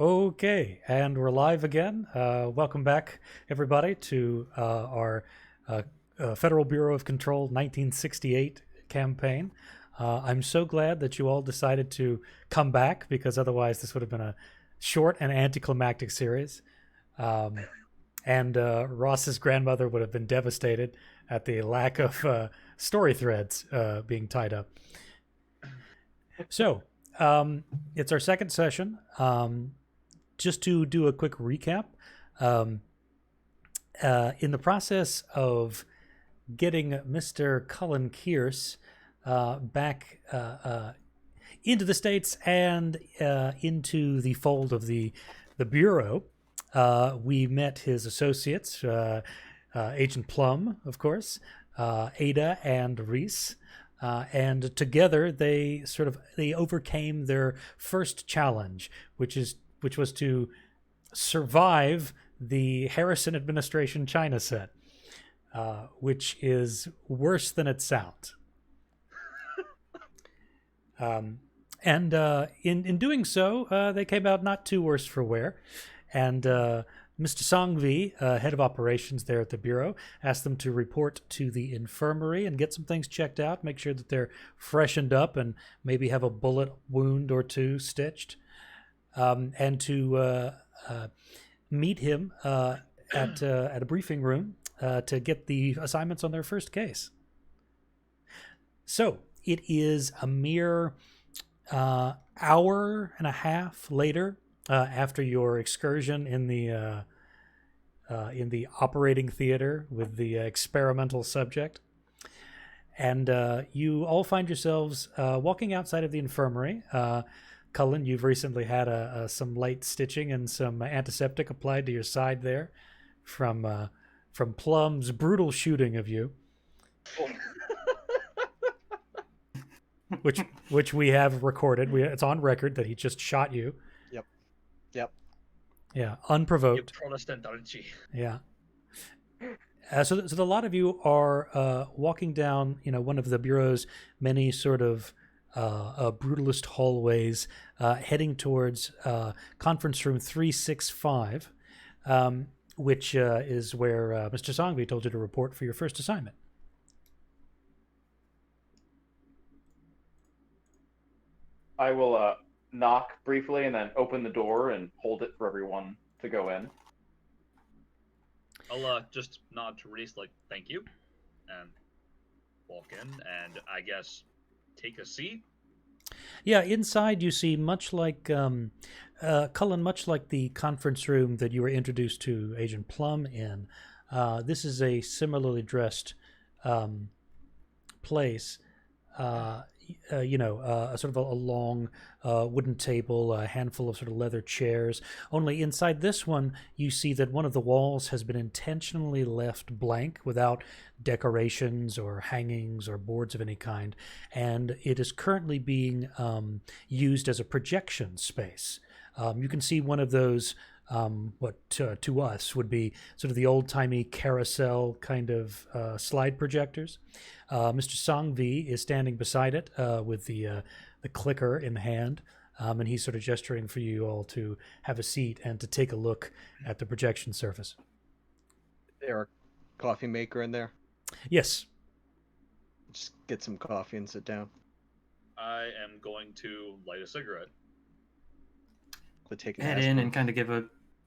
Okay, and we're live again. Welcome back, everybody, to our Federal Bureau of Control 1968 campaign. I'm so glad that you all decided to come back because otherwise this would have been a short and anticlimactic series. And Ross's grandmother would have been devastated at the lack of story threads being tied up. So, it's our second session. Just to do a quick recap, in the process of getting Mr. Cullen KEERSE back into the States and into the fold of the Bureau, we met his associates, Agent PLUM, of course, Ada and Reese. And together they overcame their first challenge, which was to survive the Harrison administration China set, which is worse than it sounds. And in doing so, they came out not too worse for wear. And Mr. Songvi, head of operations there at the Bureau, asked them to report to the infirmary and get some things checked out, make sure that they're freshened up and maybe have a bullet wound or two stitched. And to meet him at a briefing room to get the assignments on their first case. So it is a mere hour and a half later after your excursion in the operating theater with the experimental subject. And you all find yourselves walking outside of the infirmary. Cullen, you've recently had some light stitching and some antiseptic applied to your side there from Plum's brutal shooting of you, which we have recorded. It's on record that he just shot you. Yep. Yeah, unprovoked. You Protestant, aren't you? Yeah. So a lot of you are walking down, one of the Bureau's many sort of brutalist hallways, heading towards conference room 365, which is where Mr. Songvi told you to report for your first assignment. I will knock briefly and then open the door and hold it for everyone to go in. I'll just nod to Reese like, thank you, and walk in, and I guess take a seat. Yeah, inside you see, much like Cullen, much like the conference room that you were introduced to Agent PLUM in, this is a similarly dressed place. Sort of a long wooden table, a handful of sort of leather chairs. Only inside this one, you see that one of the walls has been intentionally left blank without decorations or hangings or boards of any kind, and it is currently being used as a projection space. You can see one of those what to us would be sort of the old-timey carousel kind of slide projectors. Mr. Songvi is standing beside it with the clicker in hand, and he's sort of gesturing for you all to have a seat and to take a look at the projection surface. There a coffee maker in there? Yes. Just get some coffee and sit down. I am going to light a cigarette. Head in and kind of give a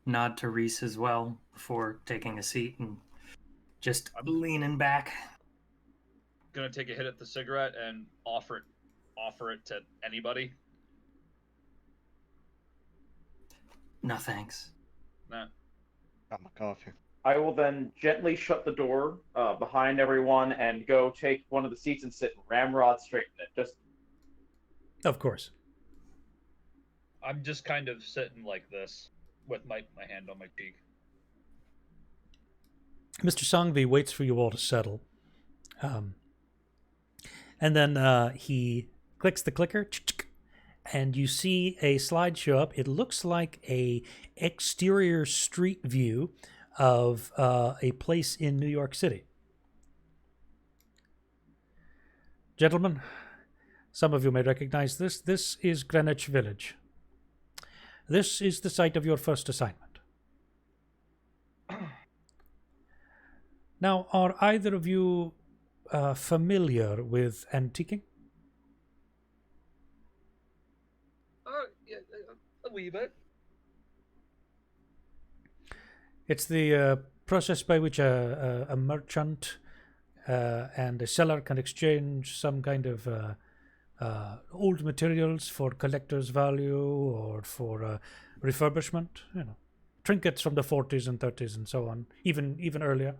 nod to Reese as well before taking a seat and just leaning back. Gonna take a hit at the cigarette and offer it to anybody. No thanks. Nah. Got my coffee. I will then gently shut the door behind everyone and go take one of the seats and sit ramrod straight in it. Just. Of course. I'm just kind of sitting like this with my hand on my cheek. Mr. Songvi waits for you all to settle. And then he clicks the clicker, and you see a slide show up. It looks like a exterior street view of a place in New York City. Gentlemen, some of you may recognize this. This is Greenwich Village. This is the site of your first assignment. Now, are either of you familiar with antiquing? Yeah, a wee bit. It's the process by which a merchant and a seller can exchange some kind of old materials for collector's value or for refurbishment. You know, trinkets from the 40s and 30s and so on, even earlier.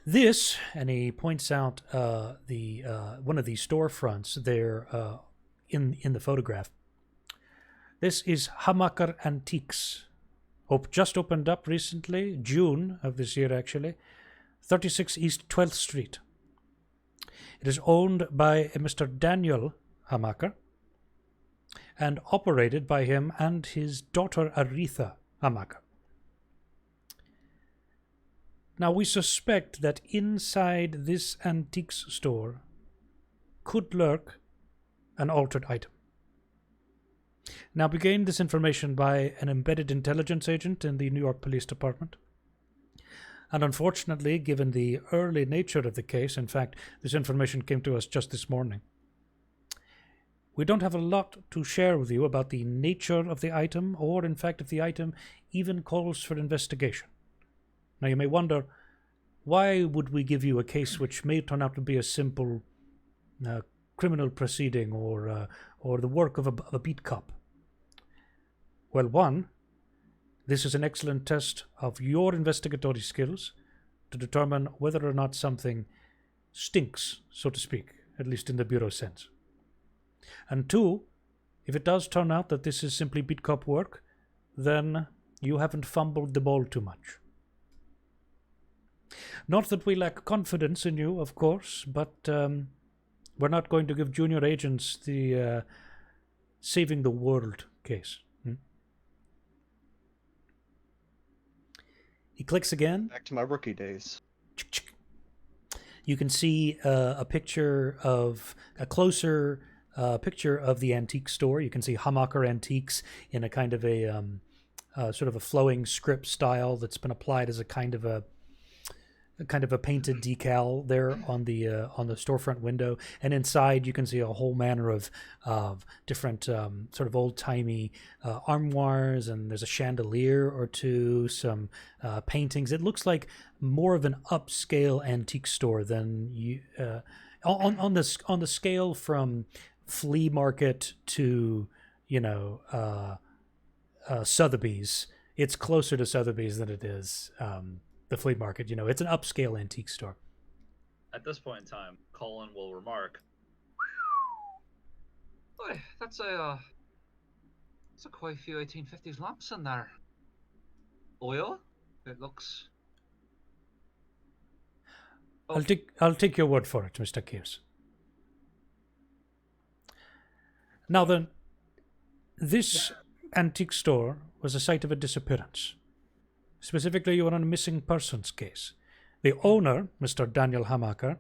This, and he points out the one of these storefronts there in the photograph. This is Hamaker Antiques. Just opened up recently, June of this year actually, 36 East 12th Street. It is owned by a Mr. Daniel Hamaker and operated by him and his daughter Aretha Hamaker. Now we suspect that inside this antiques store could lurk an altered item. Now, we gained this information by an embedded intelligence agent in the New York Police Department. And unfortunately, given the early nature of the case, in fact, this information came to us just this morning. We don't have a lot to share with you about the nature of the item, or in fact, if the item even calls for investigation. Now, you may wonder, why would we give you a case which may turn out to be a simple criminal proceeding or the work of a beat cop? Well, one, this is an excellent test of your investigatory skills to determine whether or not something stinks, so to speak, at least in the Bureau sense. And two, if it does turn out that this is simply beat cop work, then you haven't fumbled the ball too much. Not that we lack confidence in you, of course, but we're not going to give junior agents the saving the world case. He clicks again. Back to my rookie days. You can see a closer picture of the antique store. You can see Hamaker Antiques in a kind of a sort of a flowing script style that's been applied as a kind of a painted decal there on the storefront window, and inside you can see a whole manner of different sort of old-timey armoires, and there's a chandelier or two, some paintings. It looks like more of an upscale antique store than you on the scale from flea market to Sotheby's. It's closer to Sotheby's than it is the flea market. It's an upscale antique store. At this point in time, Colin will remark, "Boy, that's a quite a few 1850s lamps in there. Oil? It looks." Oh. I'll take your word for it, Mr. KEERSE. Now then, this antique store was the site of a disappearance. Specifically, you are on a missing persons case. The owner, Mr. Daniel Hamaker,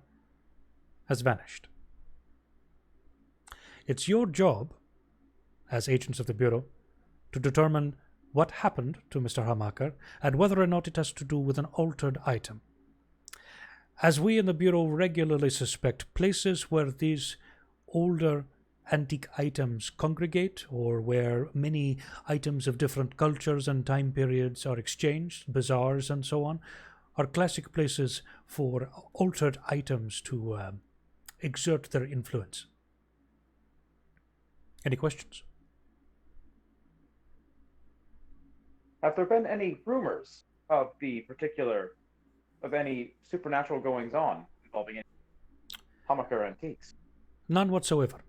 has vanished. It's your job, as agents of the Bureau, to determine what happened to Mr. Hamaker and whether or not it has to do with an altered item. As we in the Bureau regularly suspect places where these older antique items congregate, or where many items of different cultures and time periods are exchanged, bazaars and so on, are classic places for altered items to exert their influence. Any questions? Have there been any rumors of any supernatural goings on involving Hamaker Antiques? None whatsoever.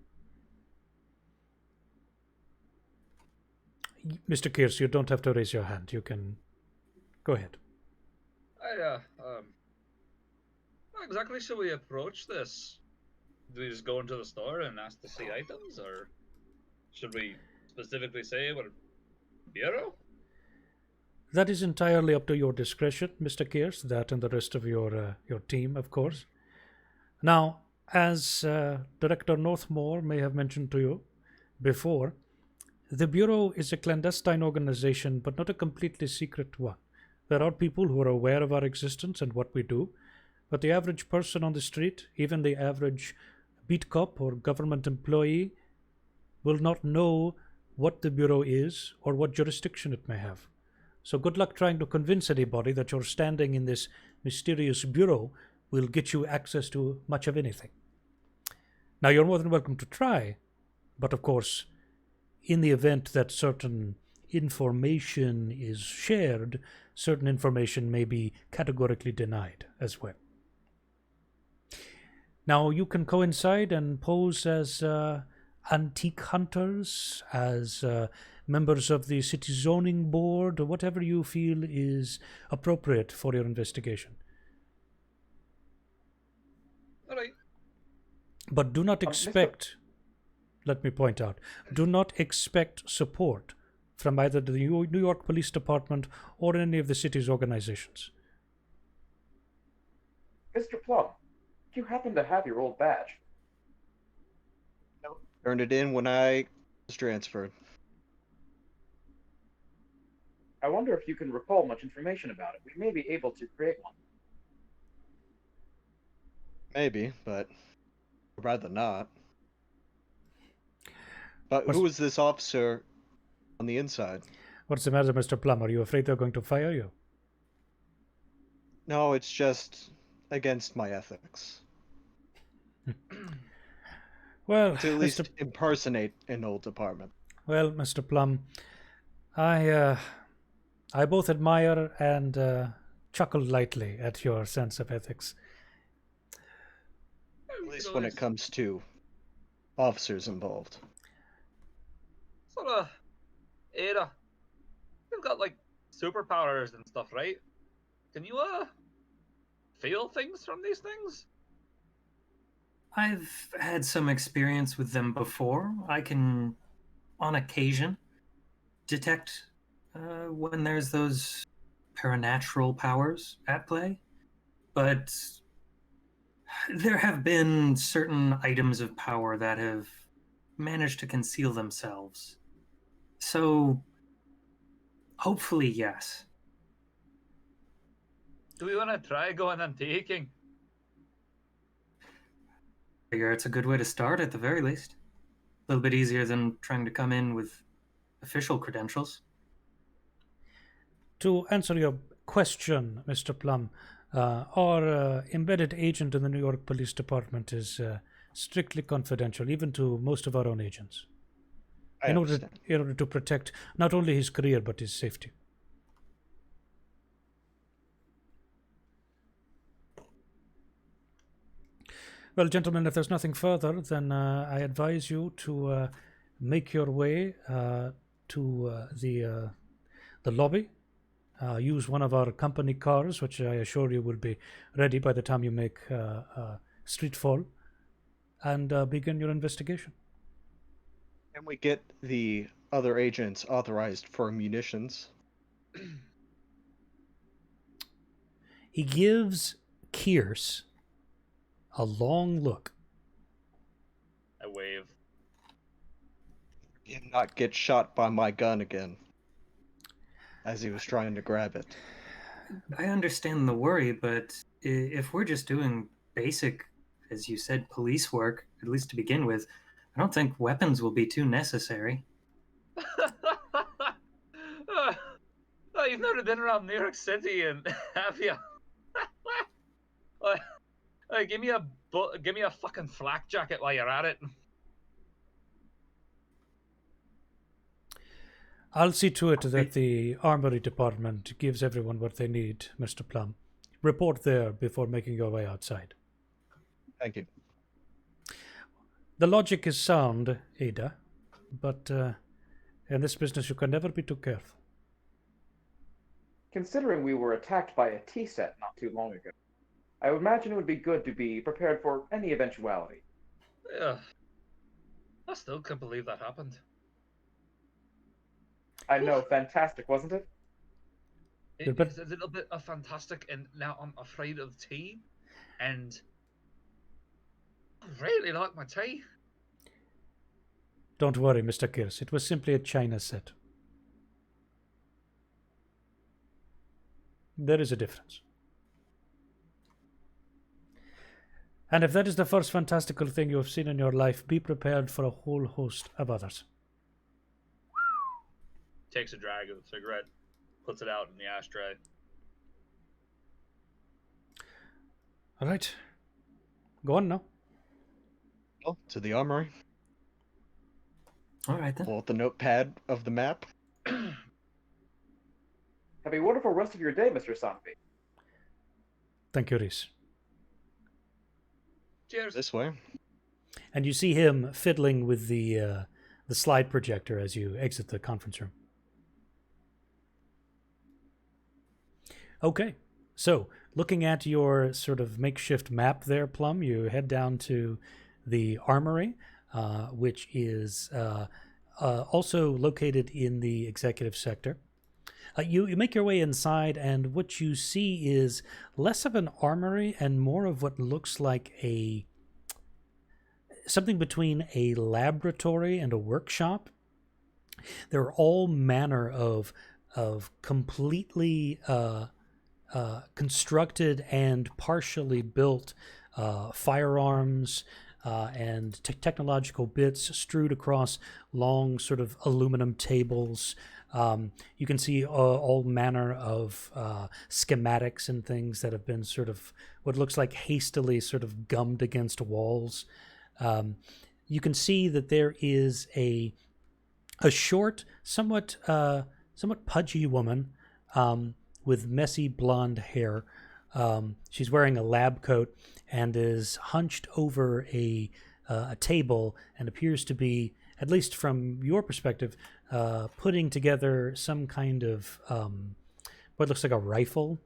Mr. KEERSE, you don't have to raise your hand. You can go ahead. How exactly should we approach this? Do we just go into the store and ask to see items, or should we specifically say what Bureau? That is entirely up to your discretion, Mr. KEERSE, that and the rest of your team, of course. Now, as Director Northmore may have mentioned to you before, The Bureau is a clandestine organization, but not a completely secret one. There are people who are aware of our existence and what we do, but the average person on the street, even the average beat cop or government employee, will not know what the Bureau is or what jurisdiction it may have. So good luck trying to convince anybody that your standing in this mysterious Bureau will get you access to much of anything. Now, you're more than welcome to try, but of course, in the event that certain information is shared, certain information may be categorically denied as well. Now, you can coincide and pose as antique hunters, as members of the city zoning board, or whatever you feel is appropriate for your investigation. All right. But do not expect, let me point out, do not expect support from either the New York Police Department or any of the city's organizations. Mr. Plum, do you happen to have your old badge? Turned it in when I was transferred. I wonder if you can recall much information about it. We may be able to create one. Maybe, but I'd rather not. But who is this officer on the inside? What's the matter, Mr. Plum? Are you afraid they're going to fire you? No, it's just against my ethics. Well, To at least impersonate an old department. Well, Mr. Plum, I both admire and chuckle lightly at your sense of ethics. At least when it comes to officers involved. Sort of, Ada, you've got like superpowers and stuff, right? Can you feel things from these things? I've had some experience with them before. I can, on occasion, detect when there's those paranatural powers at play. But there have been certain items of power that have managed to conceal themselves. So, hopefully, yes. Do we want to try going and taking? Figure it's a good way to start at the very least. A little bit easier than trying to come in with official credentials. To answer your question, Mr. Plum, our embedded agent in the New York Police Department is strictly confidential, even to most of our own agents, in order to protect not only his career but his safety. Well, gentlemen, if there's nothing further, then I advise you to make your way to the lobby. Use one of our company cars, which I assure you will be ready by the time you make streetfall, and begin your investigation. Can we get the other agents authorized for munitions? He gives KEERSE a long look. I wave. He did not get shot by my gun again as he was trying to grab it. I understand the worry, but if we're just doing basic, as you said, police work, at least to begin with, I don't think weapons will be too necessary. Oh, you've never been around New York City, and have you? Give me a fucking flak jacket while you're at it. I'll see to it that the Armory Department gives everyone what they need, Mr. Plum. Report there before making your way outside. Thank you. The logic is sound, Ada, but in this business you can never be too careful. Considering we were attacked by a T-set not too long ago, I would imagine it would be good to be prepared for any eventuality. Yeah. I still can't believe that happened. I know, fantastic, wasn't it? It's a little bit of fantastic, and now I'm afraid of tea, and I really like my tea. Don't worry, Mr. Keerse. It was simply a china set. There is a difference. And if that is the first fantastical thing you have seen in your life, be prepared for a whole host of others. Takes a drag of the cigarette, puts it out in the ashtray. All right. Go on now. Well, to the armory. All right then. Pull out the notepad of the map. Have a wonderful rest of your day, Mr. Sanfi. Thank you, Reese. Cheers. This way. And you see him fiddling with the slide projector as you exit the conference room. Okay, so looking at your sort of makeshift map there, Plum, you head down to the armory, which is also located in the executive sector. You make your way inside, and what you see is less of an armory and more of what looks like something between a laboratory and a workshop. There are all manner of completely constructed and partially built firearms and technological bits strewed across long sort of aluminum tables. You can see all manner of schematics and things that have been sort of what looks like hastily sort of gummed against walls. You can see that there is a short, somewhat pudgy woman with messy blonde hair. She's wearing a lab coat and is hunched over a table and appears to be, at least from your perspective, putting together some kind of what looks like a rifle.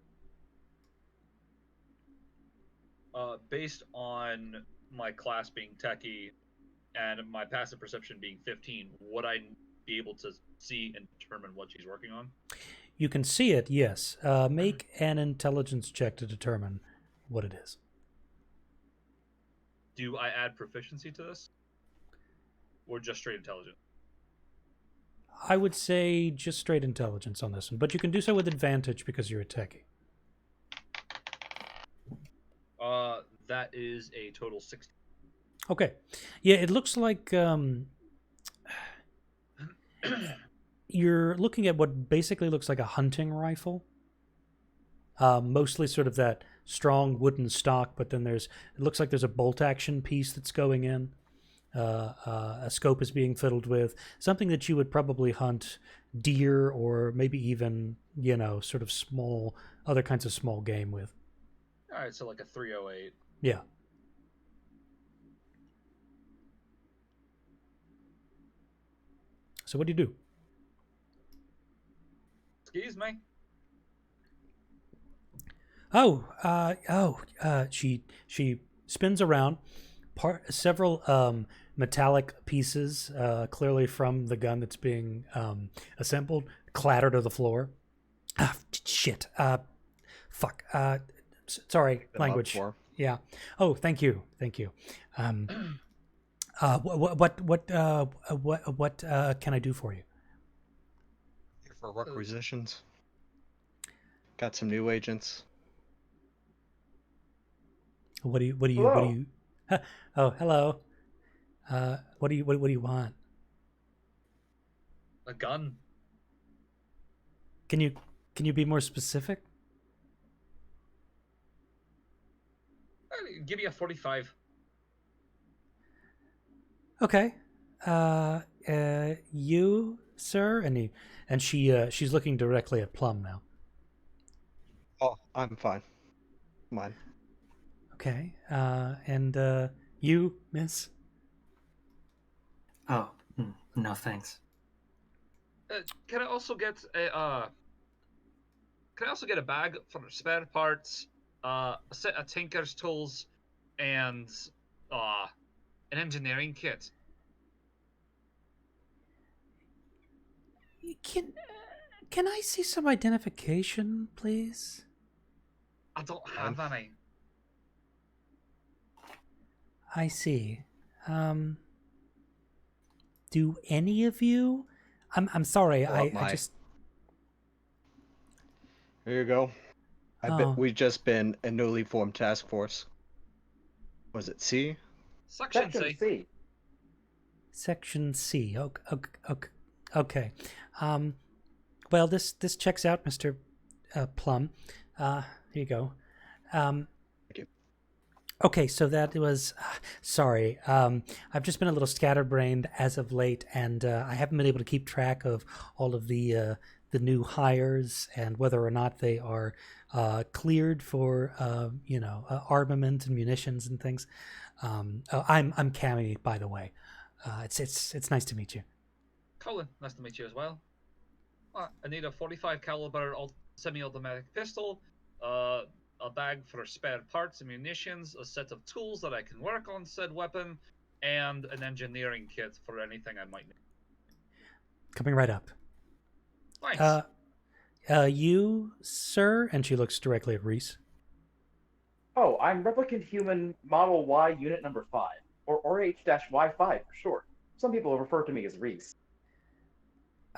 Based on my class being techie and my passive perception being 15, would I be able to see and determine what she's working on? You can see it, yes. Make an intelligence check to determine what it is. Do I add proficiency to this? Or just straight intelligence? I would say just straight intelligence on this one, but you can do so with advantage because you're a techie. That is a total 60. Okay. Yeah, it looks like you're looking at what basically looks like a hunting rifle. Mostly sort of that strong wooden stock, but then it looks like there's a bolt action piece that's going in. A scope is being fiddled with. Something that you would probably hunt deer or maybe even, sort of other kinds of small game with. All right, so like a 308. Yeah. So what do you do? Excuse me. She spins around. Several metallic pieces, clearly from the gun that's being assembled, clatter to the floor. Ah, shit. Fuck. Sorry, language. Yeah. Oh, thank you. What can I do for you? Here for requisitions. Got some new agents. What do you? Oh, hello. What do you want? A gun. Can you be more specific? Give me a 45. Okay. You, sir, and she's looking directly at Plum now. Oh, I'm fine. Mine. Okay. And you, miss? Oh, no thanks. Can I also get a bag for spare parts, a set of tinker's tools, and an engineering kit? Can I see some identification, please? I don't have any. I see. Do any of you? I'm sorry. Oh, I my. just. Here you go. I Oh. bet we've just been a newly formed task force. Was it C? Section Section C. C. Section C. Okay. Well, this checks out, Mr. Plum. Here you go. Thank you. Okay, so that was. Sorry, I've just been a little scatterbrained as of late, and I haven't been able to keep track of all of the new hires and whether or not they are cleared for armament and munitions and things. I'm Cammy, by the way. It's nice to meet you. Colin, nice to meet you as well. I need a 45 caliber semi-automatic pistol, a bag for spare parts and munitions, a set of tools that I can work on said weapon, and an engineering kit for anything I might need. Coming right up. Nice. You, sir? And she looks directly at Reese. Oh, I'm Replicant Human Model Y Unit Number 5, or RH-Y5 for short. Some people refer to me as Reese.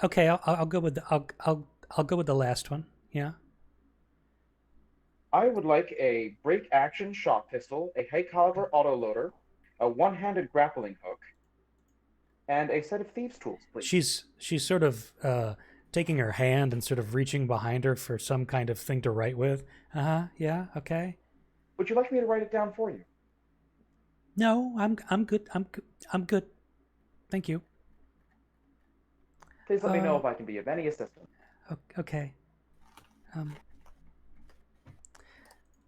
Okay, I'll go with I'll go with the last one. Yeah. I would like a break-action shot pistol, a high-caliber autoloader, a one-handed grappling hook, and a set of thieves' tools, please. She's sort of taking her hand and sort of reaching behind her for some kind of thing to write with. Yeah. Okay. Would you like me to write it down for you? No, I'm good. I'm good. Thank you. Please let me know if I can be of any assistance. Okay.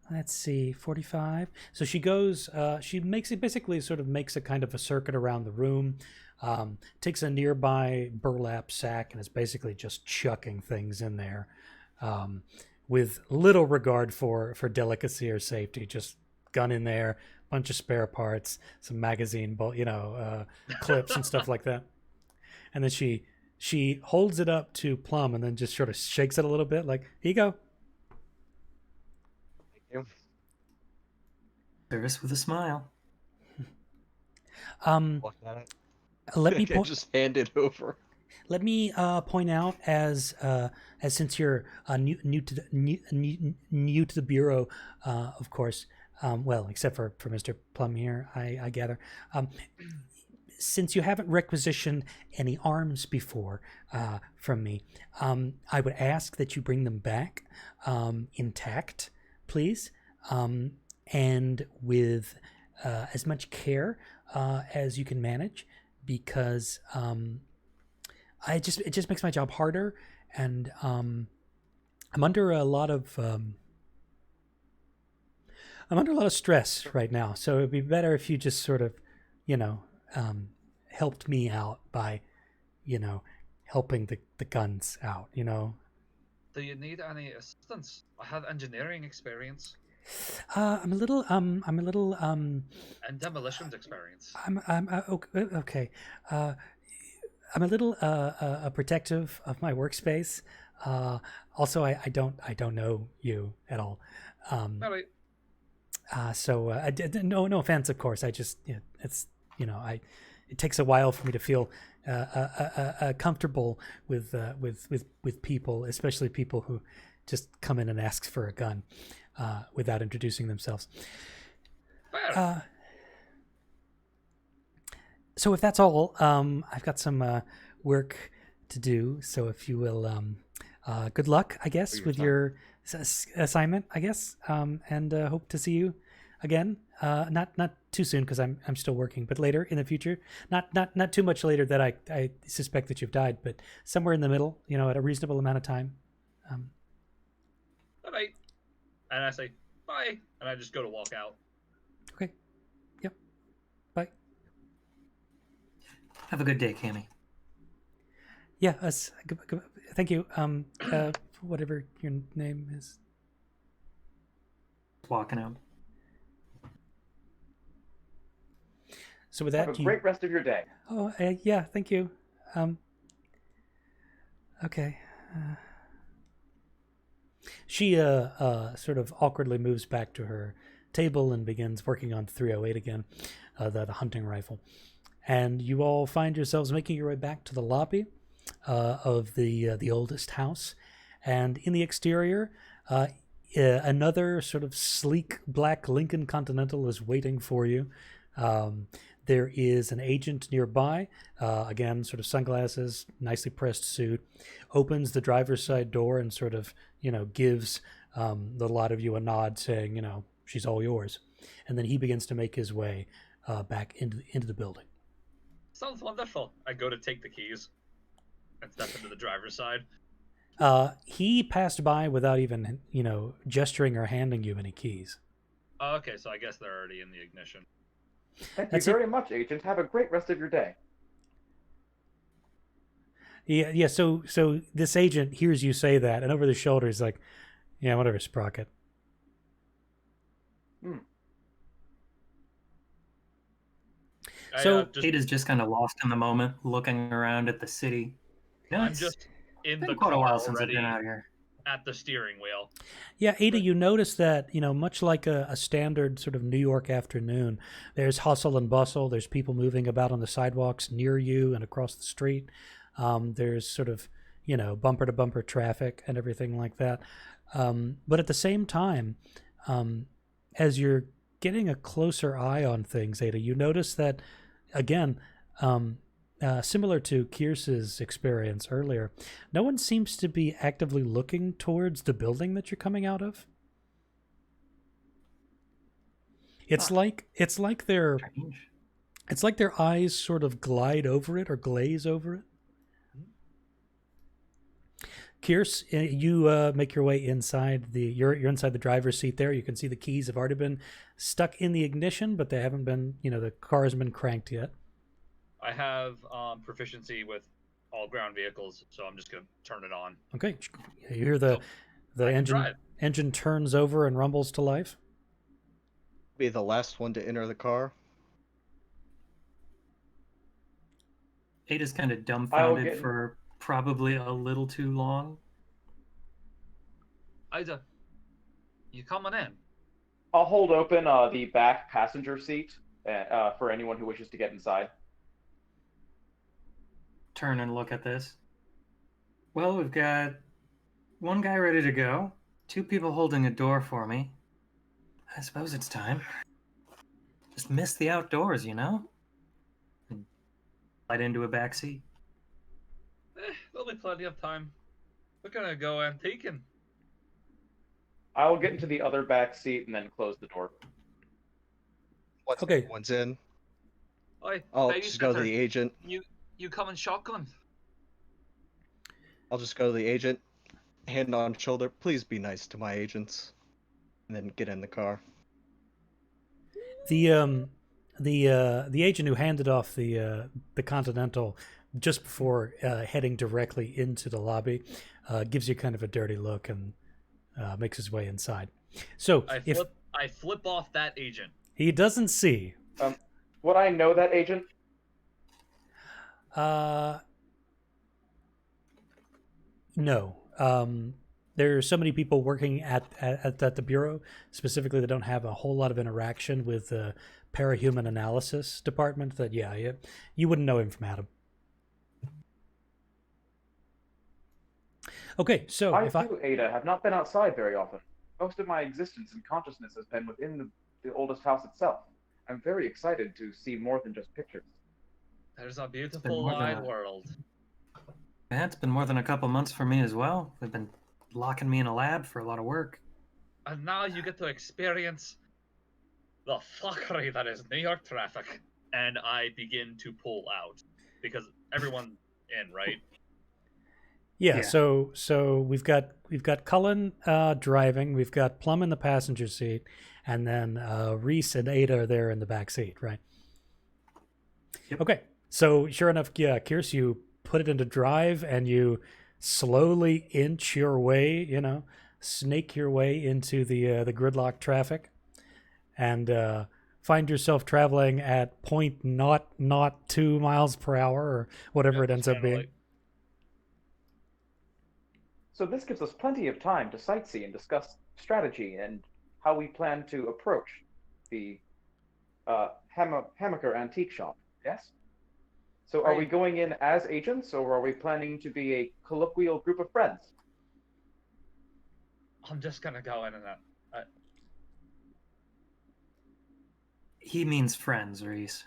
Let's see, 45. So she goes, she basically sort of makes a kind of a circuit around the room, takes a nearby burlap sack and is basically just chucking things in there with little regard for delicacy or safety. Just gun in there, bunch of spare parts, some magazine, clips and stuff like that. And then she holds it up to Plum and then just sort of shakes it a little bit like, here you go. Service with a smile. Look at it. Let me just hand it over. Let me point out as since you're new to the bureau, of course. Well, except for Mr. Plum here, I gather. Since you haven't requisitioned any arms before from me, I would ask that you bring them back intact, please, and with as much care as you can manage, because it just makes my job harder, and I'm under a lot of stress right now. So it'd be better if you just sort of, helped me out by, helping the guns out. Do you need any assistance? I have engineering experience I'm a little and demolitions experience. okay. I'm a little protective of my workspace. Also, I don't know you at all. All right. So no offense, of course. I just it's it takes a while for me to feel comfortable with people, especially people who just come in and ask for a gun without introducing themselves. Fair. So if that's all, I've got some work to do. So if you will, good luck, I guess, with your assignment, I guess, and hope to see you again. Not too soon because I'm still working, but later in the future. Not too much later that I suspect that you've died, but somewhere in the middle, at a reasonable amount of time. All right. And I say bye, and I just go to walk out. Okay. Yep. Bye. Have a good day, Cammy. Yeah. Thank you. Whatever your name is. Walking out. So with that, Have a great rest of your day. Oh, yeah. Thank you. Okay. She sort of awkwardly moves back to her table and begins working on 308 again, the hunting rifle. and you all find yourselves making your way back to the lobby of the oldest house. And in the exterior, another sort of sleek black Lincoln Continental is waiting for you. There is an agent nearby, again, sort of sunglasses, nicely pressed suit, opens the driver's side door and sort of, gives the lot of you a nod saying, she's all yours. And then he begins to make his way back into the building. Sounds wonderful. I go to take the keys and step into the driver's side. He passed by without even, gesturing or handing you any keys. Oh, okay, so I guess they're already in the ignition. Thank That's you it. very much, Agent. Have a great rest of your day. Yeah. So this agent hears you say that, and over the shoulder he's like, "Yeah, whatever, Sprocket." So Ada's just kind of lost in the moment, looking around at the city. I'm just in been the quite a car while since I've already been out here. at the steering wheel. Yeah, Ada, you notice that, much like a standard sort of New York afternoon, there's hustle and bustle. There's people moving about on the sidewalks near you and across the street. There's sort of, bumper to bumper traffic and everything like that. But at the same time, as you're getting a closer eye on things, Ada, you notice that, again, similar to KEERSE's experience earlier, no one seems to be actively looking towards the building that you're coming out of. It's like their Strange. it's like their eyes sort of glide over it or glaze over it. KEERSE, you make your way inside you're inside the driver's seat there. You can see the keys have already been stuck in the ignition, but they haven't been, the car hasn't been cranked yet. I have proficiency with all ground vehicles, so I'm just gonna turn it on. Okay, you hear the I can drive. engine turns over and rumbles to life. Be the last one to enter the car. Ada's kind of I'll dumbfounded get- for probably a little too long. Ida, you coming in? I'll hold open the back passenger seat for anyone who wishes to get inside. Turn and look at this. Well, we've got one guy ready to go, two people holding a door for me. I suppose it's time. Just miss the outdoors, And slide into a back seat. There'll be plenty of time. We're gonna go antiquing. I'll get into the other back seat and then close the door. Once Okay. everyone's in, Oi, I'll just go to babysitter, the agent. you coming shotgun? I'll just go to the agent, hand on shoulder. Please be nice to my agents, and then get in the car. The agent who handed off the Continental just before heading directly into the lobby gives you kind of a dirty look and makes his way inside. So I flip off that agent. he doesn't see, Would I know that agent? no. There are so many people working at the bureau specifically that don't have a whole lot of interaction with the parahuman analysis department. That you wouldn't know him from Adam. Okay, so I too, Ada, have not been outside very often. Most of my existence and consciousness has been within the oldest house itself. I'm very excited to see more than just pictures. There's a beautiful more than wide a- world. Yeah, it's been more than a couple months for me as well. They've been locking me in a lab for a lot of work. And now you get to experience the fuckery that is New York traffic. And I begin to pull out. Because everyone's in, right? Yeah, Yeah. so we've got Cullen driving, we've got Plum in the passenger seat, and then Reese and Ada are there in the back seat, right? Yep. Okay, so sure enough, yeah, KEERSE, you put it into drive and you slowly inch your way, snake your way into the gridlock traffic, and find yourself traveling at 0.002 miles per hour or whatever it ends up being. Like, So this gives us plenty of time to sightsee and discuss strategy and how we plan to approach the Hammaker Antique Shop. Yes? So are we Right. going in as agents, or are we planning to be a colloquial group of friends? I'm just gonna go in and that. He means friends, Reese.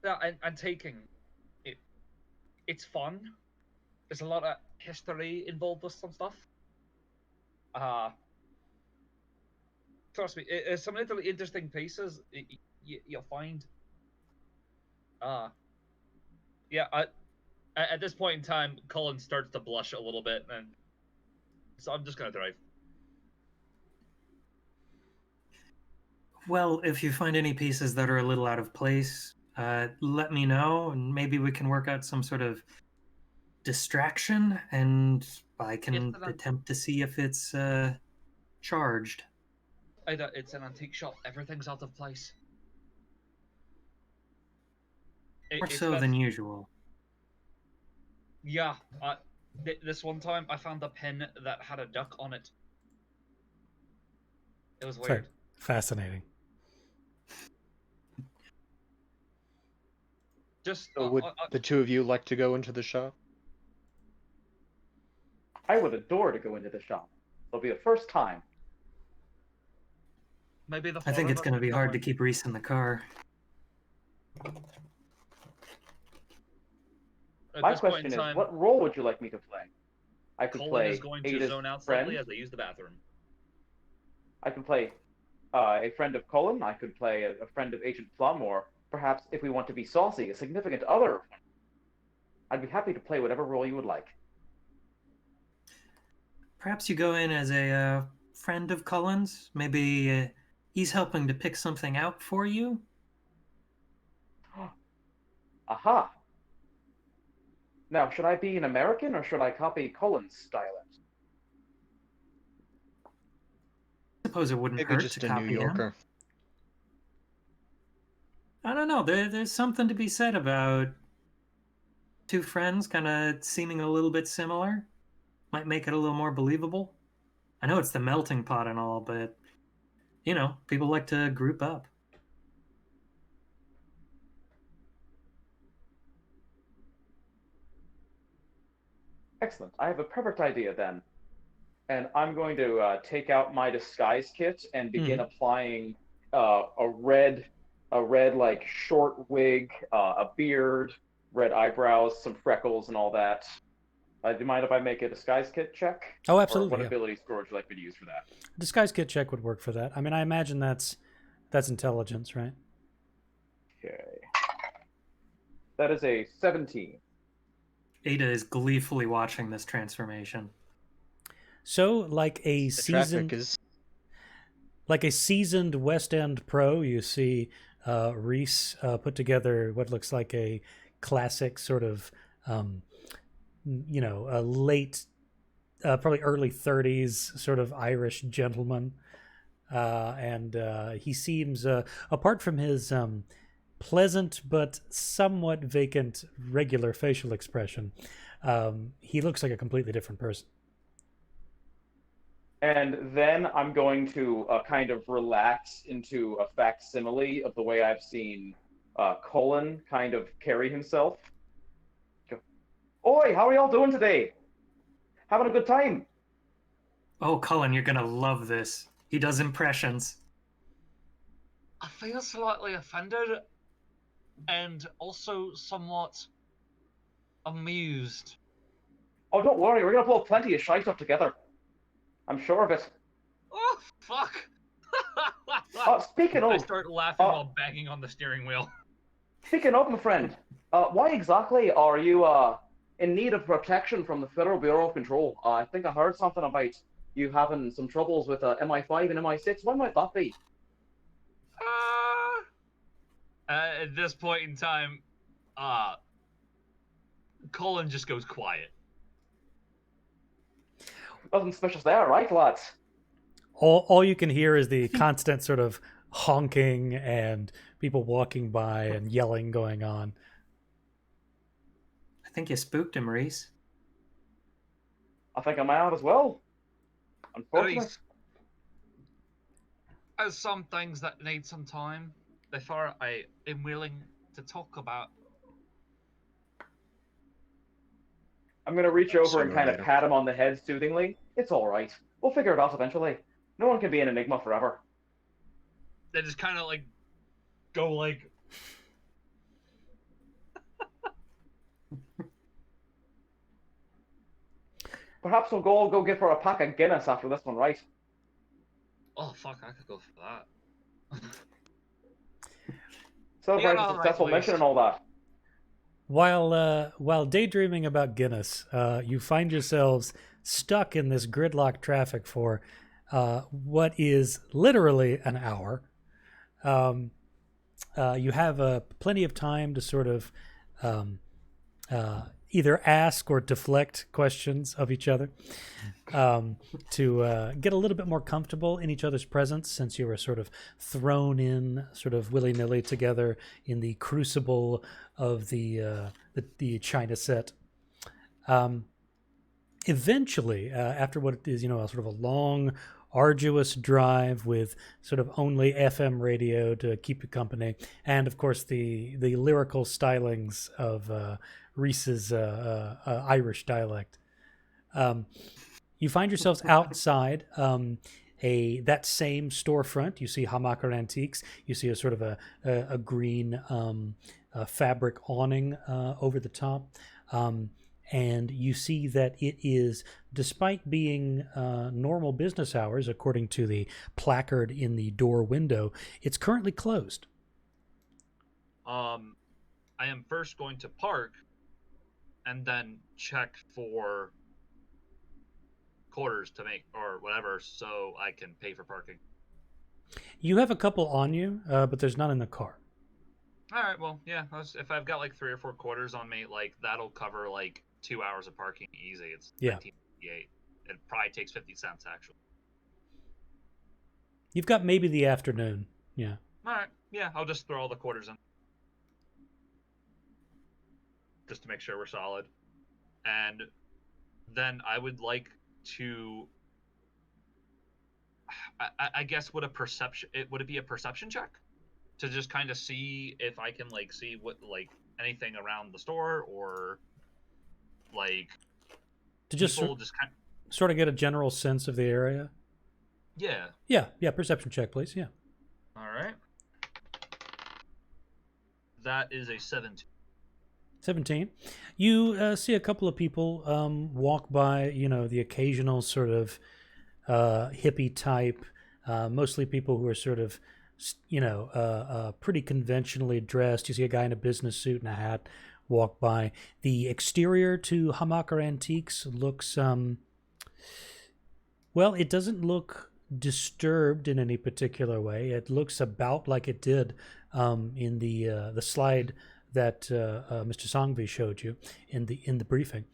Yeah, and taking it. It's fun. There's a lot of history involved with some stuff. Trust me, some little interesting pieces you'll find. Yeah. At this point in time, Colin starts to blush a little bit, and so I'm just gonna drive. Well, if you find any pieces that are a little out of place, let me know, and maybe we can work out some sort of distraction, and I can attempt to see if it's charged. It's an antique shop. Everything's out of place. More It's so best. than usual. Yeah. This one time, I found a pin that had a duck on it. It was weird. Fascinating. Just So would the two of you like to go into the shop? I would adore to go into the shop. It'll be the first time. maybe the. I think it's going to be hard to keep. keep Reese in the car. My question is, what role would you like me to play? I could Colin play is going to Ada's zone out friend. slightly as they use the bathroom. I could play a friend of Colin. I could play a friend of Agent Plum, or perhaps, if we want to be saucy, a significant other. I'd be happy to play whatever role you would like. Perhaps you go in as a friend of Cullen's. Maybe he's helping to pick something out for you. Aha! Now, should I be an American, or should I copy Colin's dialect? I suppose it wouldn't Maybe hurt just to a copy New Yorker. him. I don't know. There's something to be said about two friends kind of seeming a little bit similar. Might make it a little more believable. I know it's the melting pot and all, but, you know, people like to group up. Excellent. I have a perfect idea then. And I'm going to take out my disguise kit and begin applying a red like short wig, a beard, red eyebrows, some freckles, and all that. Do you mind if I make a disguise kit check? Oh, absolutely. Or what ability score would you like me to use for that? Disguise kit check would work for that. I mean, I imagine that's intelligence, right? Okay. That is a 17. Ada is gleefully watching this transformation. So, like a seasoned West End pro, you see Reese put together what looks like a classic sort of, a late, probably early 30s sort of Irish gentleman. And he seems, apart from his pleasant but somewhat vacant regular facial expression, he looks like a completely different person. And then I'm going to kind of relax into a facsimile of the way I've seen Colin kind of carry himself. Oi, how are y'all doing today? Having a good time? Oh, Cullen, you're gonna love this. He does impressions. I feel slightly offended and also somewhat amused. Oh, don't worry, we're gonna blow plenty of shite up together. I'm sure of it. Oh, fuck! Speaking of... I start laughing while banging on the steering wheel. Speaking of, my friend, why exactly are you in need of protection from the Federal Bureau of Control? I think I heard something about you having some troubles with MI5 and MI6. What might that be? At this point in time, Colin just goes quiet. Nothing suspicious there, right, lads? All you can hear is the constant sort of honking and people walking by and yelling going on. I think you spooked him, Reese. I think I might have as well. Unfortunately. As some things that need some time, therefore I am willing to talk about I'm gonna reach over Sooner and or kind of later. pat him on the head soothingly. It's all right. We'll figure it out eventually. No one can be an enigma forever. They just kind of like go like. Perhaps we'll all go get for a pack of Guinness after this one, right? Oh fuck! I could go for that. Celebrate Yeah, a successful right, mission and all that. While daydreaming about Guinness, you find yourselves stuck in this gridlock traffic for what is literally an hour. You have plenty of time to sort of either ask or deflect questions of each other, to get a little bit more comfortable in each other's presence, since you were sort of thrown in sort of willy-nilly together in the crucible of the China set. Eventually, after what is, a sort of a long, arduous drive with sort of only FM radio to keep you company, and of course the lyrical stylings of Reese's Irish dialect, you find yourselves outside that same storefront. You see Hamaker Antiques. You see a sort of a green fabric awning over the top. And you see that it is, despite being normal business hours, according to the placard in the door window, it's currently closed. I am first going to park and then check for quarters to make or whatever so I can pay for parking. You have a couple on you, but there's none in the car. All right, well, yeah, if I've got like 3 or 4 quarters on me, like that'll cover like 2 hours of parking easy. It's Yeah. $19.58. It probably takes 50 cents actually. You've got maybe the afternoon. Yeah. All right, yeah, I'll just throw all the quarters in just to make sure we're solid. And then I would like to, I guess, would it be a perception check to just kind of see if I can like see what like anything around the store, or like To just people just kind sort of get a general sense of the area. yeah. Yeah, perception check, please. Yeah. All right, that is a 17. 17. You see a couple of people walk by, the occasional sort of hippie type, mostly people who are sort of, pretty conventionally dressed. You see a guy in a business suit and a hat walk by. The exterior to Hamaker Antiques looks, well, it doesn't look disturbed in any particular way. It looks about like it did in the slide that Mr. Songvi showed you in the briefing,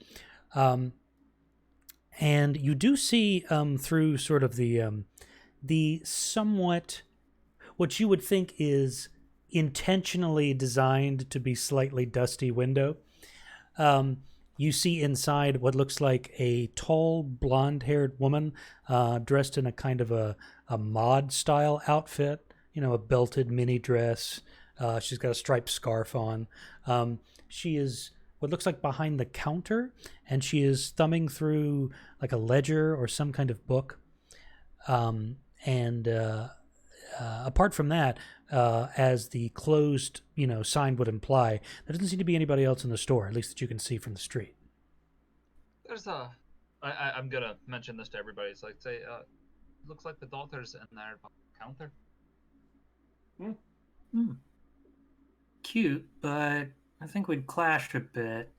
and you do see through sort of the somewhat what you would think is intentionally designed to be slightly dusty window. You see inside what looks like a tall, blonde-haired woman dressed in a kind of a mod-style outfit, a belted mini dress. She's got a striped scarf on. She is what looks like behind the counter, and she is thumbing through like a ledger or some kind of book. Apart from that, as the closed, sign would imply, there doesn't seem to be anybody else in the store, at least that you can see from the street. There's I'm gonna mention this to everybody. It's like, say, looks like the doctor's in there by the counter. Cute, but I think we'd clash a bit.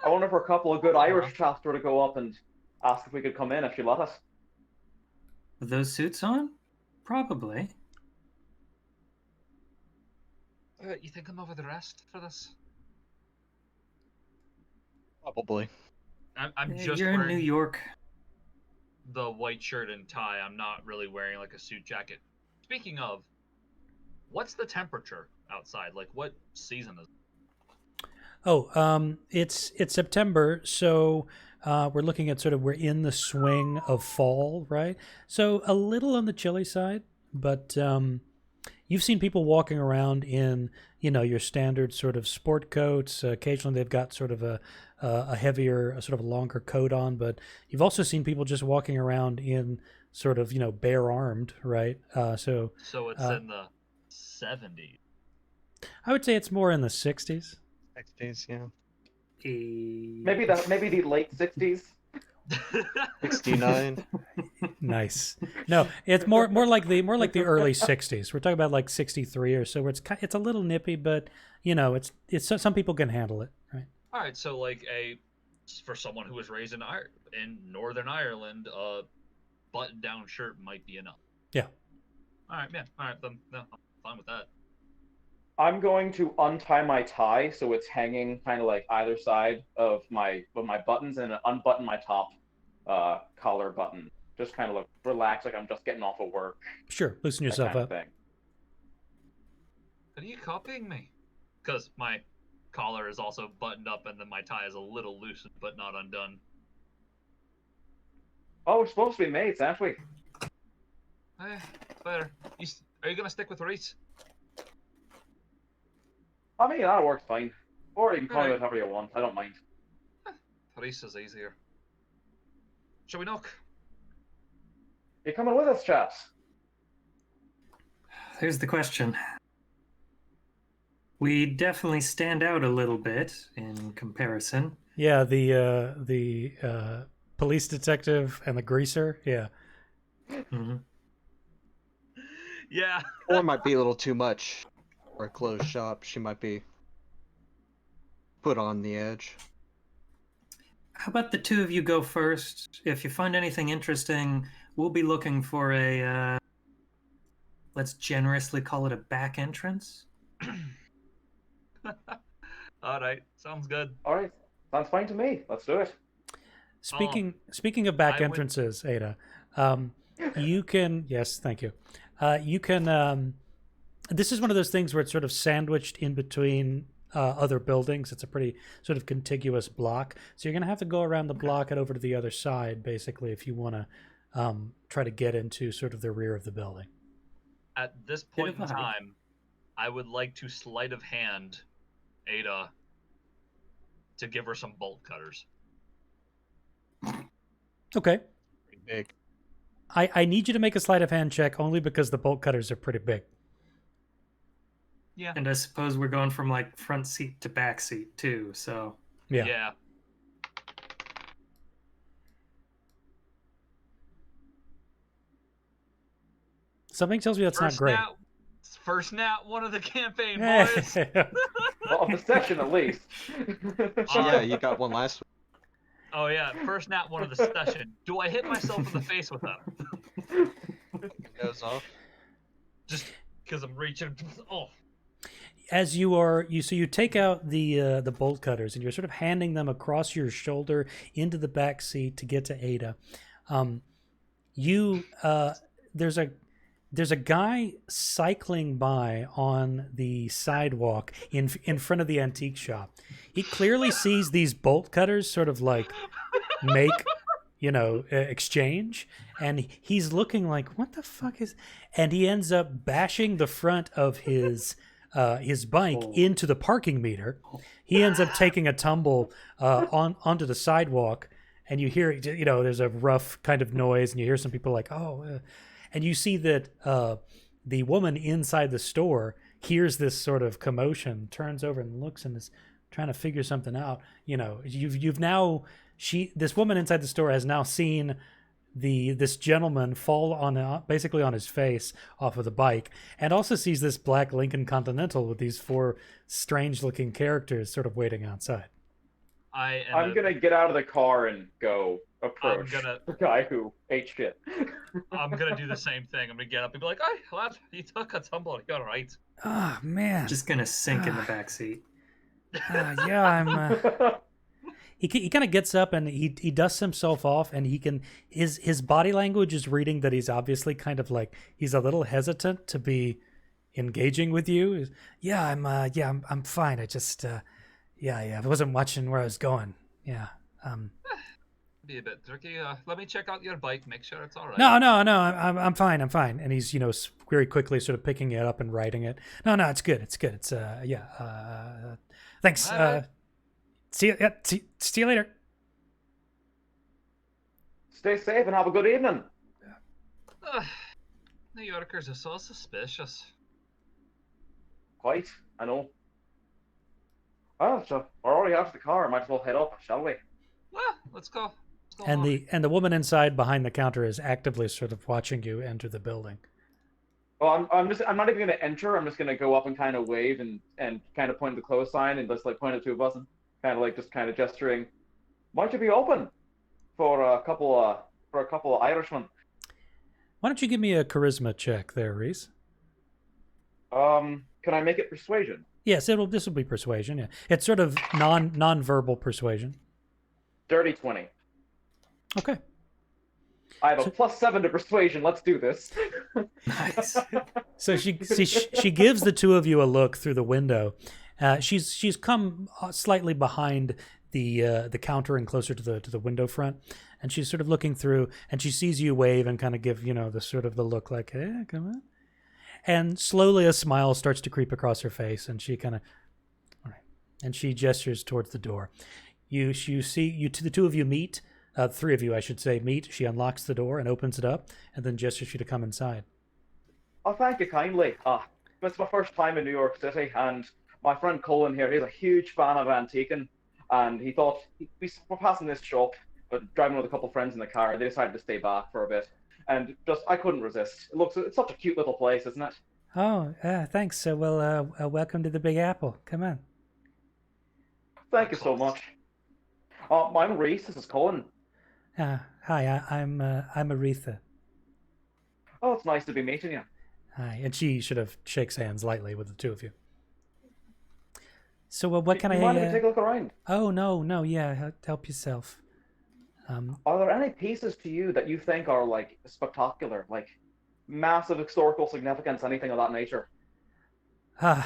I wonder if a couple of good Irish chaps were to go up and ask if we could come in if she let us. With those suits on? Probably. You think I'm over the rest for this? Probably. I'm Yeah, just you're in wearing New York. the white shirt and tie. I'm not really wearing like a suit jacket. Speaking of, what's the temperature outside? Like, what season is it? Oh, it's September, so we're looking at we're in the swing of fall, right? So a little on the chilly side, but you've seen people walking around in, your standard sort of sport coats. Occasionally they've got sort of a heavier, a sort of a longer coat on, but you've also seen people just walking around in sort of, bare armed, right? So it's in the 70s. I would say it's more in the 60s. 60s, yeah. Maybe the late 60s. 69. Nice. No, it's more like the early 60s. We're talking about like 63 or so, where it's a little nippy, but it's some people can handle it, right? All right, so for someone who was raised in Northern Ireland, a button-down shirt might be enough. Yeah. All right, yeah. All right, then no, I'm fine with that. I'm going to untie my tie so it's hanging kind of like either side of my buttons, and unbutton my top collar button. Just kind of look relaxed, like I'm just getting off of work. Sure, loosen yourself up. Thing. Are you copying me? Because my collar is also buttoned up, and then my tie is a little loosened but not undone. Oh, we're supposed to be mates, aren't we? Better. Are you gonna stick with Reese? I mean, that works fine. Or you can call me whatever you want. I don't mind. Reese is easier. Shall we knock? You coming with us, chaps? Here's the question. We definitely stand out a little bit in comparison. Yeah, the police detective and the greaser. Yeah. Mm-hmm. Yeah. Or it might be a little too much for a closed shop. She might be put on the edge. How about the two of you go first? If you find anything interesting, we'll be looking for a, let's generously call it a back entrance. All right, sounds good. All right, sounds fine to me. Let's do it. Speaking of back entrances, Ada, you can, yes, thank you. You can, this is one of those things where it's sort of sandwiched in between other buildings. It's a pretty sort of contiguous block. So you're going to have to go around the block and over to the other side, basically, if you want to try to get into sort of the rear of the building. At this point in time, I would like to sleight of hand Ada to give her some bolt cutters. Okay. Pretty big. I need you to make a sleight of hand check only because the bolt cutters are pretty big. Yeah. And I suppose we're going from like front seat to back seat too, so. Yeah. Something tells me that's not great. First nat one of the campaign, boys. Well, of the session at least. Yeah, you got one last week. Oh yeah, first nat one of the session. Do I hit myself in the face with that? It goes off. Just because I'm reaching. Oh. As you take out the bolt cutters and you're sort of handing them across your shoulder into the back seat to get to Ada. There's a guy cycling by on the sidewalk in front of the antique shop. He clearly sees these bolt cutters sort of like make, exchange, and he's looking like, what the fuck is, and he ends up bashing the front of his bike into the parking meter. He ends up taking a tumble onto the sidewalk, and you hear, there's a rough kind of noise, and you hear some people like, and you see that the woman inside the store hears this sort of commotion, turns over and looks, and is trying to figure something out. This woman inside the store has now seen this gentleman fall basically on his face off of the bike, and also sees this black Lincoln Continental with these four strange looking characters sort of waiting outside. I'm gonna get out of the car and go approach the guy who ate shit. I'm gonna do the same thing. I'm gonna get up and be like, "Hey, lad, you took a tumble. You all right?" Oh man! Just gonna sink in the back seat. Yeah, I'm. He kind of gets up and he dusts himself off, and his body language is reading that he's obviously kind of like he's a little hesitant to be engaging with you. I'm fine. I just I wasn't watching where I was going. Yeah. Be a bit tricky. Let me check out your bike. Make sure it's all right. No, I'm fine. I'm fine. And he's, very quickly sort of picking it up and writing it. No, it's good. It's good. It's yeah. Thanks. All right. See you. Yeah. See you later. Stay safe and have a good evening. New Yorkers are so suspicious. Quite, I know. Oh, so we're already out of the car. Might as well head up, shall we? Well, let's go. And the woman inside behind the counter is actively sort of watching you enter the building. Well, I'm not even gonna enter. I'm just gonna go up and kind of wave and kind of point the close sign and just like point at two of us and kind of like just kind of gesturing. Might you be open for a couple of Irishmen? Why don't you give me a charisma check there, Reese? Can I make it persuasion? Yes, this will be persuasion. Yeah, it's sort of non-verbal persuasion. Dirty 20. Okay. I have a +7 to persuasion. Let's do this. Nice. So she gives the two of you a look through the window. She's come slightly behind the counter and closer to the window front, and she's sort of looking through, and she sees you wave and kind of give the sort of the look like, hey, come on. And slowly a smile starts to creep across her face, and she kind of, all right, and she gestures towards the door. The two of you meet. Three of you, I should say, meet. She unlocks the door and opens it up, and then gestures you to come inside. Oh, thank you kindly. It's my first time in New York City, and my friend Colin here, he's a huge fan of antiquing, and he thought we were passing this shop, but driving with a couple of friends in the car, they decided to stay back for a bit, and I couldn't resist. It's such a cute little place, isn't it? Oh, thanks. Welcome to the Big Apple. Come on. Thank you so much. I'm Reese. This is Colin. Hi, I'm Aretha. Oh, it's nice to be meeting you. Hi, and she sort of shakes hands lightly with the two of you. So, what can I? Mind if we take a look around? Oh no, yeah, help yourself. Are there any pieces to you that you think are like spectacular, like massive historical significance, anything of that nature? I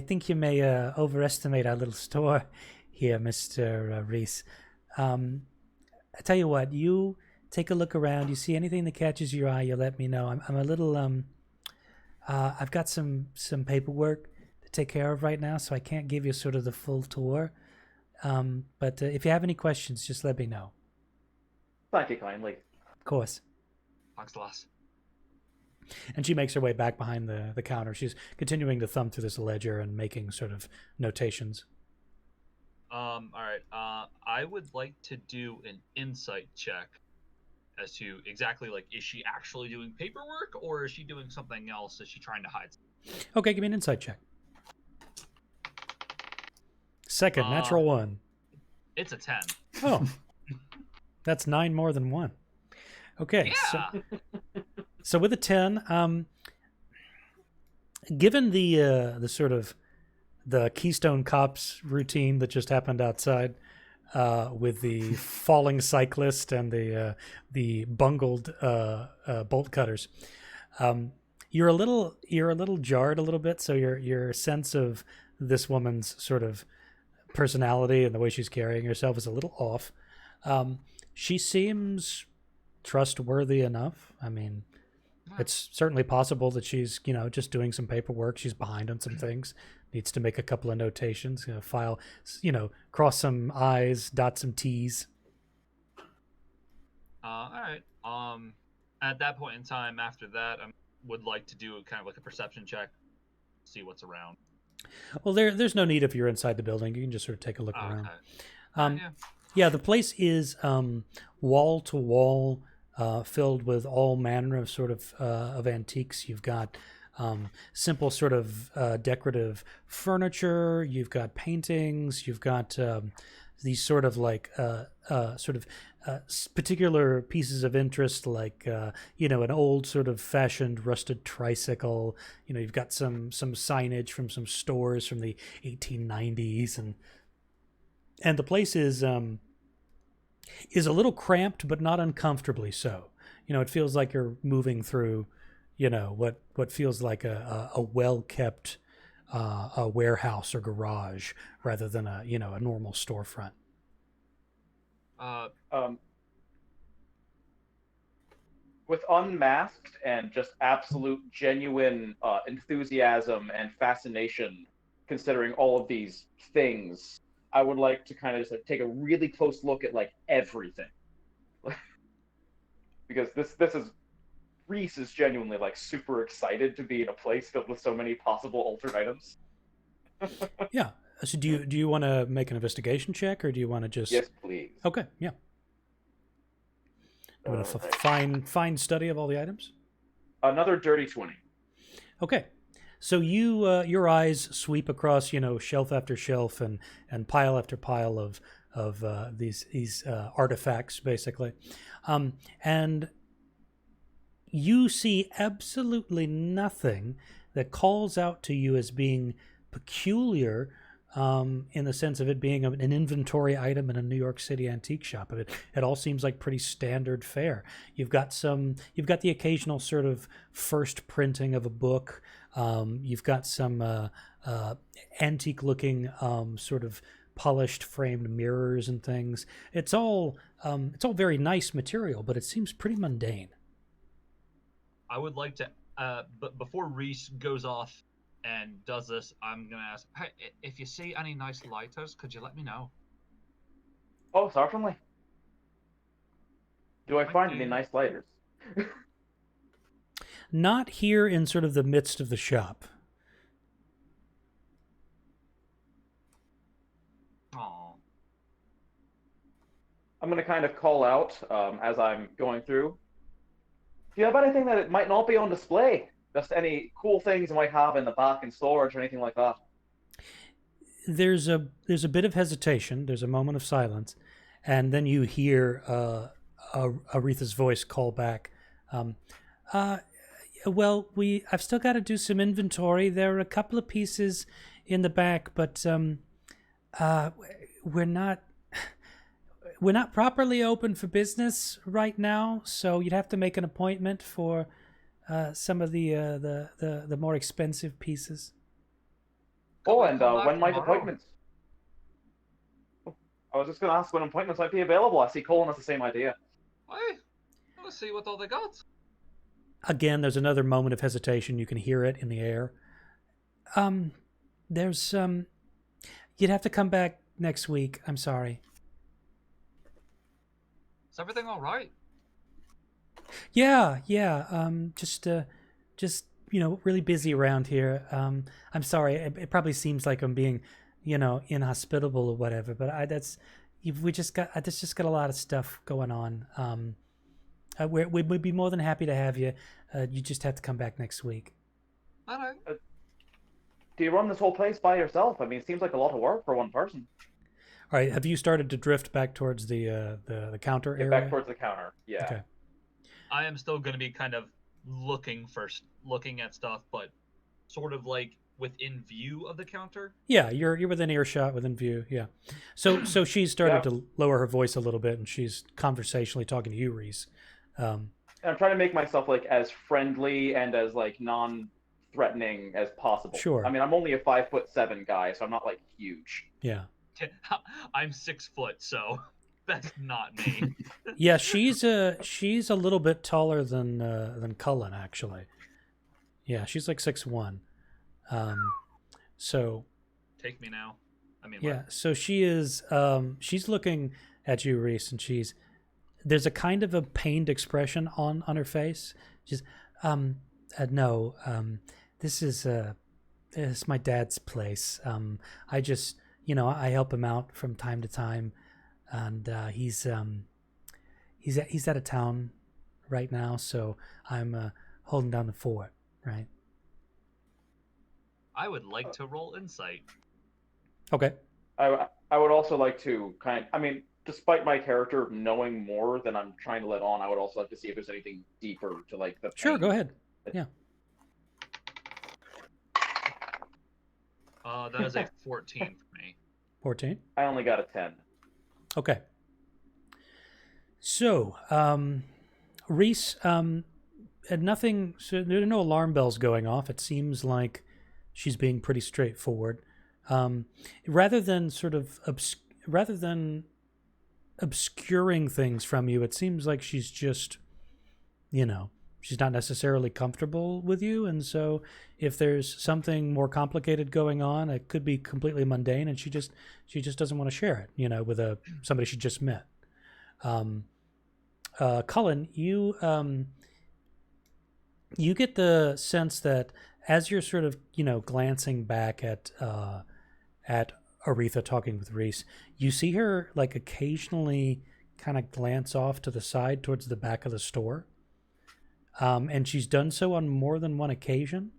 think you may overestimate our little store here, Mr. Reese. I tell you what, you take a look around. You see anything that catches your eye, you let me know. I'm a little I've got some paperwork to take care of right now, so I can't give you sort of the full tour. But if you have any questions, just let me know. Thank you kindly. Of course. Thanks, lass. And she makes her way back behind the counter. She's continuing to thumb through this ledger and making sort of notations. All right. I would like to do an insight check as to exactly, like, is she actually doing paperwork or is she doing something else? Is she trying to hide something? Okay, give me an insight check. Second, natural 1. It's a 10. Oh, that's 9 more than 1. Okay, Yeah. so with a 10, given the sort of the Keystone Cops routine that just happened outside, with the falling cyclist and the bungled bolt cutters, you're a little jarred a little bit. So your sense of this woman's sort of personality and the way she's carrying herself is a little off. She seems trustworthy enough. I mean, it's certainly possible that she's just doing some paperwork. She's behind on some things. Needs to make a couple of notations, file, cross some I's, dot some T's. All right. At that point in time, after that, I would like to do kind of like a perception check, see what's around. Well, there's no need if you're inside the building. You can just sort of take a look around. Okay. Yeah, the place is wall to wall, filled with all manner of sort of antiques. You've got simple sort of decorative furniture. You've got paintings. You've got these sort of like particular pieces of interest, like an old sort of fashioned rusted tricycle. You've got some signage from some stores from the 1890s, and the place is a little cramped, but not uncomfortably so. It feels like you're moving through what feels like a well-kept a warehouse or garage rather than a normal storefront. Um, with unmasked and just absolute genuine enthusiasm and fascination, considering all of these things, I would like to kind of just like take a really close look at like everything, because this is Reese is genuinely like super excited to be in a place filled with so many possible altered items. Yeah. So do you want to make an investigation check, or do you want to just? Yes, please. Okay. Yeah. You want to Alright. fine study of all the items? Another dirty 20. Okay. So your eyes sweep across, shelf after shelf and pile after pile of these artifacts, basically, and you see absolutely nothing that calls out to you as being peculiar, in the sense of it being an inventory item in a New York City antique shop. It all seems like pretty standard fare. You've got the occasional sort of first printing of a book. You've got some antique looking sort of polished framed mirrors and things. It's all very nice material, but it seems pretty mundane. I would like to, but before Reese goes off and does this, I'm gonna ask, hey, if you see any nice lighters, could you let me know? Oh, certainly. Do I Thank find you. any nice lighters? Not here in sort of the midst of the shop. Aw. I'm going to kind of call out as I'm going through. Do you have anything that it might not be on display? Just any cool things you might have in the back in storage or anything like that? There's a bit of hesitation. There's a moment of silence, and then you hear Aretha's voice call back. Well, I've still got to do some inventory. There are a couple of pieces in the back, but we're not properly open for business right now. So you'd have to make an appointment for some of the more expensive pieces. Oh, we and come back when might tomorrow? appointments? I was just going to ask when appointments might be available. I see Colin has the same idea. Hey, let's see what all they got. Again, there's another moment of hesitation. You can hear it in the air. There's you'd have to come back next week. I'm sorry. Is everything all right? Yeah. Just really busy around here. I'm sorry. It probably seems like I'm being, inhospitable or whatever. But there's just got a lot of stuff going on. We'd be more than happy to have you. You just have to come back next week. All right. Do you run this whole place by yourself? I mean, it seems like a lot of work for one person. All right. Have you started to drift back towards the counter area? Back towards the counter. Yeah. Okay. I am still going to be kind of looking at stuff, but sort of like within view of the counter. Yeah, you're within earshot, within view. Yeah. So she's started to lower her voice a little bit, and she's conversationally talking to you, Reese. And I'm trying to make myself like as friendly and as like non-threatening as possible. Sure. I mean, I'm only a 5'7" guy, so I'm not like huge. Yeah. I'm 6 foot, so that's not me. Yeah, she's a little bit taller than Cullen, actually. Yeah, she's like 6'1". So Take me now. I mean, yeah, so she is she's looking at you, Reese, and there's a kind of a pained expression on her face. She's no, this is my dad's place. I just, I help him out from time to time, and he's out of town right now, so I'm holding down the fort, right? I would like to roll insight. Okay. I would also like to despite my character knowing more than I'm trying to let on, I would also like to see if there's anything deeper to like the Sure, pain. go ahead. Yeah. That is a 14 for me. 14. I only got a 10. Okay. So, Reese, nothing. So there are no alarm bells going off. It seems like she's being pretty straightforward. Rather than obscuring things from you. It seems like she's just, she's not necessarily comfortable with you, and so if there's something more complicated going on, it could be completely mundane, and she just doesn't want to share it, with somebody she just met. Cullen, you get the sense that as you're sort of glancing back at Aretha talking with Reese, you see her like occasionally kind of glance off to the side towards the back of the store. And she's done so on more than one occasion.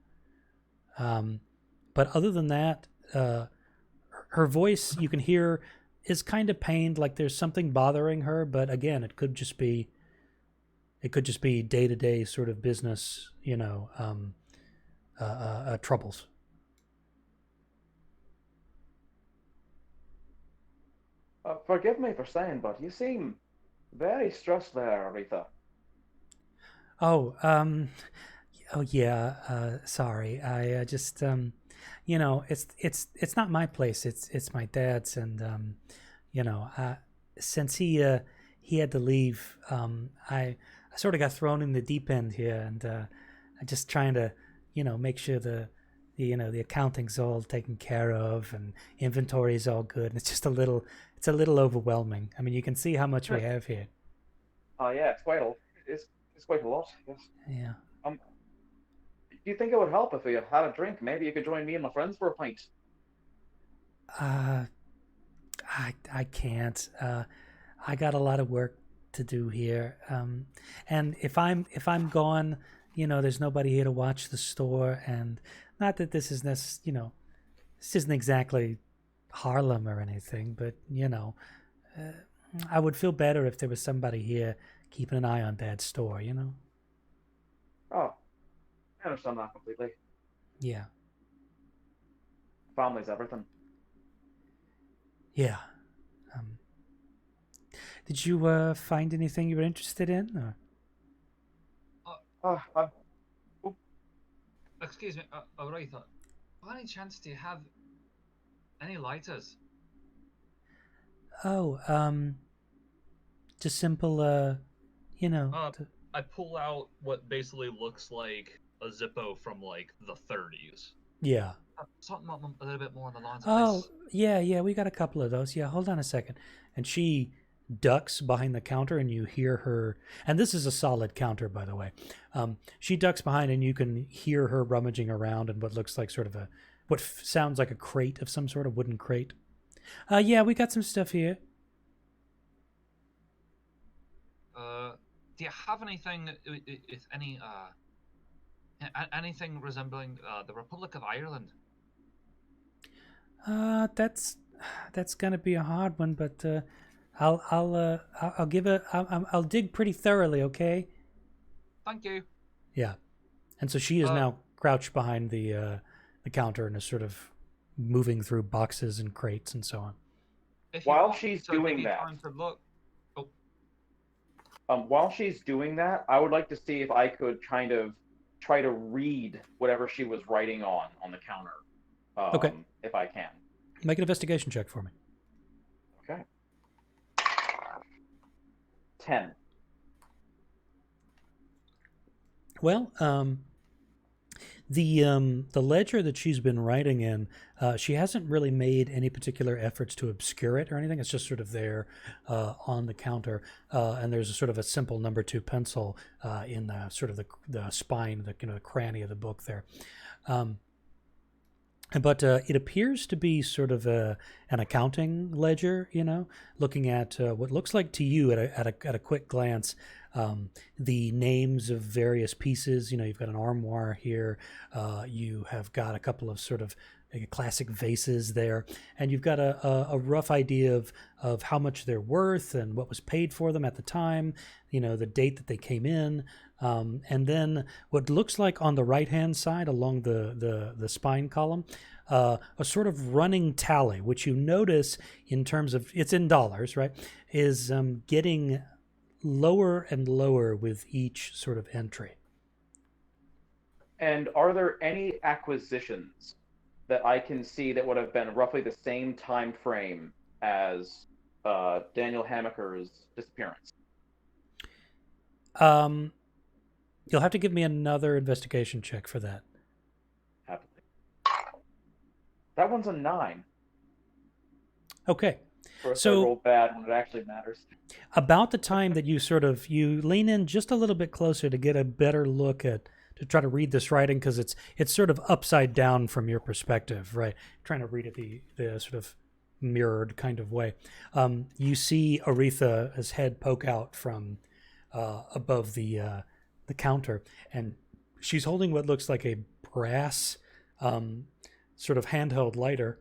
But other than that, her voice you can hear is kind of pained, like there's something bothering her. But again, it could just be day-to-day sort of business, troubles. Forgive me for saying, but you seem very stressed there, Aretha. Oh, yeah. Sorry. I just, it's not my place. It's my dad's, and since he had to leave, I sort of got thrown in the deep end here, and I'm just trying to, make sure the accounting's all taken care of and inventory is all good. And it's a little overwhelming. I mean, you can see how much we have here. Oh yeah, it's quite a lot. Yes. Yeah. Do you think it would help if we had a drink? Maybe you could join me and my friends for a pint. I can't. I got a lot of work to do here. And if I'm gone, there's nobody here to watch the store. And not that this is this isn't exactly Harlem or anything, but I would feel better if there was somebody here keeping an eye on Dad's store. Oh, I understand that completely. Yeah. Family's everything. Yeah. Did you find anything you were interested in? Or? Excuse me, Aretha. By any chance do you have any lighters? Oh, just simple, I pull out what basically looks like a Zippo from like the 30s. Yeah. Something a little bit more on the lines of Oh, this. yeah, we got a couple of those. Yeah, hold on a second. And she ducks behind the counter, and you hear her, and this is a solid counter, by the way. She ducks behind, and you can hear her rummaging around in what looks like sort of what sounds like a crate of some sort, of wooden crate. Yeah, we got some stuff here. Do you have anything, if any, anything resembling the Republic of Ireland? That's gonna be a hard one, but I'll dig pretty thoroughly, okay? Thank you. Yeah, and so she is now crouched behind the counter and is sort of moving through boxes and crates and so on. While she's doing that, while she's doing that, I would like to see if I could kind of try to read whatever she was writing on the counter. Okay. If I can. Make an investigation check for me. Okay. 10. Well, the ledger that she's been writing in, she hasn't really made any particular efforts to obscure it or anything. It's just sort of there on the counter, and there's a sort of a simple number 2 pencil in the sort of the spine, the cranny of the book there. But it appears to be sort of an accounting ledger, looking at what looks like to you at a quick glance, the names of various pieces. You've got an armoire here. You have got a couple of sort of classic vases there, and you've got a rough idea of how much they're worth and what was paid for them at the time, the date that they came in. And then what looks like on the right-hand side along the spine column, a sort of running tally, which you notice in terms of, it's in dollars, right, is getting lower and lower with each sort of entry. And are there any acquisitions that I can see that would have been roughly the same time frame as Daniel Hamaker's disappearance. You'll have to give me another investigation check for that. Happily. That one's a 9. Okay. First So- I roll bad when it actually matters. About the time that you lean in just a little bit closer to get a better look to try to read this writing, because it's sort of upside down from your perspective, right? Trying to read it the sort of mirrored kind of way. You see Aretha's head poke out from above the counter, and she's holding what looks like a brass sort of handheld lighter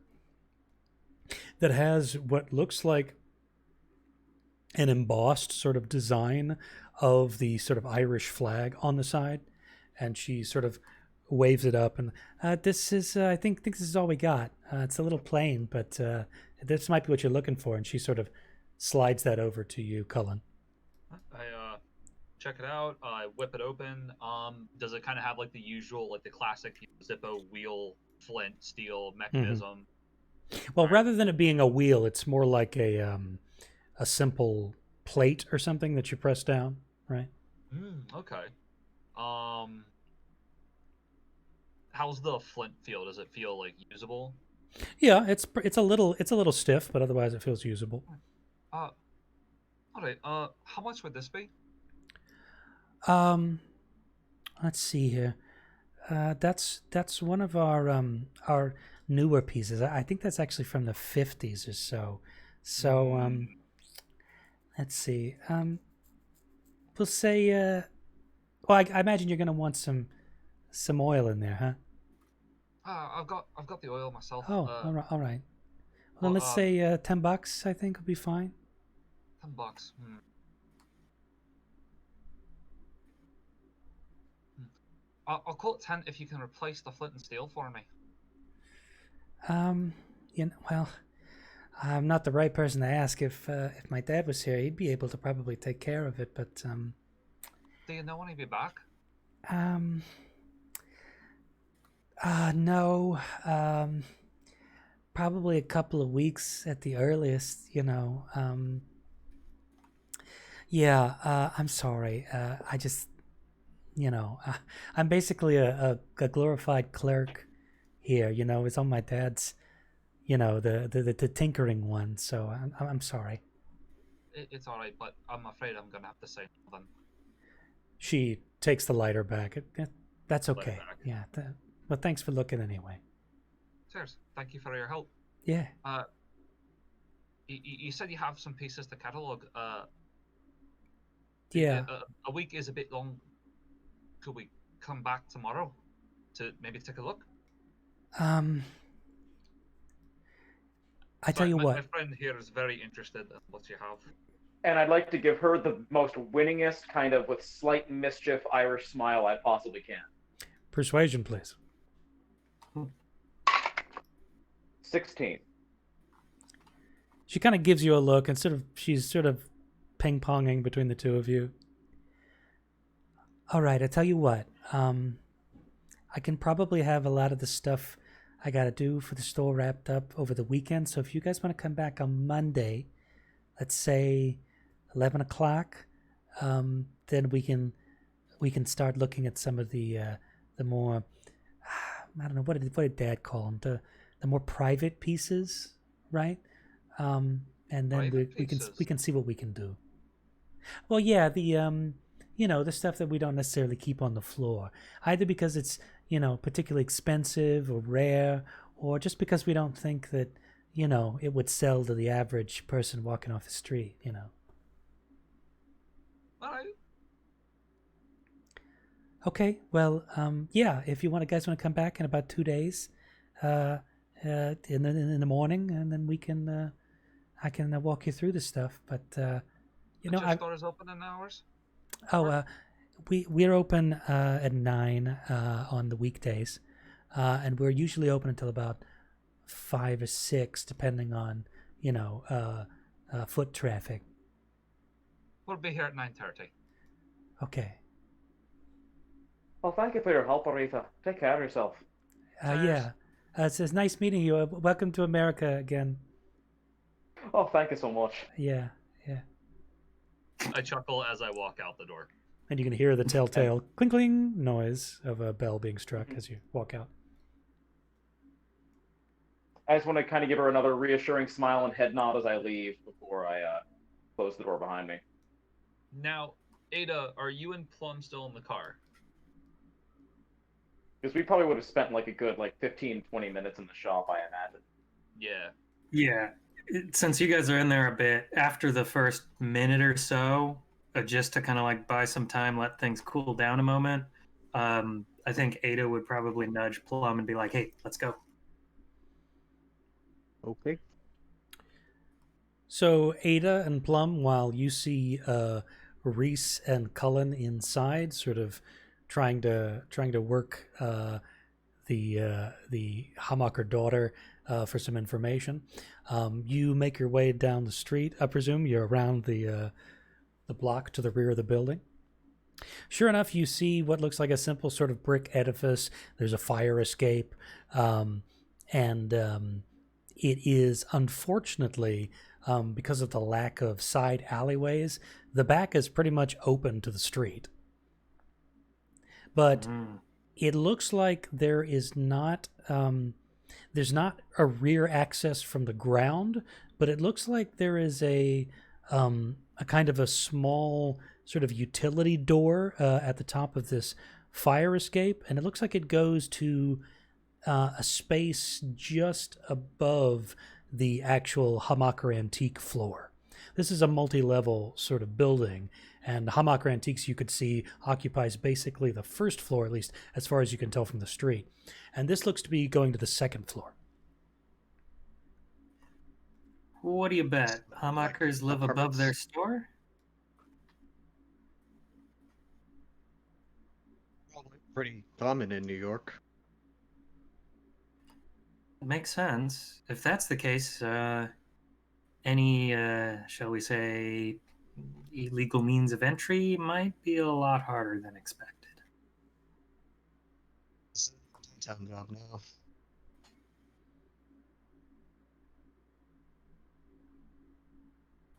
that has what looks like an embossed sort of design of the sort of Irish flag on the side, and she sort of waves it up, and this is I think this is all we got. It's a little plain, but this might be what you're looking for. And she sort of slides that over to you, Cullen. I check it out. I whip it open. Does it kind of have like the usual, like the classic Zippo wheel, flint, steel mechanism? Well, rather than it being a wheel, it's more like a simple plate or something that you press down, right? Okay. How's the flint feel? Does it feel like usable? Yeah, it's a little stiff, but otherwise it feels usable. All right. How much would this be? Let's see here. That's one of our newer pieces. I think that's actually from the 50s or so. So let's see. We'll say. Well, I imagine you're going to want some oil in there, huh? I've got the oil myself. Oh, all right. Well, let's say $10. I think would be fine. $10. I'll call it 10 if you can replace the flint and steel for me. Well, I'm not the right person to ask. If my dad was here, he'd be able to probably take care of it. But Do you know when he'll be back? No. Probably a couple of weeks at the earliest. Yeah. I'm sorry. I just, I'm basically a glorified clerk here. It's on my dad's, the tinkering one. So I'm sorry. It's all right, but I'm afraid I'm gonna have to say nothing. She takes the lighter back. That's Light okay. back. Yeah. But thanks for looking anyway. Cheers. Thank you for your help. Yeah. You said you have some pieces to catalog. Yeah. A week is a bit long. Could we come back tomorrow to maybe take a look? I tell you what. My friend here is very interested in what you have. And I'd like to give her the most winningest, kind of with slight mischief Irish smile I possibly can. Persuasion, please. 16. She kind of gives you a look, and she's sort of ping-ponging between the two of you. All right, I tell you what. I can probably have a lot of the stuff I got to do for the store wrapped up over the weekend. So if you guys want to come back on Monday, let's say 11 o'clock, then we can start looking at some of the more, I don't know, what did Dad call them? The more private pieces, right? And then we can see what we can do. Well, yeah, the stuff that we don't necessarily keep on the floor, either because it's particularly expensive or rare, or just because we don't think that it would sell to the average person walking off the street. All right. Okay, well, yeah, if you guys want to come back in about 2 days, in the morning, and then we can, I can walk you through the stuff. But Your store is open in hours? We're open at 9 on the weekdays, and we're usually open until about 5 or 6, depending on foot traffic. We'll be here at 9:30. Okay. Well, thank you for your help, Aretha. Take care of yourself. Yeah. It's nice meeting you. Welcome to America again. Oh, thank you so much. Yeah, yeah. I chuckle as I walk out the door. And you can hear the telltale clink noise of a bell being struck as you walk out. I just want to kind of give her another reassuring smile and head nod as I leave before I close the door behind me. Now, Ada, are you and Plum still in the car? Because we probably would have spent like a good 15, 20 minutes in the shop, I imagine. Yeah. Yeah. Since you guys are in there a bit, after the first minute or so, just to kind of like buy some time, let things cool down a moment, I think Ada would probably nudge Plum and be like, hey, let's go. Okay. So Ada and Plum, while you see Reese and Cullen inside, sort of trying to work the Hamaker daughter for some information, you make your way down the street. I presume you're around the block to the rear of the building. Sure enough, you see what looks like a simple sort of brick edifice. There's a fire escape, and it is unfortunately, because of the lack of side alleyways, the back is pretty much open to the street. But it looks like there is not, there's not a rear access from the ground, but it looks like there is a kind of a small sort of utility door at the top of this fire escape, and it looks like it goes to a space just above the actual Hamaker Antique floor. This is a multi-level sort of building, and Hamaker Antiques, you could see, occupies basically the first floor, at least as far as you can tell from the street. And this looks to be going to the second floor. What do you bet? Hamakers live above their store? Probably pretty common in New York. Makes sense. If that's the case, any, shall we say, illegal means of entry might be a lot harder than expected. It's a town job now.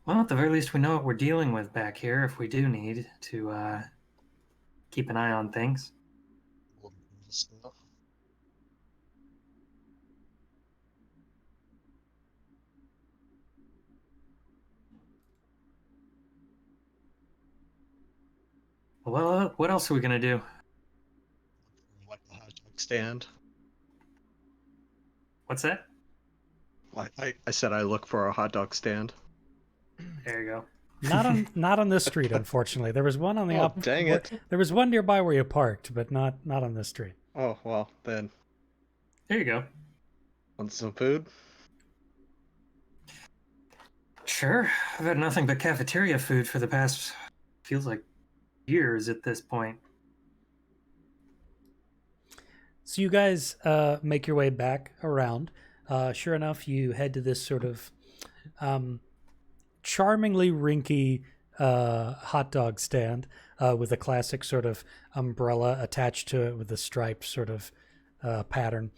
Well, at the very least, we know what we're dealing with back here if we do need to keep an eye on things. Well, what else are we going to do? Like a hot dog stand. What's that? I said I look for a hot dog stand. There you go. Not on this street, unfortunately. There was one on the Dang it. There was one nearby where you parked, but not on this street. Oh, well, then. There you go. Want some food? Sure. I've had nothing but cafeteria food for the past, feels like, years at this point. So you guys make your way back around. Sure enough, you head to this sort of charmingly rinky hot dog stand with a classic sort of umbrella attached to it with a striped sort of pattern.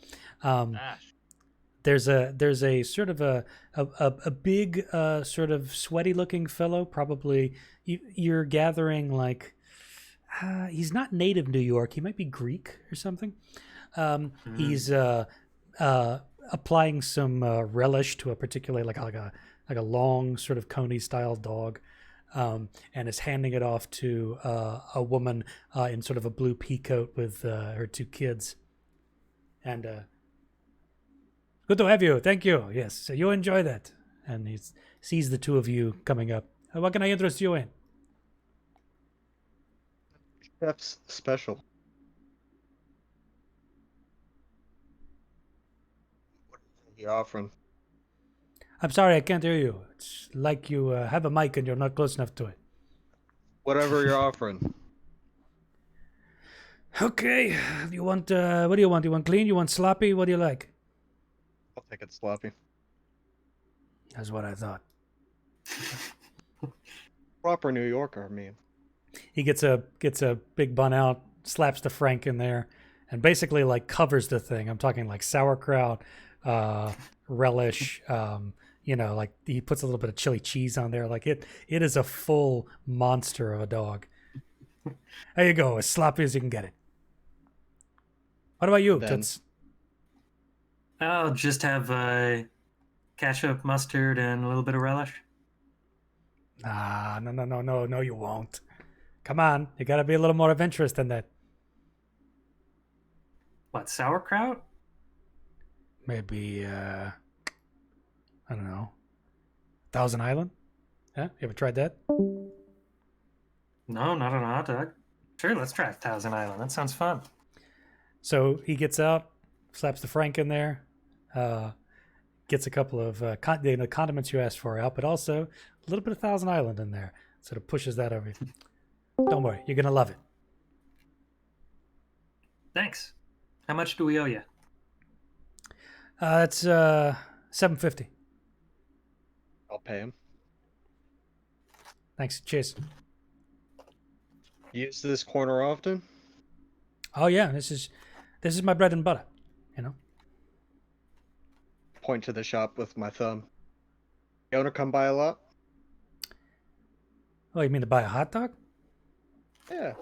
There's a sort of a big sort of sweaty looking fellow. Probably you're gathering like he's not native New York. He might be Greek or something. He's applying some relish to a particular like a long sort of coney style dog, and is handing it off to a woman in sort of a blue pea coat with her two kids. And good to have you. Thank you. Yes, you enjoy that. And he sees the two of you coming up. What can I interest you in? Chef's special. What are you offering? I'm sorry, I can't hear you. It's like you have a mic and you're not close enough to it. Whatever you're offering. Okay. You want? What do you want? You want clean? You want sloppy? What do you like? I'll take it sloppy. That's what I thought. Proper New Yorker, I mean. He gets a big bun out, slaps the frank in there, and basically like covers the thing. I'm talking like sauerkraut, relish, You know, like he puts a little bit of chili cheese on there. Like it is a full monster of a dog. There you go, as sloppy as you can get it. What about you, Then- Toots? I'll just have ketchup, mustard, and a little bit of relish. Ah, no, you won't. Come on, you gotta be a little more adventurous than that. What, sauerkraut? Maybe, I don't know, Thousand Island? Yeah, you ever tried that? No, not on a hot dog. Sure, let's try Thousand Island. That sounds fun. So he gets out, slaps the Frank in there, gets a couple of the condiments you asked for out, but also a little bit of Thousand Island in there. Sort of pushes that over. Don't worry, you're gonna love it. Thanks. How much do we owe you? It's $7.50. I'll pay him. Thanks. Cheers. Use this corner often? Oh yeah, this is my bread and butter. You know. Point to the shop with my thumb. The owner come by a lot? Oh, you mean to buy a hot dog? Yeah.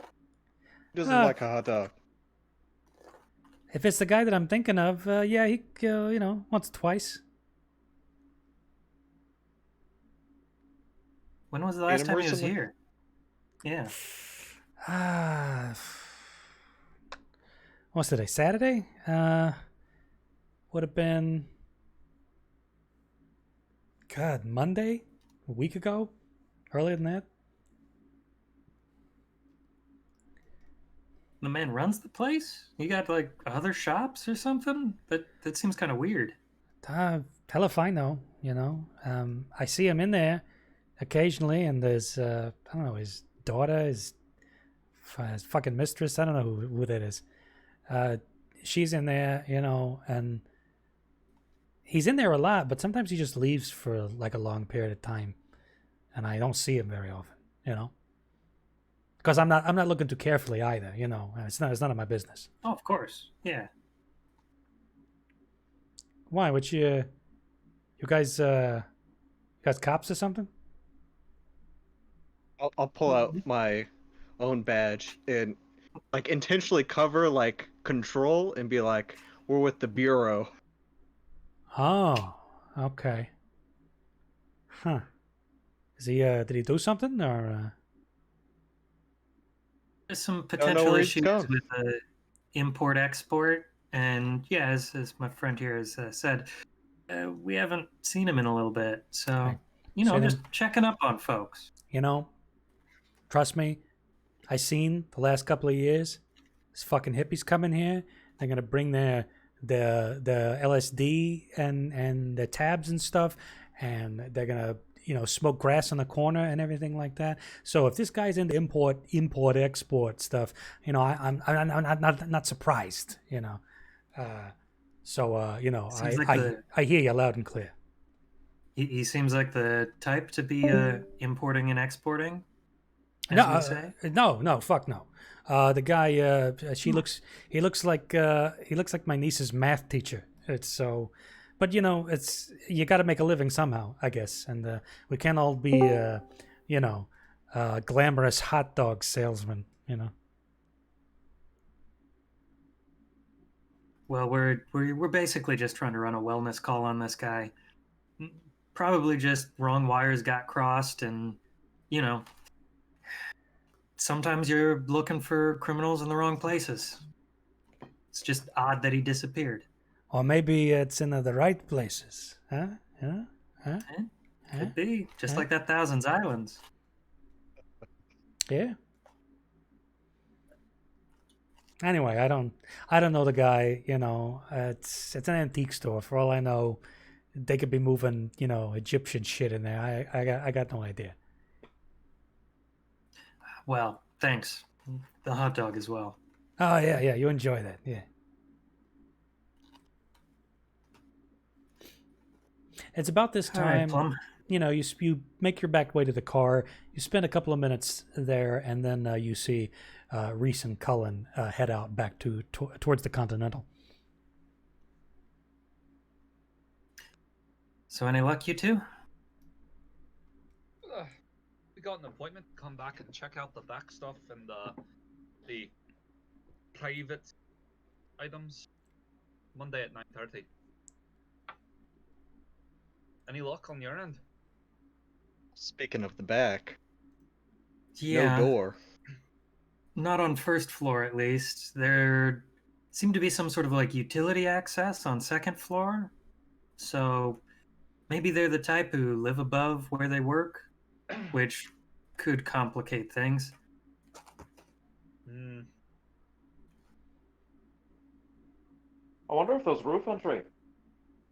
He doesn't Ah. like a hot dog. If it's the guy that I'm thinking of, yeah, he once or twice. When was the Ate last him time he was recently? here? Yeah. What's today? Saturday? Would have been God, Monday? A week ago? Earlier than that? The man runs the place? You got like other shops or something? That seems kind of weird. Hell if I know, you know. I see him in there occasionally, and there's I don't know, his daughter, his fucking mistress, I don't know who that is. She's in there, you know, and he's in there a lot, but sometimes he just leaves for like a long period of time, and I don't see him very often, you know. Because I'm not looking too carefully either, you know. It's none of my business. Oh, of course. Yeah. Why? What you guys cops or something? I'll pull out my own badge and like intentionally cover like control and be like, we're with the bureau. Oh, okay. Huh. Is he did he do something or There's some know potential where he's issues gone. with import-export. And yeah, as my friend here has said, we haven't seen him in a little bit. So, Okay. you know, So then- just checking up on folks. you know, trust me, I seen the last couple of years, these fucking hippies coming here, they're gonna bring their LSD and the tabs and stuff, and they're gonna, you know, smoke grass on the corner and everything like that. So if this guy's into import export stuff, you know, I'm not surprised, you know. You know, Seems like I hear you loud and clear. He seems like the type to be importing and exporting, as No, we say. no, fuck no. The guy, he looks like my niece's math teacher. It's so, but you know, you got to make a living somehow, I guess, and we can't all be, you know, glamorous hot dog salesmen, you know. Well, we're basically just trying to run a wellness call on this guy. Probably just wrong wires got crossed, and you know, sometimes you're looking for criminals in the wrong places. It's just odd that he disappeared. Or maybe it's in the right places, huh? Huh? Huh? Could be just Huh? like that Thousands Islands. Yeah. Anyway, I don't know the guy. You know, it's an antique store. For all I know, they could be moving, you know, Egyptian shit in there. I got no idea. Well, thanks. The hot dog as well. Oh yeah, you enjoy that, yeah. It's about this All right, time, Plum. you know, you make your back way to the car. You spend a couple of minutes there, and then you see Reese and Cullen head out back towards the Continental. So any luck, you two? We got an appointment to come back and check out the back stuff and the private items Monday at 9:30. Any luck on your end? Speaking of the back, Yeah. no door. Not on first floor, at least. There seemed to be some sort of like utility access on second floor. So maybe they're the type who live above where they work, which could complicate things. Hmm. I wonder if those roof entry.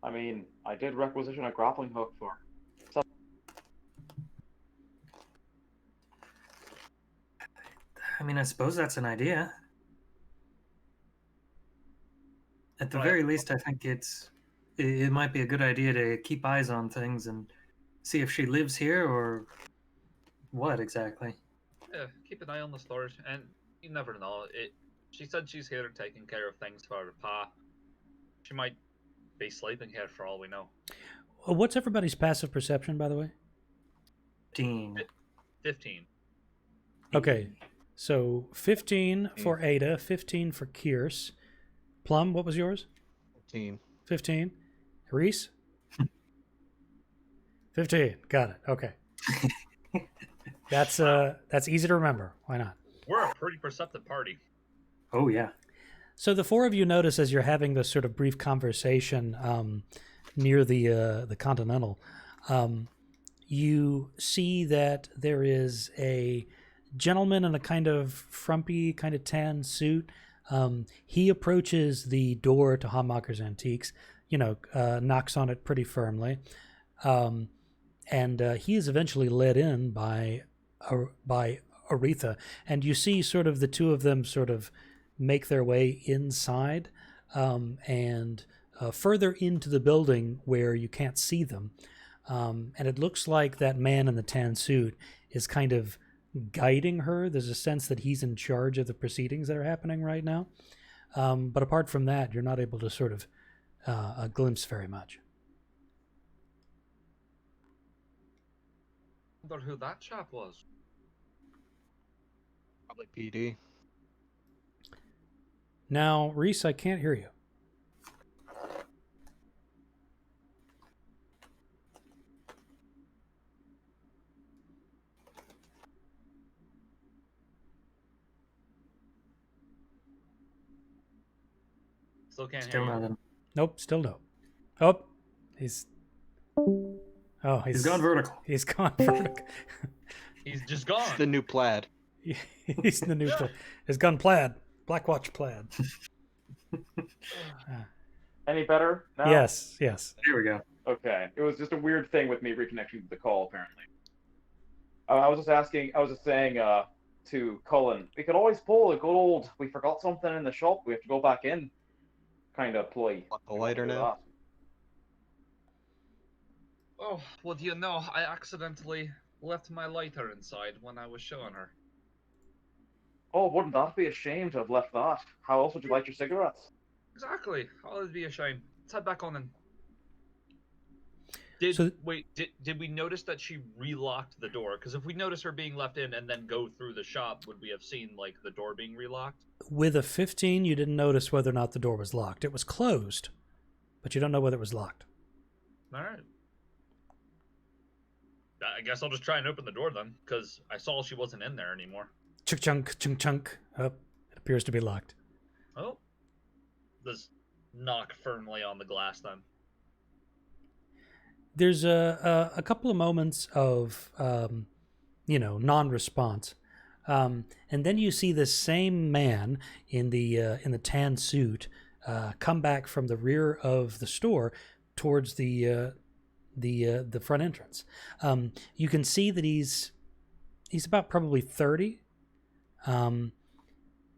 I mean, I did requisition a grappling hook for. I mean, I suppose that's an idea. At the Right. very least, I think it might be a good idea to keep eyes on things and see if she lives here or what exactly. Yeah, keep an eye on the storage, and you never know. She said she's here taking care of things for her pa. She might be sleeping here for all we know. What's everybody's passive perception, by the way? 15. 15. Okay, so 15 for Ada, 15 for KEERSE. Plum, what was yours? 15. 15. Reese? 15. Got it. Okay. That's easy to remember. Why not? We're a pretty perceptive party. Oh, yeah. So the four of you notice as you're having this sort of brief conversation near the Continental, you see that there is a gentleman in a kind of frumpy, kind of tan suit. He approaches the door to Hammacher's Antiques, knocks on it pretty firmly, and he is eventually led in by Aretha, and you see sort of the two of them sort of make their way inside and further into the building where you can't see them. And it looks like that man in the tan suit is kind of guiding her. There's a sense that he's in charge of the proceedings that are happening right now. But apart from that, you're not able to sort of glimpse very much. Wonder who that chap was. Probably PD. Now, Reese, I can't hear you. Still can't Still hear you. nothing. Nope, still no. Oh, he's He's gone vertical. He's gone vertical. He's just gone. It's the new plaid. He's the new. He's gone plaid. Black watch plaid. Any better now? Yes. There we go. Okay. It was just a weird thing with me reconnecting to the call, apparently. I was just saying to Cullen, we could always pull a good old, we forgot something in the shop, we have to go back in kind of ploy. Want the lighter now? Oh, well, do you know, I accidentally left my lighter inside when I was showing her. Oh, wouldn't that be a shame to have left that? How else would you light your cigarettes? Exactly. Oh, it'd be a shame. Let's head back on in. Did we notice that she relocked the door? Because if we notice her being left in and then go through the shop, would we have seen, like, the door being relocked? With a 15, you didn't notice whether or not the door was locked. It was closed, but you don't know whether it was locked. All right. I guess I'll just try and open the door then, because I saw she wasn't in there anymore. Chunk, chunk, chunk. Oh, it appears to be locked. Oh. Just knock firmly on the glass then. There's a couple of moments of, non-response. And then you see this same man in the tan suit come back from the rear of the store towards the front entrance. You can see that he's about probably 30.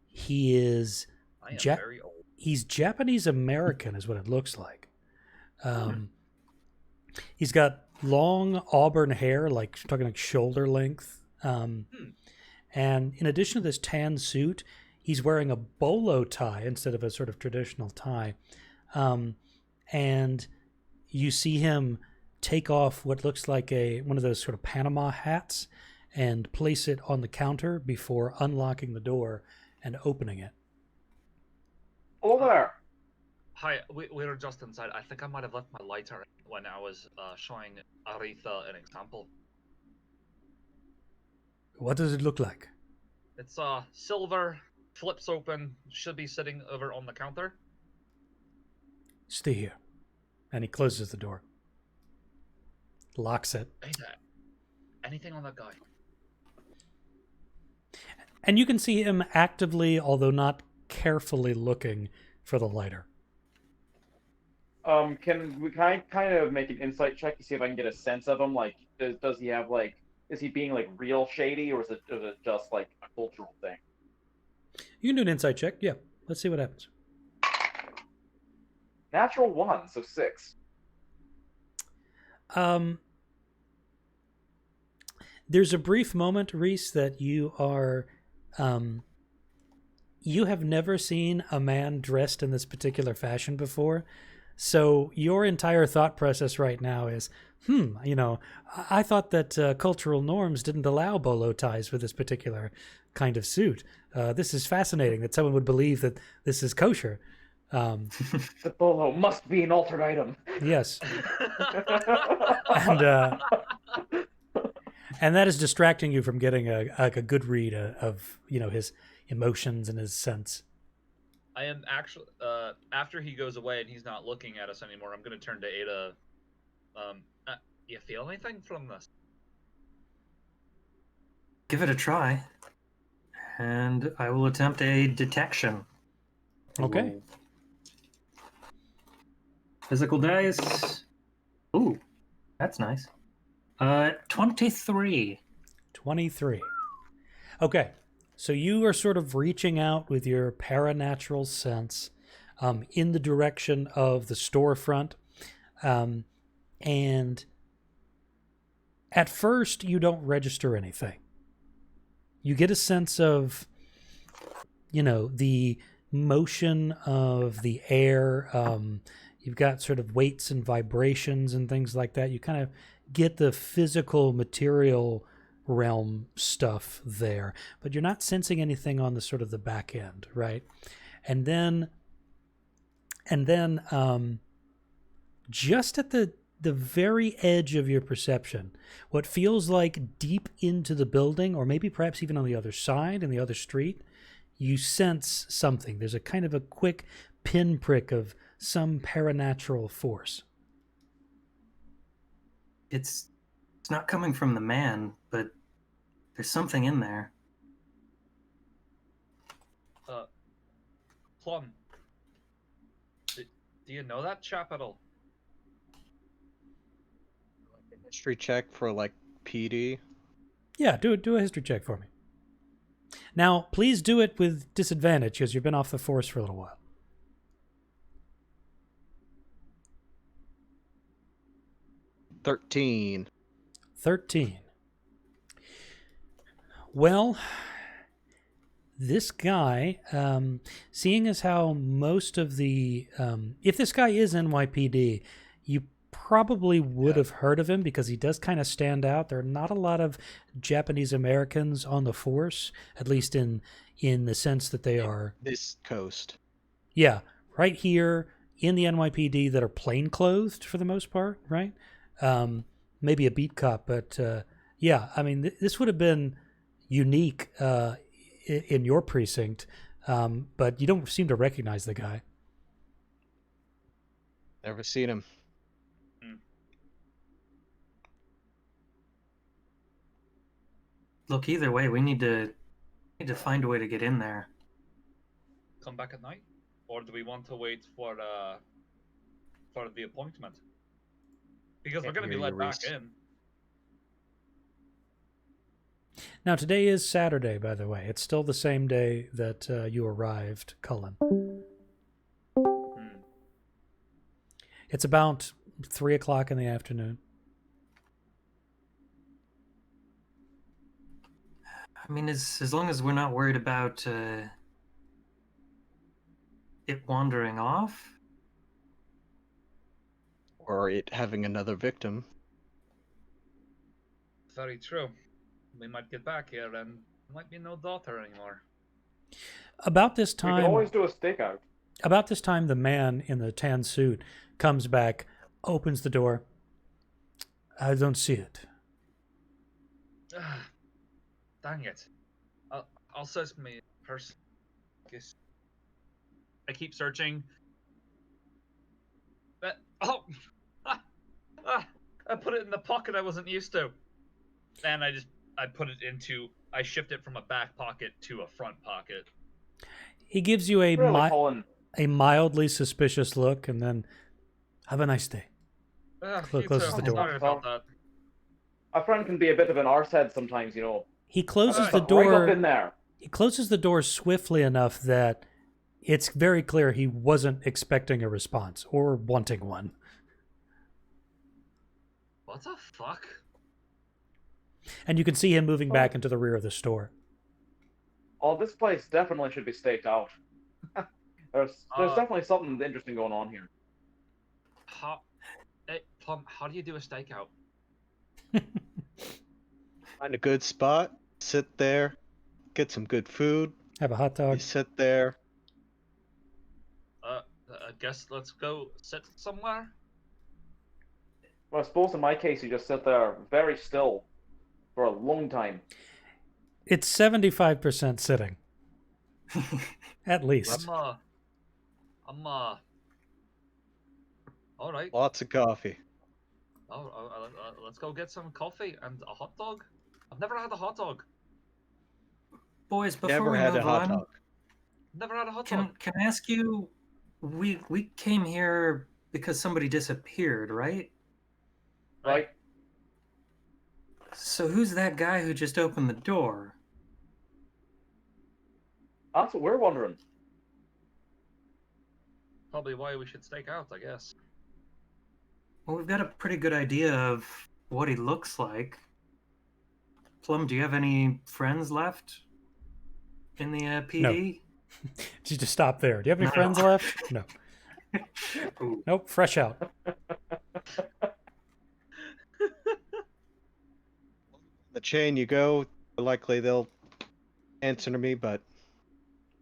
He is I am very old. He's Japanese American is what it looks like. He's got long auburn hair, talking like shoulder length. And in addition to this tan suit, he's wearing a bolo tie instead of a sort of traditional tie. And you see him take off what looks like one of those sort of Panama hats and place it on the counter before unlocking the door and opening it. Hello there. Hi, we're just inside. I think I might have left my lighter when I was showing Aretha an example. What does it look like? It's silver, flips open, should be sitting over on the counter. Stay here. And he closes the door. Locks it. Hey there. Anything on that guy? And you can see him actively, although not carefully, looking for the lighter. Can I kind of make an insight check to see if I can get a sense of him? Like, does he have like, is he being like real shady, or is it just like a cultural thing? You can do an insight check. Yeah. Let's see what happens. Natural 1, so 6. There's a brief moment, Reese, that you are, you have never seen a man dressed in this particular fashion before. So your entire thought process right now is, you know, I thought that cultural norms didn't allow bolo ties with this particular kind of suit. This is fascinating that someone would believe that this is kosher. The bolo must be an altered item. Yes. And that is distracting you from getting a good read of, you know, his emotions and his sense. I am actually, after he goes away and he's not looking at us anymore, I'm going to turn to Ada. You feel anything from this? Give it a try. And I will attempt a detection. Okay. Roll. Physical dice. Ooh, that's nice. 23. 23. Okay. So you are sort of reaching out with your paranatural sense in the direction of the storefront. And at first, you don't register anything. You get a sense of, you know, the motion of the air. You've got sort of weights and vibrations and things like that. You kind of get the physical material realm stuff there, but you're not sensing anything on the sort of the back end, right? And then just at the very edge of your perception, what feels like deep into the building, or maybe perhaps even on the other side, in the other street, you sense something. There's a kind of a quick pinprick of some paranatural force. It's not coming from the man, but there's something in there. Plum. Do you know that chap at all? History check for like PD. Yeah, do a history check for me. Now, please do it with disadvantage because you've been off the force for a little while. 13. 13. Well, this guy, seeing as how most of the, if this guy is NYPD, you probably would have heard of him because he does kind of stand out. There are not a lot of Japanese Americans on the force, at least in the sense that they are This coast. Yeah, right here in the NYPD that are plainclothed for the most part, right? Maybe a beat cop, but yeah, I mean, this would have been unique in your precinct, but you don't seem to recognize the guy. Never seen him. Look, either way, we need to find a way to get in there. Come back at night, or do we want to wait for the appointment? Because we're Can't going to be hear you, let back Reese. in. Now, today is Saturday, by the way. It's still the same day that you arrived, Cullen. It's about 3 o'clock in the afternoon. I mean, as long as we're not worried about it wandering off. or it having another victim. Very true. We might get back here and there might be no daughter anymore. About this We could time, always do a stakeout. the man in the tan suit comes back, opens the door. I don't see it. Dang it. I'll search my purse. Guess. I keep searching. Oh! I put it in the pocket I wasn't used to. And I put it into, I shift it from a back pocket to a front pocket. He gives you Really, Colin? a mildly suspicious look, and then, have a nice day. You Closes too. the door. Sorry about that. A friend can be a bit of an arsehead sometimes, you know. He closes the Stuff right up door. in there. He closes the door swiftly enough that it's very clear he wasn't expecting a response or wanting one. What the fuck? And you can see him moving back into the rear of the store. Oh, this place definitely should be staked out. There's definitely something interesting going on here. Plum, how do you do a stakeout? Find a good spot, sit there, get some good food. Have a hot dog. You sit there. I guess let's go sit somewhere. Well, I suppose in my case, you just sit there very still for a long time. It's 75% sitting. At least. I'm all right. Lots of coffee. Let's go get some coffee and a hot dog. I've never had a hot dog. Boys, before Never we had move a hot on, dog. Never had a hot dog. can I ask you? We came here because somebody disappeared, right? Right? So who's that guy who just opened the door? That's what we're wondering. Probably why we should stake out, I guess. Well, we've got a pretty good idea of what he looks like. Plum, do you have any friends left in the PD? Did you just stop there? Do you have any No. friends left? No. Ooh. Nope, fresh out. The chain you go, likely they'll answer to me, but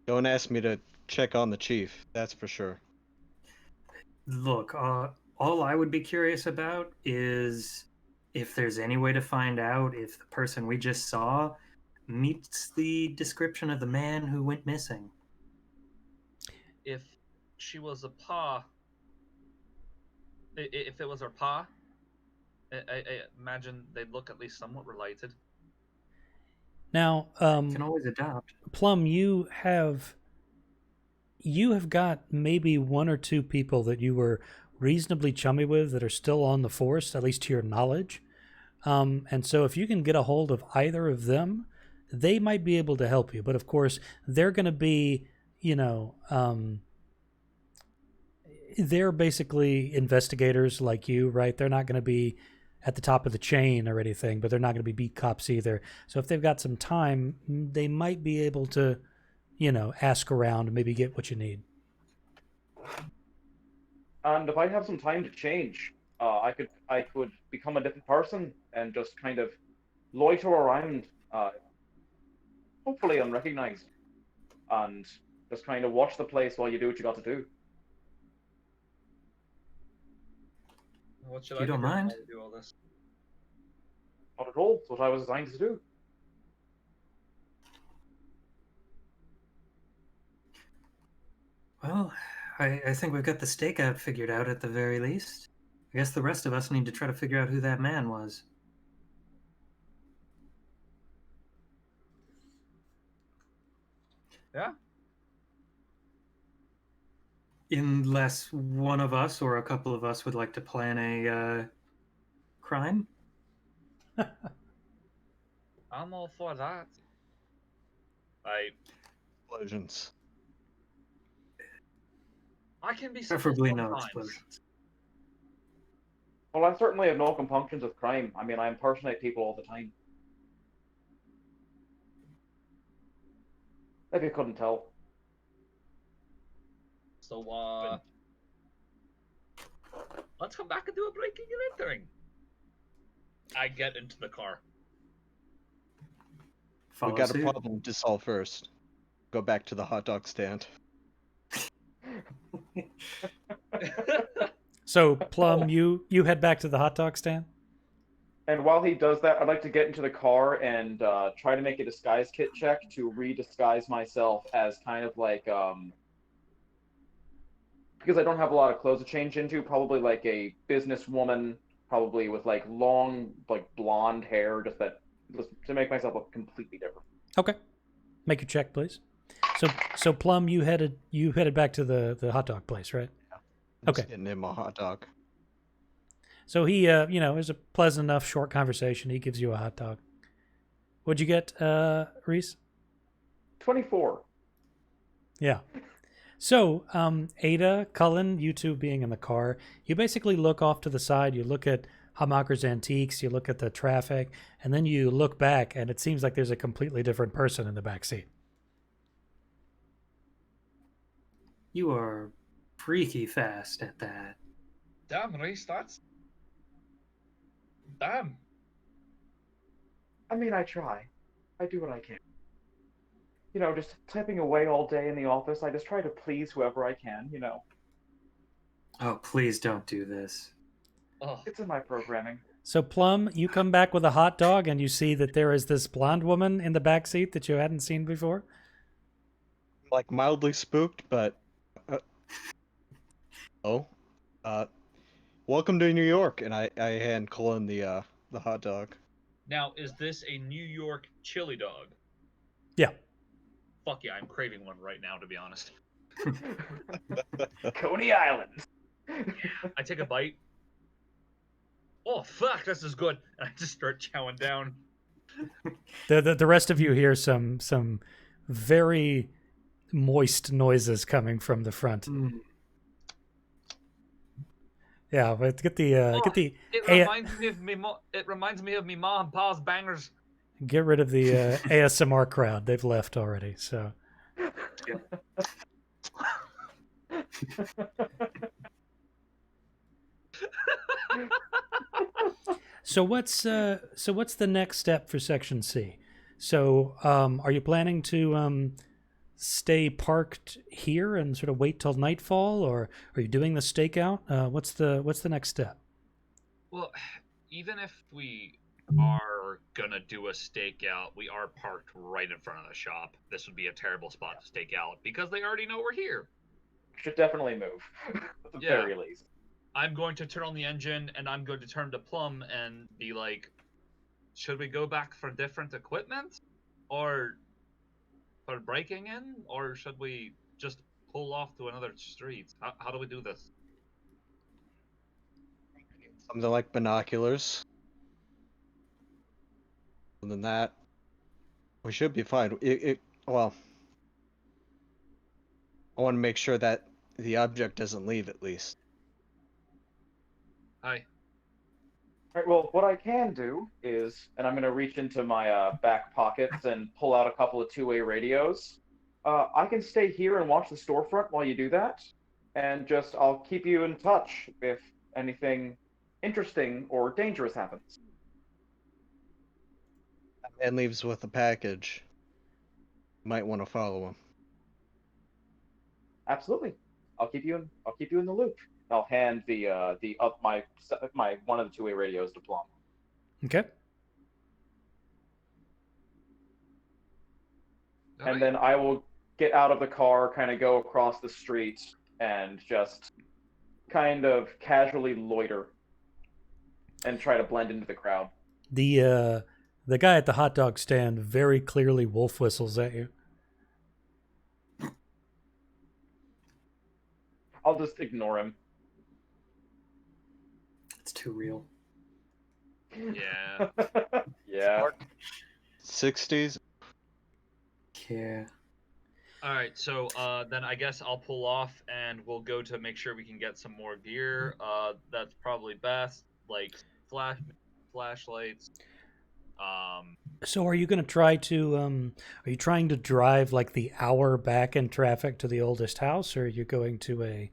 don't ask me to check on the chief. That's for sure. Look, all I would be curious about is if there's any way to find out if the person we just saw meets the description of the man who went missing. If she was a pa, if it was her pa, I imagine they'd look at least somewhat related. Now, Can always adopt. Plum, you have got maybe one or two people that you were reasonably chummy with that are still on the force, at least to your knowledge. And so if you can get a hold of either of them, they might be able to help you. But of course, they're going to be, they're basically investigators like you, right? They're not going to be at the top of the chain or anything, but they're not going to be beat cops either. So if they've got some time, they might be able to, ask around and maybe get what you need. And if I have some time to change, I could become a different person and just kind of loiter around, hopefully unrecognized, and just kind of watch the place while you do what you got to do. What should You I don't be doing mind? while we do all this? Not at all. It's what I was designed to do. Well, I think we've got the stakeout figured out at the very least. I guess the rest of us need to try to figure out who that man was. Yeah. Unless one of us or a couple of us would like to plan a crime. I'm all for that. Explosions. I can be simple Preferably no sometimes. explosions. Well, I certainly have no compunctions with crime. I mean, I impersonate people all the time. If you couldn't tell. So, Let's come back and do a breaking and entering. I get into the car. Follow We got suit. a problem to solve first. Go back to the hot dog stand. So, Plum, you head back to the hot dog stand? And while he does that, I'd like to get into the car and try to make a disguise kit check to re-disguise myself as kind of like, because I don't have a lot of clothes to change into, probably like a businesswoman, probably with like long, like blonde hair, just to make myself look completely different. Okay. Make your check, please. So Plum, you headed back to the hot dog place, right? Just Okay. getting him a hot dog. So he, it was a pleasant enough short conversation. He gives you a hot dog. What'd you get, Reese? 24. Yeah. So, Ada, Cullen, you two being in the car, you basically look off to the side. You look at Hamaker's Antiques. You look at the traffic, and then you look back, and it seems like there's a completely different person in the back seat. You are freaky fast at that. Damn, Reese, that's... Damn. I mean, I try. I do what I can. You know, just typing away all day in the office, I just try to please whoever I can, you know. Oh, please don't do this. Oh, It's in my programming. So, Plum, you come back with a hot dog, and you see that there is this blonde woman in the back seat that you hadn't seen before. Like mildly spooked, but welcome to New York, and I hand Cullen the hot dog. now, is this a New York chili dog? Yeah. Fuck yeah, I'm craving one right now, to be honest. Coney Island. I take a bite. Oh, fuck, this is good. And I just start chowing down. The rest of you hear some very moist noises coming from the front. Mm. Yeah, but get the It reminds me of me ma and pa's bangers. get rid of the ASMR crowd. They've left already. So so what's the next step for Section C? So are you planning to stay parked here and sort of wait till nightfall, or are you doing the stakeout? What's the next step? Well, even if we are gonna do a stakeout, we are parked right in front of the shop. This would be a terrible spot to stake out because they already know we're here. Should definitely move. At the Yeah. very least. I'm going to turn on the engine and I'm going to turn to Plum and be like, should we go back for different equipment? Or for breaking in? Or should we just pull off to another street? How do we do this? Something like binoculars. Other than that, we should be fine. Well, I want to make sure that the object doesn't leave at least. Hi. All right, well, what I can do is, and I'm going to reach into my back pockets and pull out a couple of two-way radios. I can stay here and watch the storefront while you do that, and I'll keep you in touch if anything interesting or dangerous happens. That man leaves with a package. You might want to follow him. Absolutely, I'll keep you in the loop. I'll hand my one of the two-way radios to Plum. Okay. And then I will get out of the car, kind of go across the street, and just kind of casually loiter and try to blend into the crowd. The guy at the hot dog stand very clearly wolf whistles at you. I'll just ignore him. It's too real. Yeah. Yeah. 60s. Yeah. Alright, so then I guess I'll pull off and we'll go to make sure we can get some more gear. That's probably best. Like flashlights. So are you going to try to are you trying to drive like the hour back in traffic to the oldest house, or are you going to a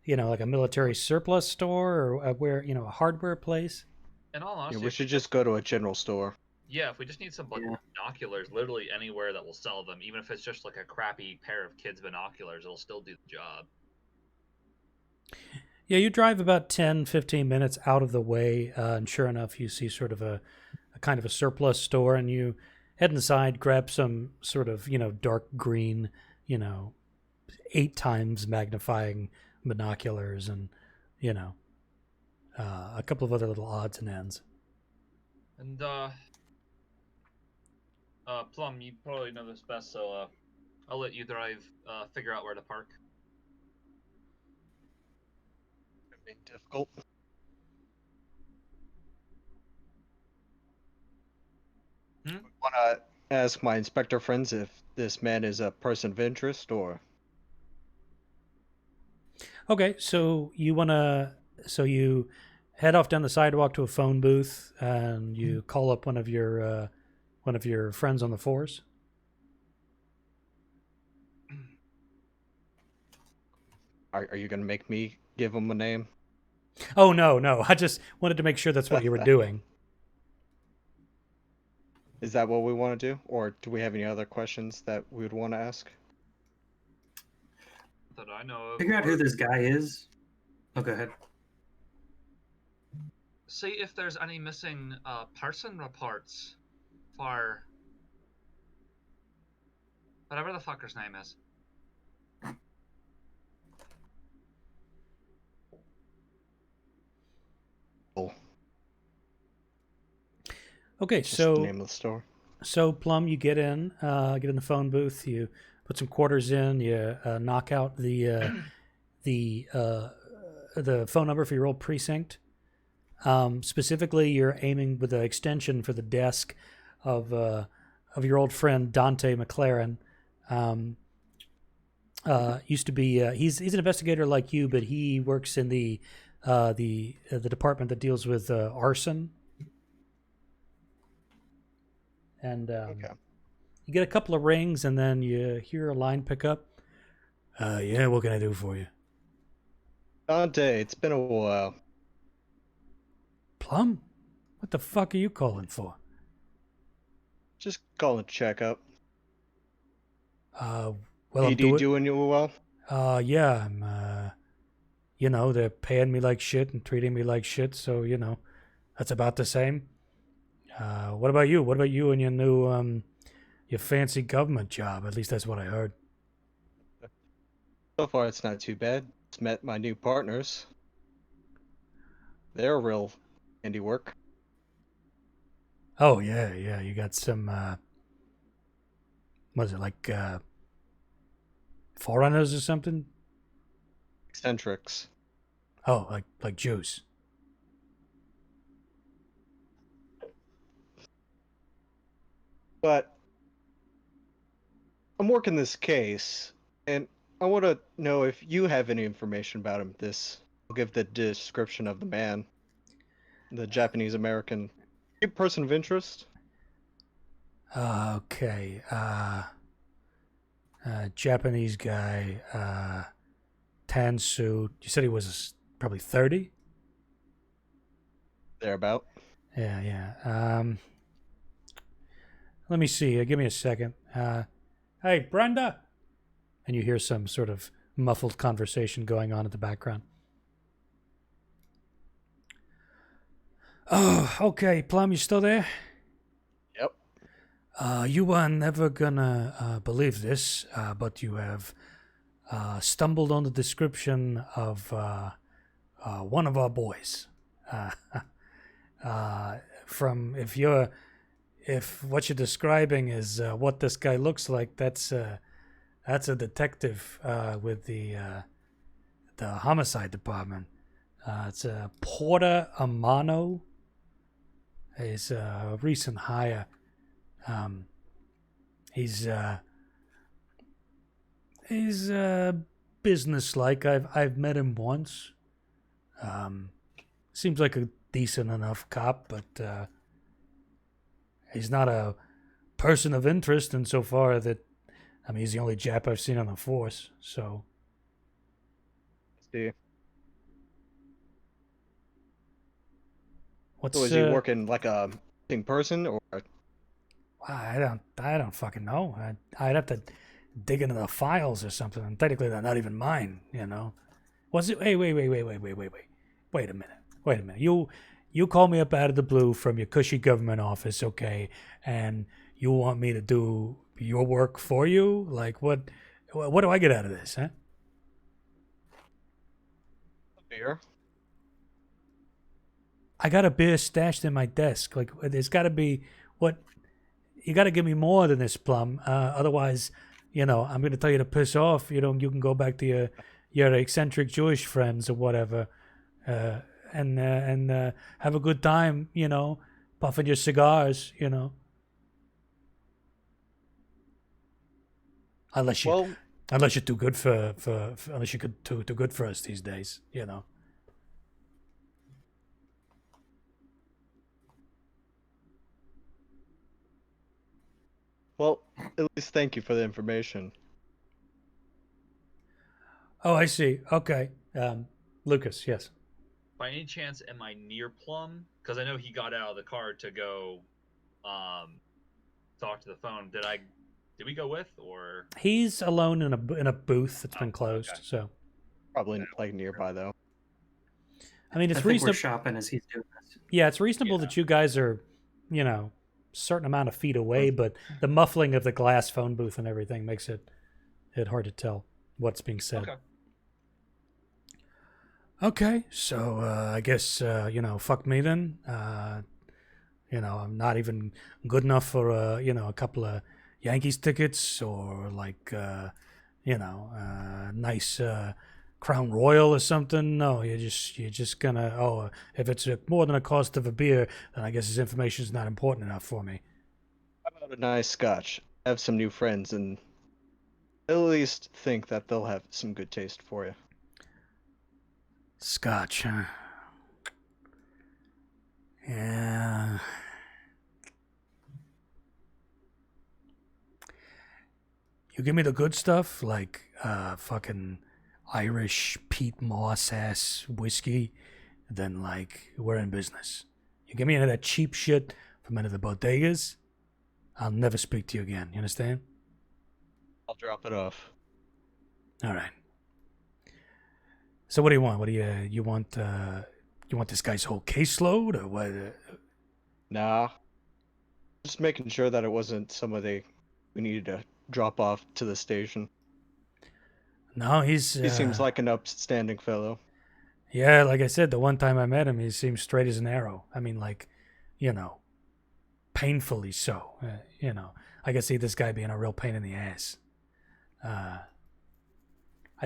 like a military surplus store or where a hardware place? In all honesty, Yeah, we if should just go to a general store. yeah, if we just need some Yeah. binoculars, literally anywhere that will sell them, even if it's just like a crappy pair of kids' binoculars, it'll still do the job. Yeah, you drive about 10, 15 minutes out of the way, and sure enough, you see sort of a kind of a surplus store, and you head inside, grab some sort of, dark green, 8 times magnifying binoculars and, a couple of other little odds and ends. And Plum, you probably know this best, so I'll let you drive. Figure out where to park. Being difficult. Want to ask my inspector friends if this man is a person of interest or. Okay, so you head off down the sidewalk to a phone booth, and you call up one of your friends on the force. Are you going to make me give him a name? Oh no! I just wanted to make sure that's what you were doing. Is that what we want to do? Or do we have any other questions that we would want to ask? That I know of. Figure out who this guy is. Oh, go ahead. See if there's any missing person reports for whatever the fucker's name is. Oh, Okay, just so the name of the store. So Plum, you get in the phone booth. You put some quarters in. You knock out the phone number for your old precinct. Specifically, you're aiming with the extension for the desk of your old friend Dante McLaren. Used to be he's an investigator like you, but he works in the department that deals with arson. And Okay. you get a couple of rings, and then you hear a line pick up. Yeah, what can I do for you? Dante, it's been a while. Plum? What the fuck are you calling for? Just calling to check up. Well, I'm ED doing you well? yeah, I'm, they're paying me like shit and treating me like shit, so, that's about the same. What about you? What about you and your new, your fancy government job? At least that's what I heard. So far, it's not too bad. Just met my new partners. They're real handiwork. Oh, yeah. You got some, what is it, like, foreigners or something? Eccentrics. Oh, like Jews. But I'm working this case, and I want to know if you have any information about him. I'll give the description of the man, the Japanese American person of interest. Okay. Japanese guy, tan suit. You said he was probably 30? Thereabout. Yeah. Let me see. Give me a second. Hey, Brenda! And you hear some sort of muffled conversation going on in the background. Oh, okay. Plum, you still there? Yep. You are never gonna believe this, but you have stumbled on the description of one of our boys. If what you're describing is what this guy looks like, that's a detective with the homicide department. It's Porter Amano. He's a recent hire. He's businesslike. I've met him once. Seems like a decent enough cop, but he's not a person of interest insofar that, he's the only Jap I've seen on the force. So, See, What's So is he working like a in person or? I don't fucking know. I'd have to dig into the files or something. And technically, they're not even mine. You know. Was it? Hey, wait a minute. Wait a minute. You call me up out of the blue from your cushy government office, okay? And you want me to do your work for you? Like what? What do I get out of this, huh? Beer. I got a beer stashed in my desk. Like there's got to be what you got to give me more than this, Plum. Otherwise, I'm going to tell you to piss off. You can go back to your eccentric Jewish friends or whatever, and have a good time. Puffing your cigars. Unless you Well, unless you're too good for unless you're too good for us these days. well, at least thank you for the information. Oh, I see. Okay, Lucas. Yes. By any chance, am I near Plum? Because I know he got out of the car to go talk to the phone. Did we go with, or? He's alone in a booth that's been closed. Okay. So Probably like nearby though. I mean, I it's think we're reasonable. shopping as he's doing this. Yeah, it's reasonable Yeah. that you guys are, certain amount of feet away, but the muffling of the glass phone booth and everything makes it hard to tell what's being said. Okay. Okay, so I guess fuck me then. I'm not even good enough for a couple of Yankees tickets or like nice Crown Royal or something. No, you're just gonna if it's more than a cost of a beer, then I guess this information is not important enough for me. How about a nice scotch? I have some new friends and at least think that they'll have some good taste for you. Scotch, huh? Yeah. You give me the good stuff, like fucking Irish peat moss ass whiskey, then like we're in business. You give me any of that cheap shit from any of the bodegas, I'll never speak to you again. You understand? I'll drop it off. All right. So what do you want? What do you want? You want this guy's whole caseload, or what? Nah. Just making sure that it wasn't somebody we needed to drop off to the station. No, He seems like an upstanding fellow. Yeah, like I said, the one time I met him, he seemed straight as an arrow. I mean, like, painfully so. I could see this guy being a real pain in the ass. I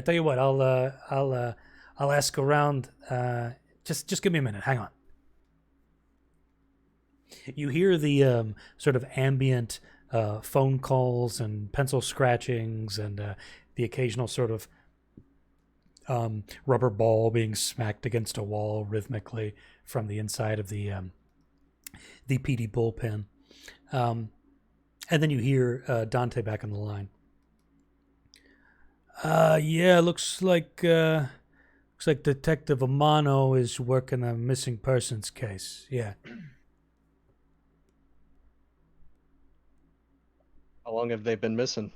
tell you what, I'll ask around. Just give me a minute. Hang on. You hear the sort of ambient phone calls and pencil scratchings and the occasional sort of rubber ball being smacked against a wall rhythmically from the inside of the PD bullpen. And then you hear Dante back on the line. Yeah, looks like Detective Amano is working a missing persons case. Yeah. How long have they been missing?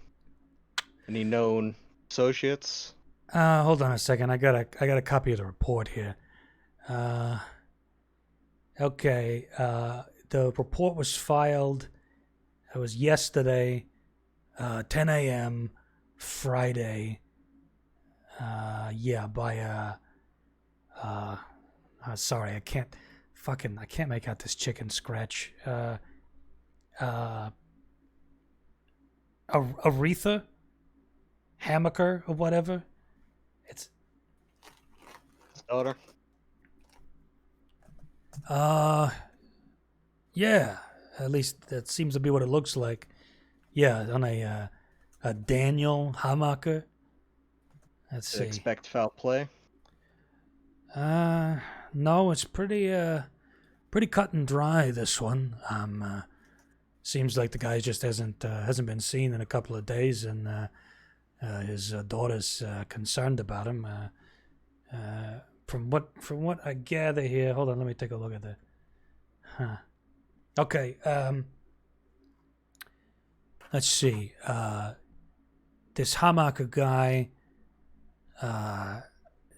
Any known associates? Hold on a second. I got a copy of the report here. Okay. The report was filed. It was yesterday, 10 a.m. Friday. Yeah, by sorry, I can't make out this chicken scratch. Aretha Hamaker or whatever. It's His daughter? yeah, at least that seems to be what it looks like. Yeah, on a Daniel Hamaker. Let's Did see. expect foul play? No, it's pretty cut and dry, this one. Seems like the guy just hasn't been seen in a couple of days, and his daughter's concerned about him. From what I gather here, hold on, let me take a look at Huh. Okay. Let's see. This Hamaka guy,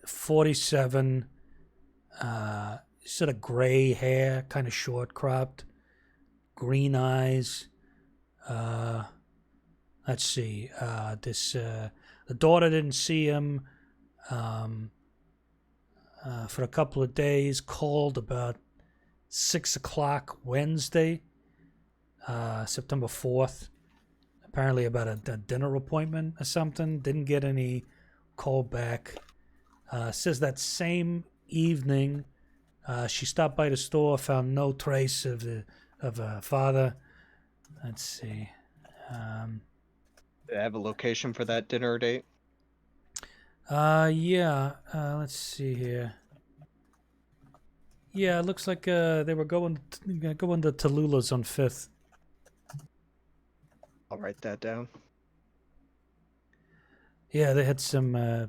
47, sort of gray hair, kind of short cropped, green eyes. Let's see. The daughter didn't see him for a couple of days. Called about 6 o'clock Wednesday, September 4th. Apparently about a dinner appointment or something. Didn't get any call back. Says that same evening she stopped by the store, found no trace of her father. Let's see. Do they have a location for that dinner date? Yeah. Let's see here. Yeah, it looks like they were going to Tallulah's on 5th. I'll write that down. Yeah, they had some,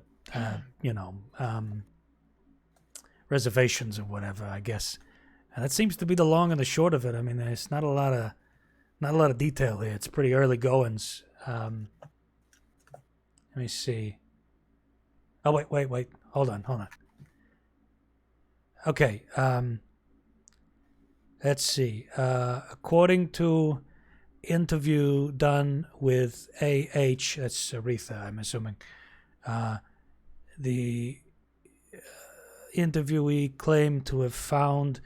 reservations or whatever, I guess. And that seems to be the long and the short of it. I mean, there's not a lot of detail here. It's pretty early goings. Let me see. Oh, wait. Hold on. Okay. Let's see. According to interview done with AH, that's Aretha, I'm assuming. The interviewee claimed to have found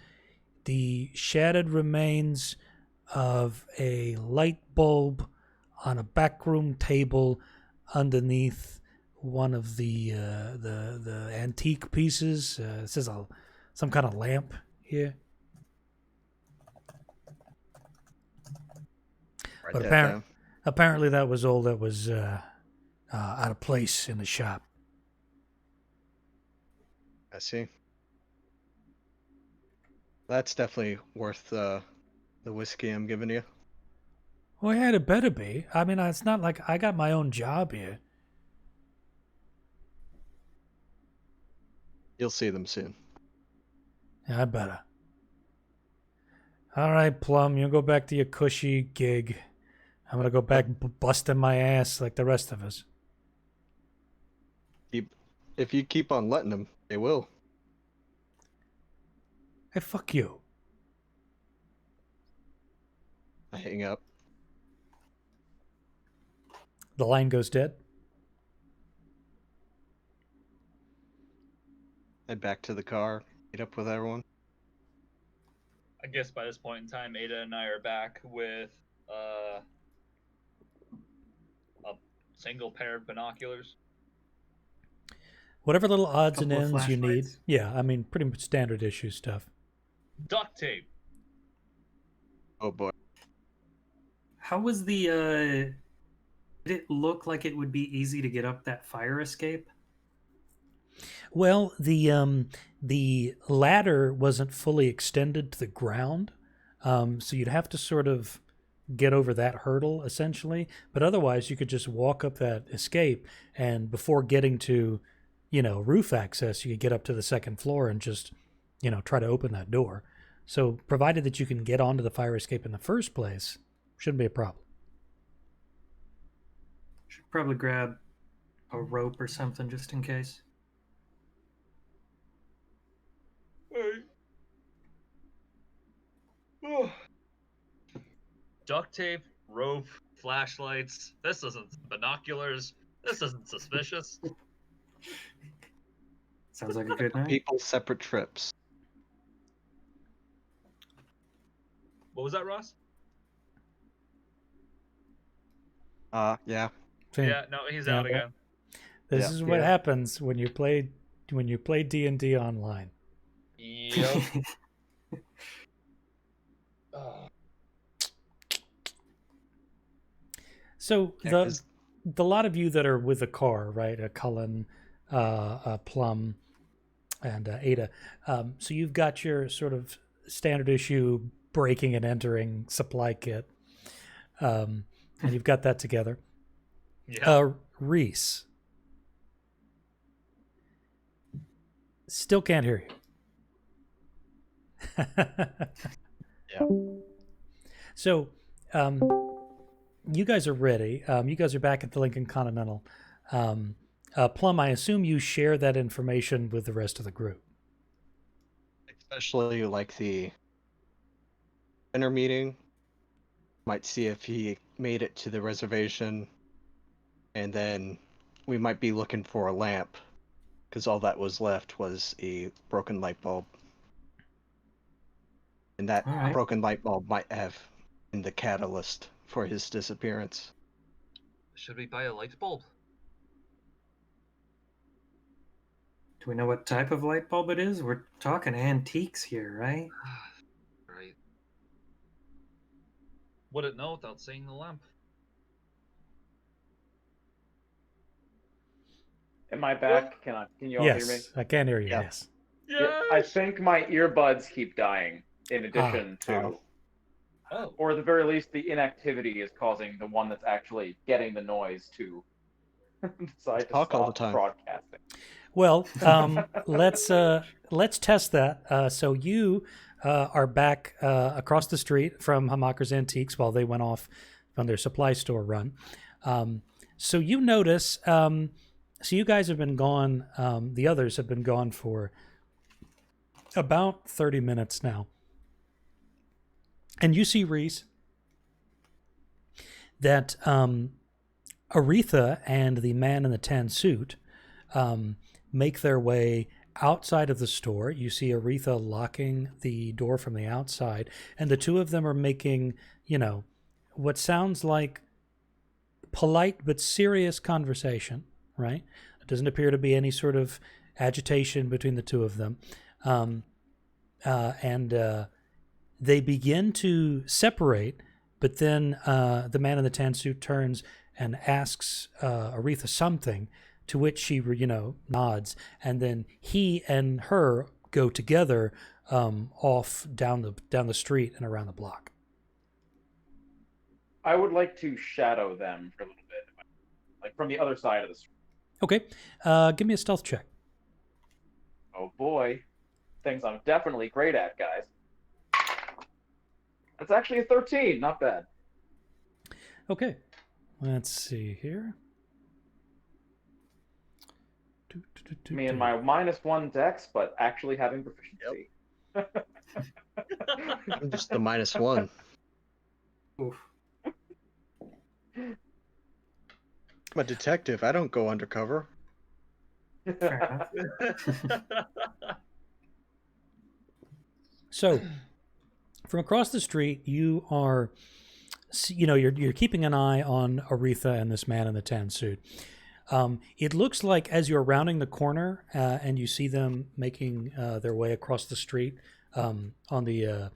the shattered remains of a light bulb on a backroom table underneath one of the antique pieces. It says some kind of lamp here. Write But that down. apparently that was all that was out of place in the shop. I see. That's definitely worth the whiskey I'm giving you. Well, yeah, it better be. I mean, it's not like I got my own job here. You'll see them soon. Yeah, I better. All right, Plum, you go back to your cushy gig. I'm gonna go back busting my ass like the rest of us. If you keep on letting them, they will. Hey, fuck you. I hang up. The line goes dead. Head back to the car. Meet up with everyone. I guess by this point in time, Ada and I are back with a single pair of binoculars. Whatever little odds and Couple of ends you need. flashlights. Yeah, I mean, pretty much standard issue stuff. Duct tape. Oh boy. How was the? Did it look like it would be easy to get up that fire escape? Well, the ladder wasn't fully extended to the ground, so you'd have to sort of get over that hurdle essentially. But otherwise, you could just walk up that escape, and before getting to, roof access, you could get up to the second floor and just, try to open that door. So, provided that you can get onto the fire escape in the first place, shouldn't be a problem. Should probably grab a rope or something just in case. Duct tape, rope, flashlights. This isn't binoculars. This isn't suspicious. Sounds like a good night. People, separate trips. What was that, Ross? Yeah. Yeah, no, he's out again. This Yeah. is what happens when you play D&D online. Yep. So Yeah, the 'cause- lot of you that are with the car, right? CULAN, Plum, and Ada. So you've got your sort of standard issue breaking and entering supply kit, and you've got that together. Yeah. Reese, still can't hear you. Yeah. So, you guys are ready. You guys are back at the Lincoln Continental. Plum, I assume you share that information with the rest of the group. Especially like the dinner meeting. Might see if he made it to the reservation, and then we might be looking for a lamp, because all that was left was a broken light bulb. And that All right. broken light bulb might have been the catalyst for his disappearance. Should we buy a light bulb? Do we know what type of light bulb it is? We're talking antiques here, right? Right. Wouldn't know without seeing the lamp. Am I back? Can you all hear me? Yes, I can hear you. Yeah. Yes. Yeah, I think my earbuds keep dying in addition to, Oh. or at the very least, the inactivity is causing the one that's actually getting the noise to decide to Talk all the stop time. broadcasting. Well, let's test that. So you are back across the street from Hamaker's Antiques while they went off on their supply store run. So you notice. So you guys have been gone. The others have been gone for about 30 minutes now, and you see, Reese, that Aretha and the man in the tan suit make their way outside of the store. You see Aretha locking the door from the outside, and the two of them are making, what sounds like polite but serious conversation, right? It doesn't appear to be any sort of agitation between the two of them. And they begin to separate, but then the man in the tan suit turns and asks Aretha something, to which she, nods, and then he and her go together off down the street and around the block. I would like to shadow them for a little bit, like from the other side of the street. Okay, give me a stealth check. Oh boy, things I'm definitely great at, guys. That's actually a 13, not bad. Okay, let's see here. Me and my -1 dex, but actually having proficiency. I'm just the -1. Oof. I'm a detective. I don't go undercover. Fair enough. So, from across the street, you are, you're keeping an eye on Aretha and this man in the tan suit. It looks like as you're rounding the corner and you see them making their way across the street on the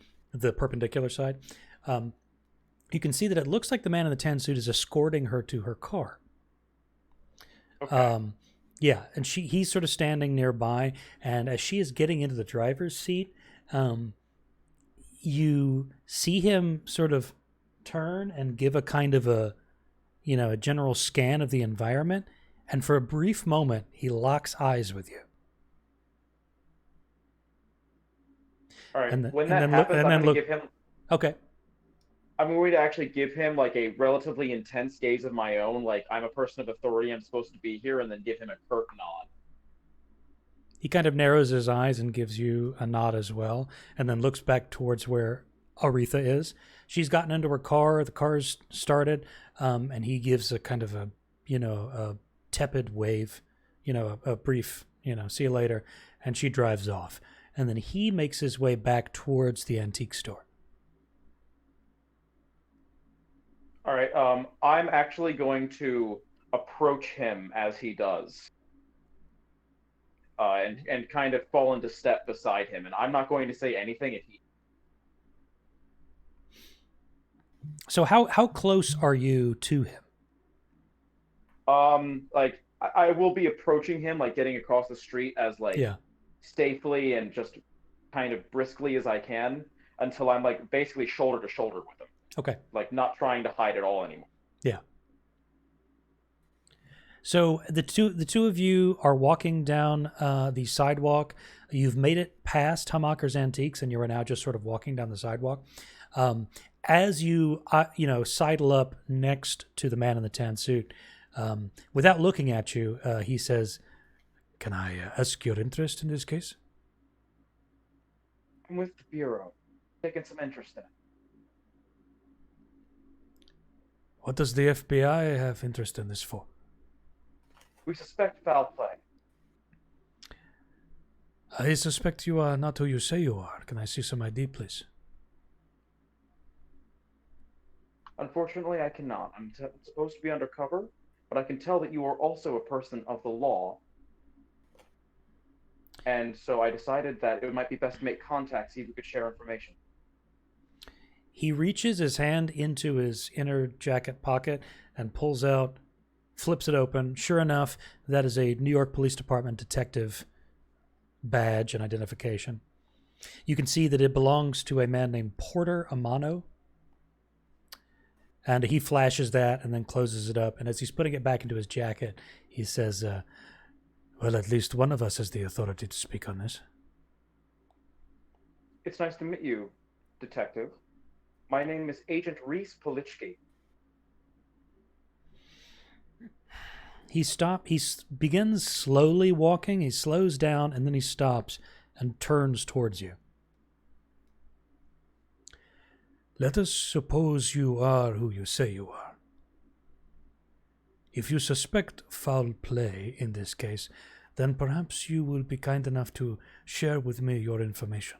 perpendicular side, you can see that it looks like the man in the tan suit is escorting her to her car. Okay. Yeah, and he's sort of standing nearby, and as she is getting into the driver's seat, you see him sort of turn and give a kind of a general scan of the environment, and for a brief moment, he locks eyes with you. All right. And when and that then happens, and I'm then going to look- give him. Okay. I'm going to actually give him like a relatively intense gaze of my own, like I'm a person of authority, I'm supposed to be here, and then give him a curt nod. He kind of narrows his eyes and gives you a nod as well, and then looks back towards where Aretha is. She's gotten into her car, the car's started, and he gives a kind of a tepid wave, a brief, see you later, and she drives off. And then he makes his way back towards the antique store. All right. I'm actually going to approach him as he does, and kind of fall into step beside him. And I'm not going to say anything if he. So how close are you to him? Like I will be approaching him, like getting across the street as Yeah. safely and just kind of briskly as I can until I'm like basically shoulder to shoulder with him. Okay. Like not trying to hide at all anymore. Yeah. So the two of you are walking down the sidewalk. You've made it past Hamaker's Antiques, and you are now just sort of walking down the sidewalk. As you sidle up next to the man in the tan suit, without looking at you, he says, "Can I ask your interest in this case?" I'm with the Bureau, taking some interest in it. What does the FBI have interest in this for? We suspect foul play. I suspect you are not who you say you are. Can I see some ID, please? Unfortunately, I cannot. I'm supposed to be undercover, but I can tell that you are also a person of the law. And so I decided that it might be best to make contact, see if we could share information. He reaches his hand into his inner jacket pocket and pulls out, flips it open. Sure enough, that is a New York Police Department detective badge and identification. You can see that it belongs to a man named Porter Amano. And he flashes that and then closes it up. And as he's putting it back into his jacket, he says, well, at least one of us has the authority to speak on this. It's nice to meet you, Detective. My name is Agent Reese Polichki. He begins slowly walking, he slows down, and then he stops and turns towards you. Let us suppose you are who you say you are. If you suspect foul play in this case, then perhaps you will be kind enough to share with me your information.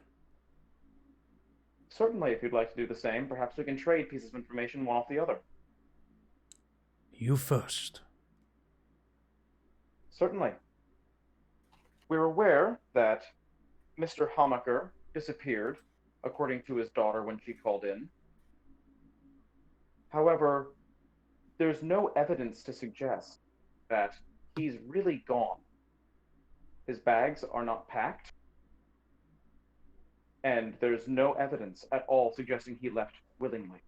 Certainly, if you'd like to do the same, perhaps we can trade pieces of information one off the other. You first. Certainly. We're aware that Mr. Hamaker disappeared, according to his daughter when she called in. However, there's no evidence to suggest that he's really gone. His bags are not packed, and there's no evidence at all suggesting he left willingly.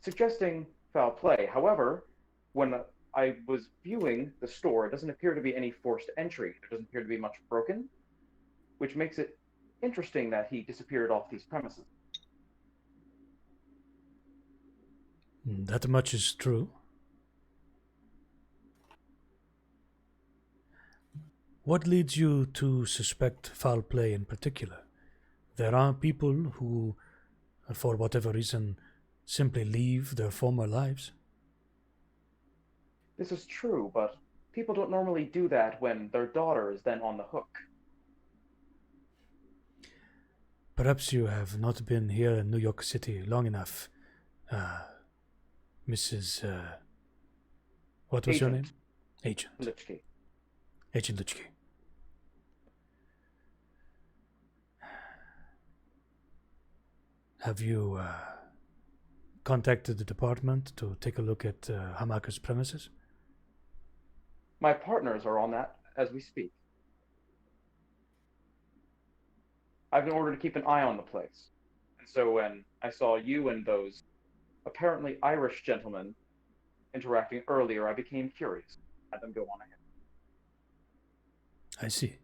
Suggesting foul play. However, when I was viewing the store, it doesn't appear to be any forced entry. There doesn't appear to be much broken, which makes it interesting that he disappeared off these premises. That much is true. What leads you to suspect foul play in particular? There are people who, for whatever reason, simply leave their former lives. This is true, but people don't normally do that when their daughter is then on the hook. Perhaps you have not been here in New York City long enough, Mrs. What was your name? Agent. Lichki. Agent Lichki. Have you contacted the department to take a look at Hamaker's premises? My partners are on that as we speak. I've been ordered to keep an eye on the place. And so when I saw you and those apparently Irish gentlemen interacting earlier, I became curious. Had them go on ahead. I see.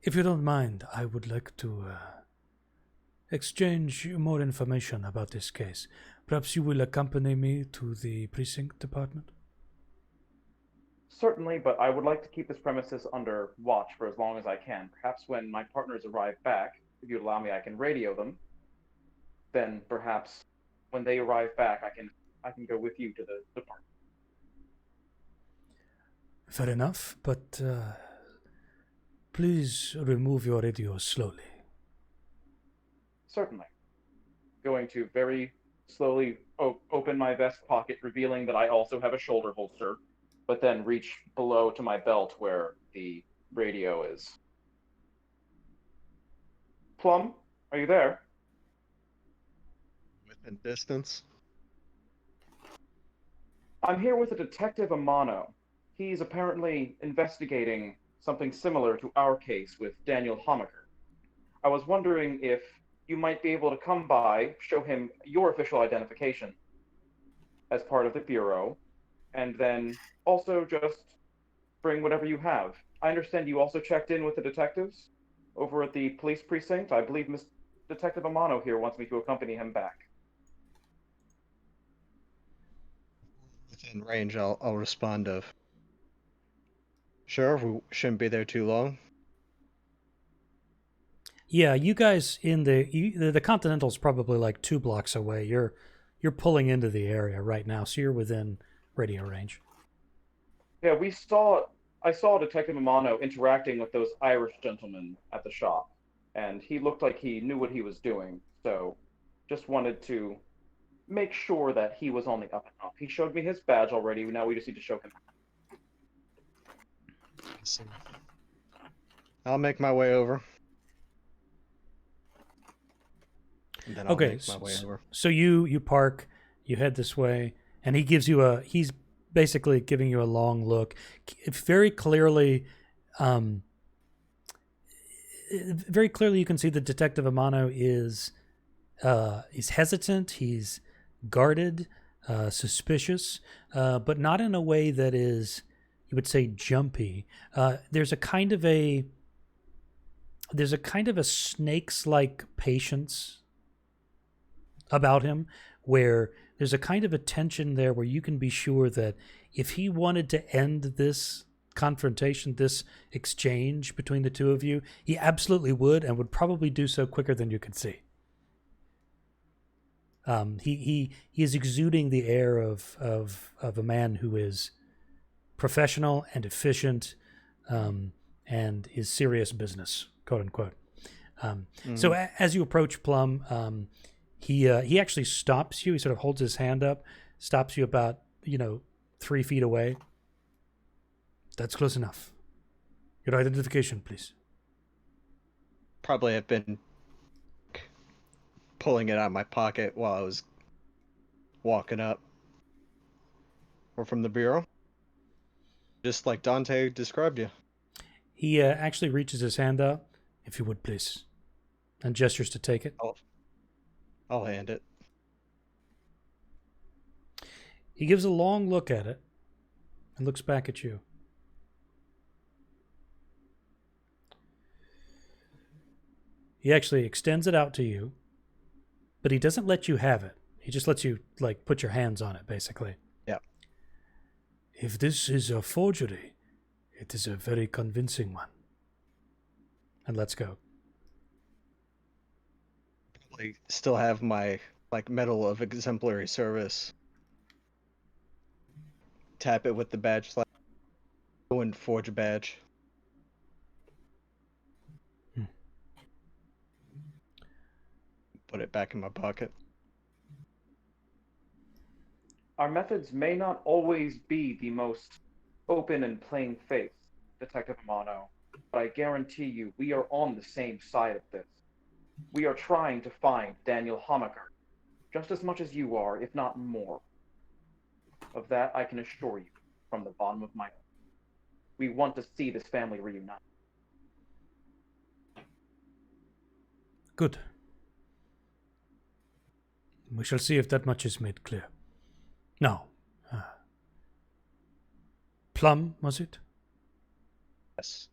If you don't mind, I would like to exchange more information about this case. Perhaps you will accompany me to the precinct department? Certainly, but I would like to keep this premises under watch for as long as I can. Perhaps when my partners arrive back, if you'd allow me, I can radio them. Then perhaps when they arrive back, I can go with you to the department. Fair enough, but please remove your radio slowly. Certainly. Going to very slowly open my vest pocket, revealing that I also have a shoulder holster, but then reach below to my belt where the radio is. Plum, are you there? Within distance. I'm here with a Detective Amano. He's apparently investigating something similar to our case with Daniel Hamaker. I was wondering if you might be able to come by, show him your official identification as part of the Bureau, and then also just bring whatever you have. I understand you also checked in with the detectives over at the police precinct. I believe Miss Detective Amano here wants me to accompany him back. Within range, I'll respond of. Sure, we shouldn't be there too long. Yeah, you guys in the Continental's probably like 2 blocks away. You're pulling into the area right now, so you're within radio range. Yeah, I saw Detective Amano interacting with those Irish gentlemen at the shop, and he looked like he knew what he was doing, so just wanted to make sure that he was on the up and up. He showed me his badge already, now we just need to show him. I'll make my way over. And then I'll Okay, make my way over. so you park, you head this way, and he's basically giving you a long look. Very clearly, you can see that Detective Amano is hesitant, he's guarded, suspicious, but not in a way that is, you would say, jumpy. There's a kind of a snake's-like patience about him, where there's a kind of a tension there where you can be sure that if he wanted to end this confrontation, this exchange between the two of you, he absolutely would, and would probably do so quicker than you could see. He is exuding the air of a man who is professional and efficient, and is serious business, quote unquote. So as you approach Plum, he actually stops you. He sort of holds his hand up, stops you about 3 feet away. That's close enough. Your identification, please. Probably have been pulling it out of my pocket while I was walking up. We're from the Bureau. Just like Dante described you. He actually reaches his hand out, if you would, please, and gestures to take it. I'll hand it. He gives a long look at it and looks back at you. He actually extends it out to you, but he doesn't let you have it. He just lets you, put your hands on it, basically. Yeah. If this is a forgery, it is a very convincing one. And let's go. Still have my medal of exemplary service. Tap it with the badge. Go and forge a badge. Put it back in my pocket. Our methods may not always be the most open and plain-faced, Detective Amano, but I guarantee you we are on the same side of this. We are trying to find Daniel Hamaker, just as much as you are, if not more. Of that I can assure you from the bottom of my heart. We want to see this family reunited. Good. We shall see if that much is made clear. Now, Plum, was it? Yes.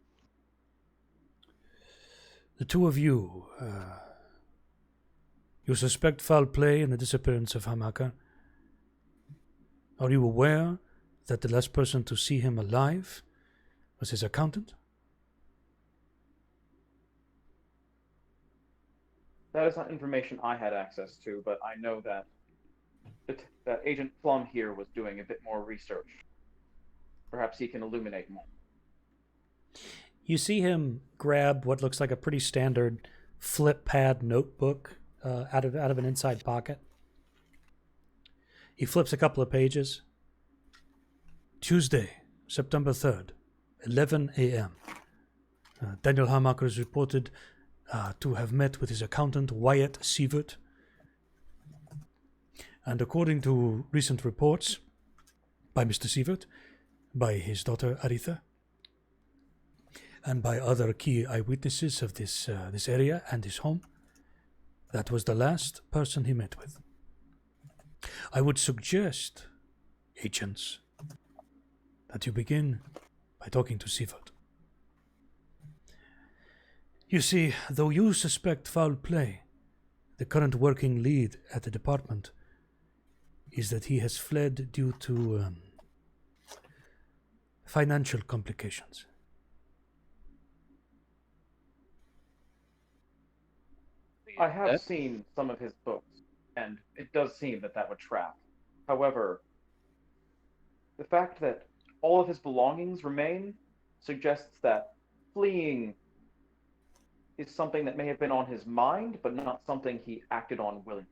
The two of you, you suspect foul play in the disappearance of Hamaker. Are you aware that the last person to see him alive was his accountant? That is not information I had access to, but I know that that Agent Plum here was doing a bit more research. Perhaps he can illuminate more. You see him grab what looks like a pretty standard flip pad notebook out of an inside pocket. He flips a couple of pages. Tuesday, September 3rd, 11 a.m. Daniel Hamaker is reported to have met with his accountant, Wyatt Sievert. And according to recent reports by Mr. Sievert, by his daughter Aretha, and by other key eyewitnesses of this area and his home, That was the last person he met with. I would suggest, agents, that you begin by talking to Sivert. You see, though you suspect foul play, the current working lead at the department is that he has fled due to financial complications. I have seen some of his books, and it does seem that that would track. However, the fact that all of his belongings remain suggests that fleeing is something that may have been on his mind, but not something he acted on willingly.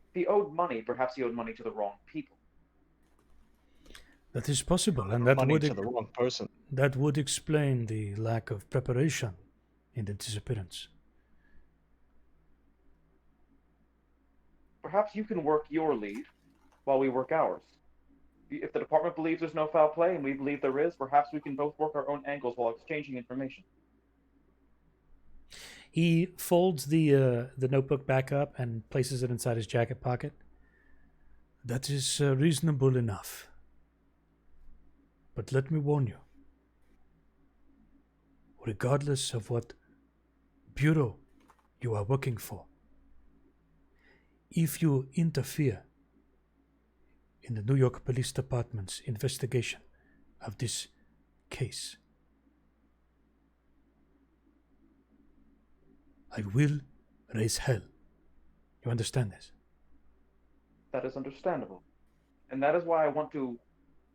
If he owed money, perhaps he owed money to the wrong people. That is possible, and that Money would to the wrong person. that would explain the lack of preparation in the disappearance. Perhaps you can work your lead while we work ours. If the department believes there's no foul play and we believe there is, perhaps we can both work our own angles while exchanging information. He folds the notebook back up and places it inside his jacket pocket. That is reasonable enough. But let me warn you, regardless of what bureau you are working for, if you interfere in the New York Police Department's investigation of this case, I will raise hell. You understand this? That is understandable. And that is why I want to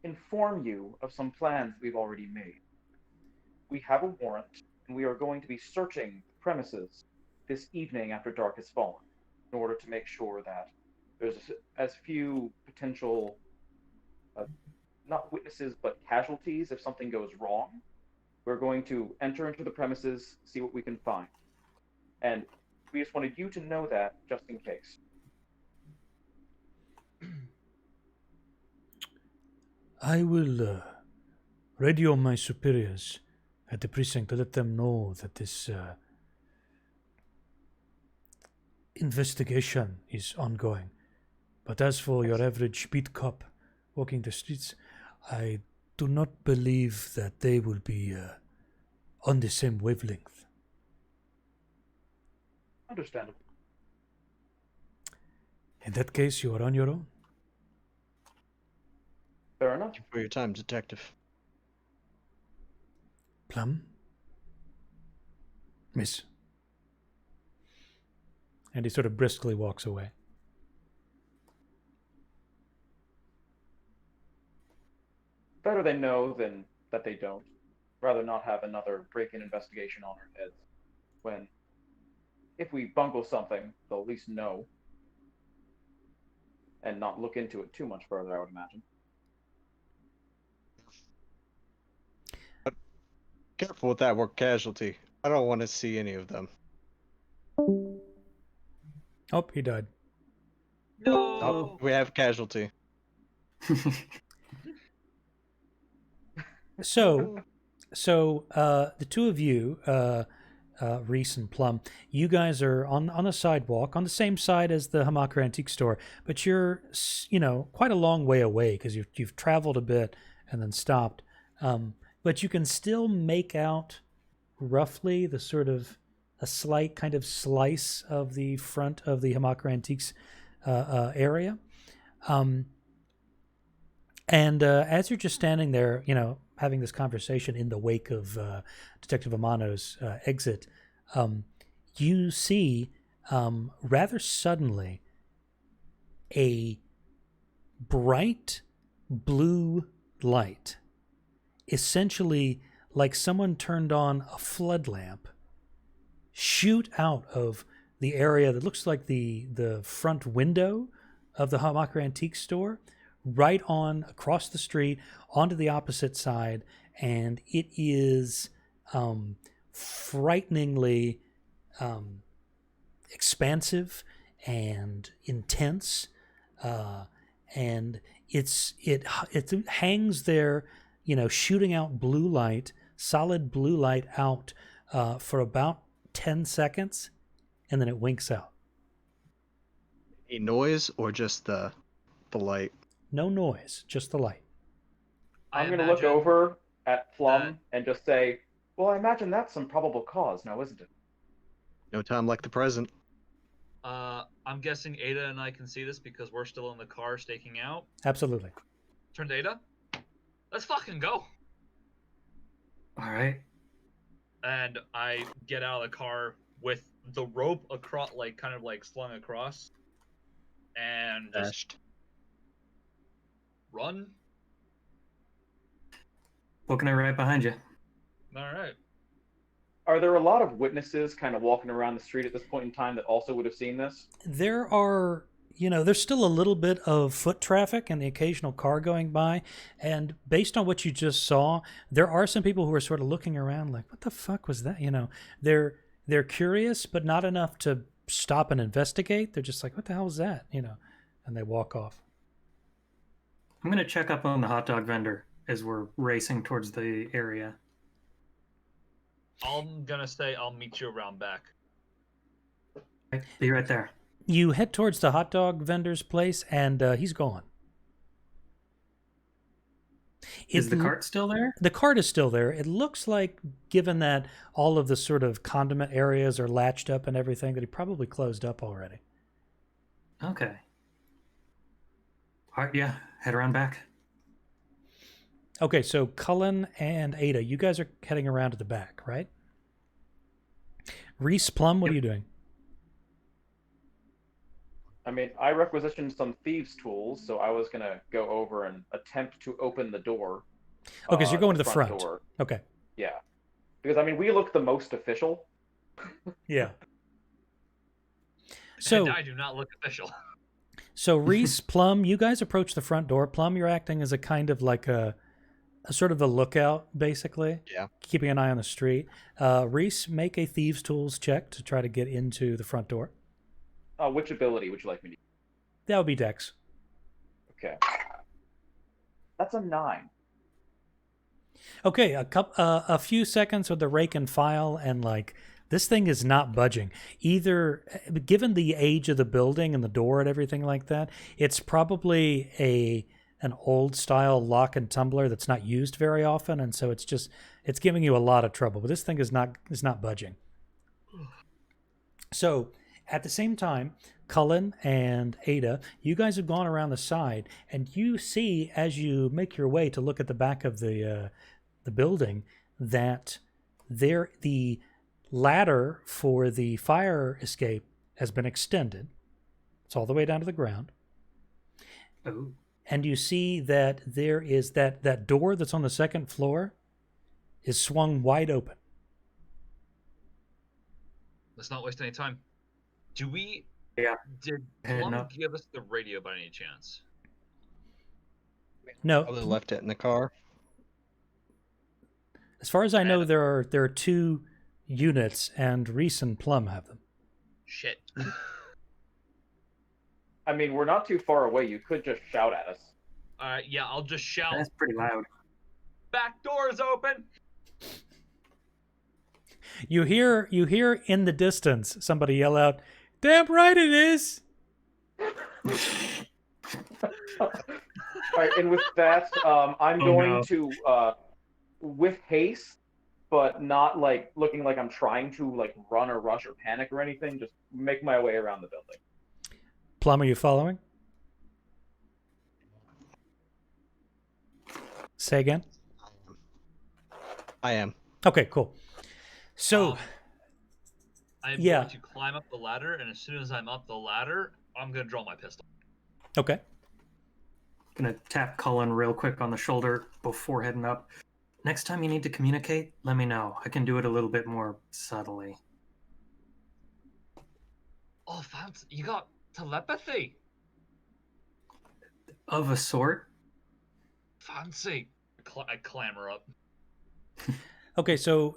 inform you of some plans we've already made. We have a warrant, and we are going to be searching the premises this evening after dark has fallen, in order to make sure that there's as few potential, not witnesses, but casualties if something goes wrong. We're going to enter into the premises, see what we can find. And we just wanted you to know that, just in case. I will radio my superiors at the precinct to let them know that this investigation is ongoing. But as for your average beat cop walking the streets, I do not believe that they will be on the same wavelength. Understandable. In that case, you are on your own. Fair enough. Thank you for your time, Detective. Plum? Miss. And he sort of briskly walks away. Better they know than that they don't. Rather not have another break-in investigation on our heads. When, if we bungle something, they'll at least know. And not look into it too much further, I would imagine. Careful with that word casualty. I don't want to see any of them. Oh, he died. No. Oh, we have casualty. So the two of you, Reese and Plum, you guys are on a sidewalk on the same side as the Hamakra Antique Store, but you're, quite a long way away because you've traveled a bit and then stopped. But you can still make out roughly the sort of a slight kind of slice of the front of the Hamakra Antiques area. And as you're just standing there, having this conversation in the wake of Detective Amano's exit, you see rather suddenly a bright blue light, essentially like someone turned on a flood lamp, shoot out of the area that looks like the front window of the Hamakra Antique Store, right on across the street onto the opposite side, and it is frighteningly expansive and intense, and it hangs there, shooting out blue light, solid blue light out for about 10 seconds, and then it winks out. Any noise or just the light? No noise, just the light. I I'm going to look imagine over at Plum that- and just say, well, I imagine that's some probable cause now, isn't it? No time like the present. I'm guessing Ada and I can see this because we're still in the car staking out. Absolutely. Turn to Ada. Let's fucking go. All right. And I get out of the car with the rope across, like kind of like slung across, and just Dashed. run. Booking it right behind you. All right. Are there a lot of witnesses kind of walking around the street at this point in time that also would have seen this? There are, there's still a little bit of foot traffic and the occasional car going by. And based on what you just saw, there are some people who are sort of looking around like, what the fuck was that? They're curious, but not enough to stop and investigate. They're just like, what the hell was that? And they walk off. I'm going to check up on the hot dog vendor as we're racing towards the area. I'm gonna say I'll meet you around back. Okay, be right there. You head towards the hot dog vendor's place, and he's gone. Is the cart still there? The cart is still there. It looks like, given that all of the sort of condiment areas are latched up and everything, that he probably closed up already. Okay. All right, yeah, head around back. Okay, so Cullen and Ada, you guys are heading around to the back, right? Reese, Plum, what are you doing? I mean, I requisitioned some thieves' tools, so I was going to go over and attempt to open the door. Okay, so you're going to the front. Door. Okay. Yeah. Because, I mean, we look the most official. Yeah. So And I do not look official. So Reese, Plum, you guys approach the front door. Plum, you're acting as a kind of like a sort of a lookout, basically. Yeah. Keeping an eye on the street. Reese, make a thieves' tools check to try to get into the front door. Which ability would you like me to use? That would be Dex. Okay. That's a 9. Okay, a few seconds with the rake and file, and like this thing is not budging. Either, given the age of the building and the door and everything like that, it's probably an old style lock and tumbler that's not used very often, and so it's giving you a lot of trouble. But this thing is not budging. So at the same time, Cullen and Ada, you guys have gone around the side, and you see as you make your way to look at the back of the building that the ladder for the fire escape has been extended. It's all the way down to the ground. Oh. And you see that there is that door that's on the second floor is swung wide open. Let's not waste any time. Did Heading Plum up. give us the radio by any chance? No, Probably left it in the car. as far as I know, there are 2 units, and Reese and Plum have them. Shit. I mean, we're not too far away. You could just shout at us. Alright, yeah, I'll just shout. That's pretty loud. Back door's open! You hear in the distance somebody yell out, "Damn right it is!" All right, and with that, I'm going to, with haste, but not like looking like I'm trying to like run or rush or panic or anything, just make my way around the building. Plum, are you following? Say again. I am. Okay, cool. So, I'm yeah. going to climb up the ladder, and as soon as I'm up the ladder, I'm going to draw my pistol. okay. Gonna tap Cullen real quick on the shoulder before heading up. Next time you need to communicate, let me know. I can do it a little bit more subtly. Oh, fancy. You got telepathy. Of a sort. Fancy. I clamber up. Okay, so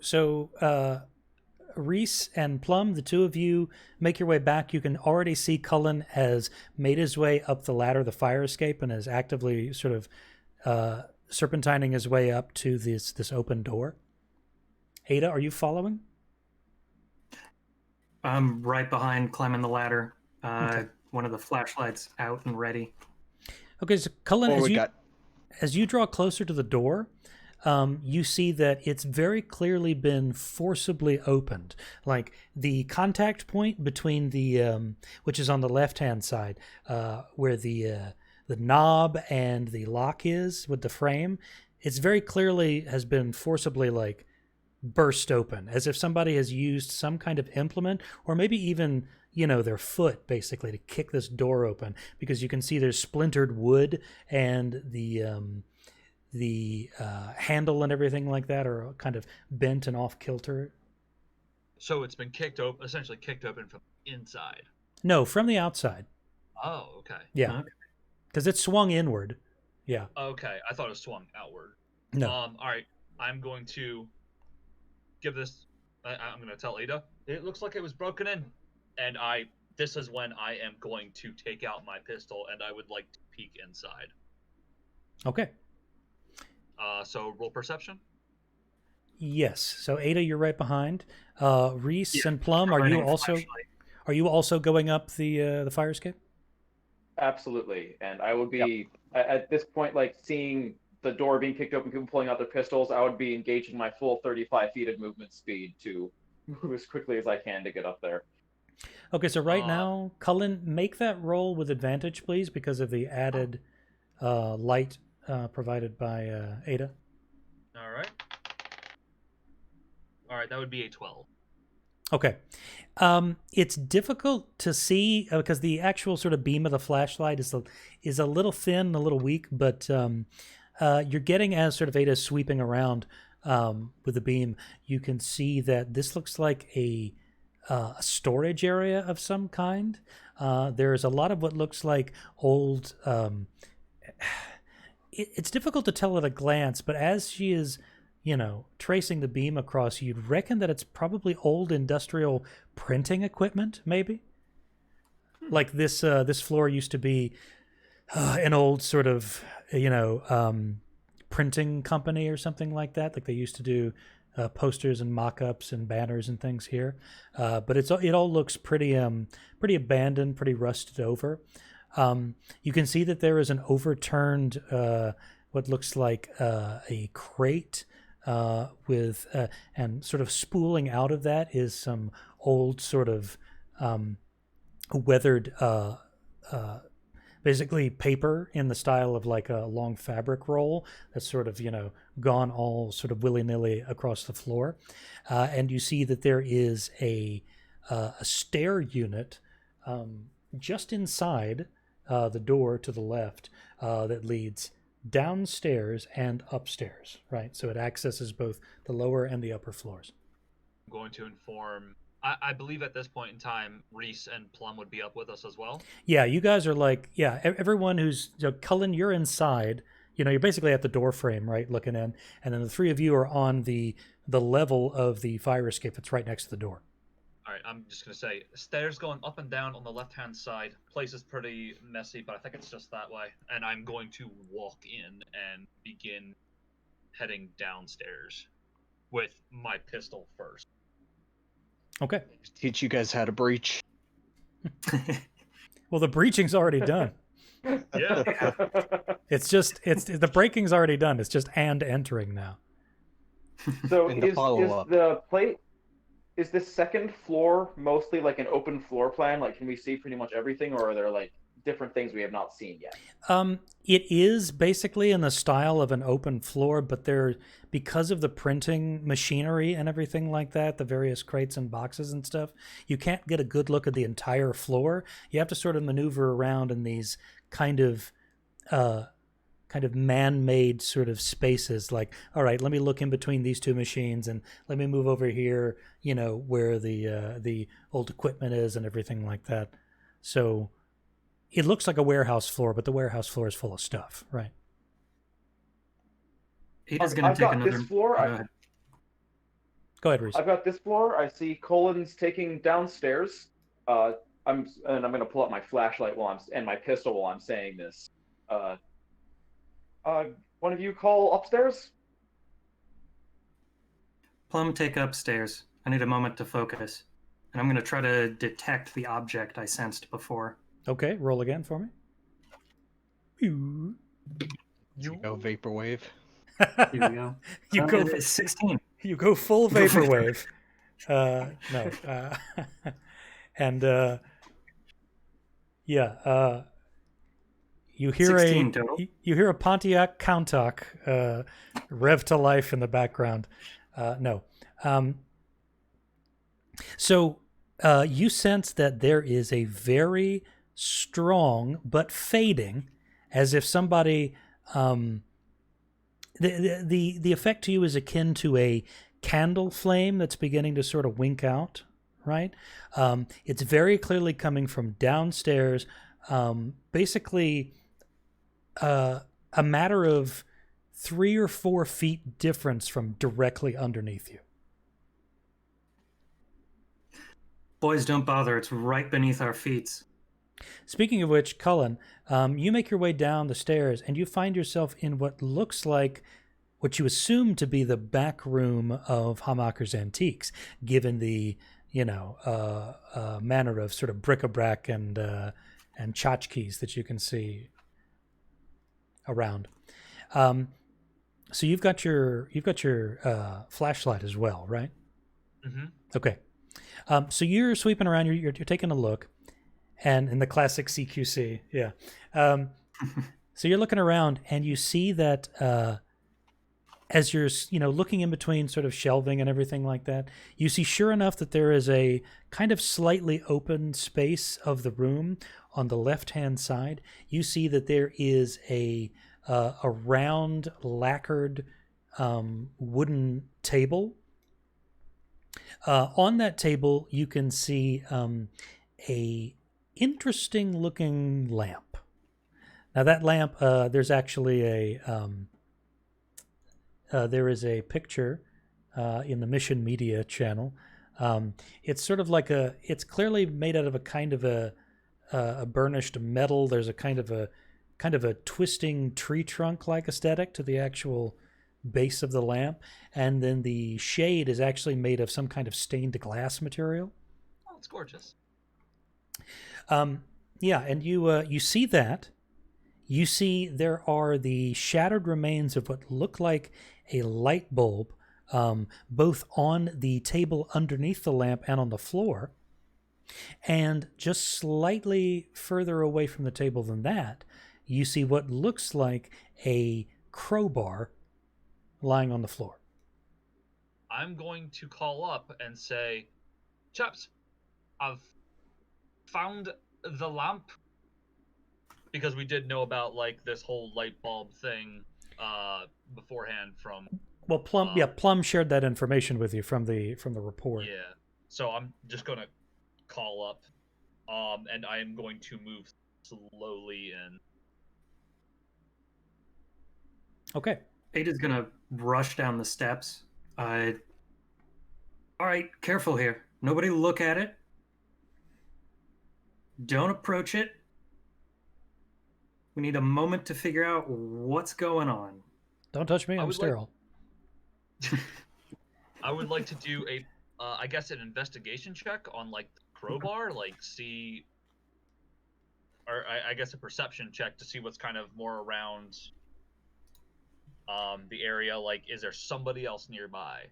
Reese and Plum, the 2 of you make your way back. You can already see Cullen has made his way up the ladder, the fire escape, and is actively sort of serpentining his way up to this open door. Ada, are you following? I'm right behind climbing the ladder. Okay. one of the flashlights out and ready. Okay, so Cullen, Or we got as you draw closer to the door, you see that it's very clearly been forcibly opened. Like the contact point between the, which is on the left-hand side, where the knob and the lock is with the frame, it's very clearly has been forcibly like burst open, as if somebody has used some kind of implement, or maybe even their foot basically to kick this door open, because you can see there's splintered wood and the handle and everything like that are kind of bent and off kilter. So it's been essentially kicked open from inside. No, from the outside. Oh, okay. Yeah, because it's swung inward. Yeah. Okay, I thought it was swung outward. No. All right, I'm going to give this. I'm going to tell Ada. It looks like it was broken in, and this is when I am going to take out my pistol, and I would like to peek inside. Okay. So roll perception. Yes. So Ada, you're right behind. Reese and Plum, are you also going up the fire escape? Absolutely, and I would be at this point, like seeing the door being kicked open, people pulling out their pistols. I would be engaging my full 35 feet of movement speed to move as quickly as I can to get up there. Okay, so right now, Cullen, make that roll with advantage, please, because of the added light provided by Ada. All right, that would be a 12. Okay. It's difficult to see because the actual sort of beam of the flashlight is a little thin, a little weak, but you're getting, as sort of Ada is sweeping around with the beam, you can see that this looks like a storage area of some kind. There's a lot of what looks like old... it's difficult to tell at a glance, but as she is... tracing the beam across, you'd reckon that it's probably old industrial printing equipment, maybe? Like this floor used to be an old sort of, printing company or something like that. Like they used to do posters and mock-ups and banners and things here. But it all looks pretty abandoned, pretty rusted over. You can see that there is an overturned, what looks like a crate, with and sort of spooling out of that is some old sort of weathered basically paper in the style of like a long fabric roll that's sort of gone all sort of willy-nilly across the floor, and you see that there is a stair unit just inside the door to the left that leads downstairs and upstairs, right? So it accesses both the lower and the upper floors. I'm going to inform... I believe at this point in time, Reese and Plum would be up with us as well. Yeah, you guys are like... Yeah, everyone who's... Cullen, you're inside. You're basically at the door frame, right, looking in. And then the three of you are on the level of the fire escape that's right next to the door. All right, I'm just going to say, stairs going up and down on the left-hand side. Place is pretty messy, but I think it's just that way. And I'm going to walk in and begin heading downstairs with my pistol first. Okay. teach you guys how to breach. Well, the breaching's already done. Yeah. The breaking's already done. It's just entering now. So And the follow-up. Is this second floor mostly like an open floor plan? Like, can we see pretty much everything, or are there like different things we have not seen yet? It is basically in the style of an open floor, but because of the printing machinery and everything like that, the various crates and boxes and stuff, you can't get a good look at the entire floor. You have to sort of maneuver around in these kind of man-made sort of spaces, like, all right, let me look in between these two machines and let me move over here, where the old equipment is and everything like that. So it looks like a warehouse floor, but the warehouse floor is full of stuff, right? Ada's going to take another... This floor. Go ahead, Reese. I've got this floor. I see Colin's taking downstairs. I'm going to pull up my flashlight and my pistol while I'm saying this. One of you call upstairs? Plum, take upstairs. I need a moment to focus. And I'm going to try to detect the object I sensed before. Okay, roll again for me. You You go vaporwave. Here we go. you go 16. you go full Go for vaporwave. No. And yeah, you hear 16 total. you hear a Pontiac Countach rev to life in the background. No. So you sense that there is a very strong but fading, as if somebody. The effect to you is akin to a candle flame that's beginning to sort of wink out, right? It's very clearly coming from downstairs, basically a matter of 3 or 4 feet difference from directly underneath you. Boys, don't bother. It's right beneath our feet. Speaking of which, Cullen, you make your way down the stairs and you find yourself in what looks like what you assume to be the back room of Hamaker's Antiques, given the manner of sort of bric-a-brac and tchotchkes that you can see around. So you've got your flashlight as well, right? Mm-hmm. Okay. So you're sweeping around. You're taking a look. And in the classic CQC, yeah. So you're looking around, and you see that as you're looking in between sort of shelving and everything like that, you see sure enough that there is a kind of slightly open space of the room on the left-hand side. You see that there is a round lacquered wooden table. On that table, you can see a interesting looking lamp. Now that lamp, there's actually there is a picture in the Mission Media channel. It's sort of like it's clearly made out of a kind of a burnished metal. There's a kind of a twisting tree trunk like aesthetic to the actual base of the lamp, and then the shade is actually made of some kind of stained glass material. Oh, it's gorgeous. Yeah, and you see that. You see there are the shattered remains of what look like a light bulb, both on the table underneath the lamp and on the floor. And just slightly further away from the table than that, you see what looks like a crowbar lying on the floor. I'm going to call up and say, chaps, I've found the lamp, because we did know about like this whole light bulb thing beforehand from Well, Plum shared that information with you from the report. Yeah. So I'm just gonna call up, and I am going to move slowly in. Okay. Ada's gonna rush down the steps. All right, careful here. Nobody look at it. Don't approach it. We need a moment to figure out what's going on. Don't touch me. I'm sterile. I would like to do I guess an investigation check on like the crowbar, like see, or I guess a perception check to see what's kind of more around the area. Like, is there somebody else nearby?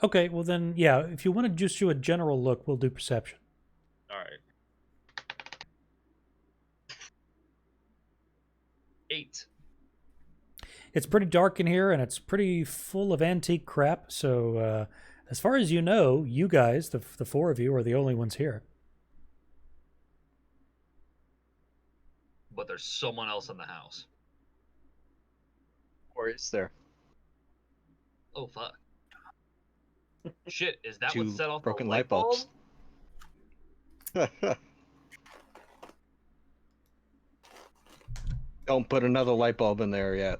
Okay, well then, yeah, if you want to just do a general look, we'll do perception. All right. 8. It's pretty dark in here, and it's pretty full of antique crap, so as far as you know, you guys, the 4 of you, are the only ones here. But there's someone else in the house. Or is there? Oh, fuck. Shit, is that 2 what set off broken the light bulbs. Don't put another light bulb in there yet.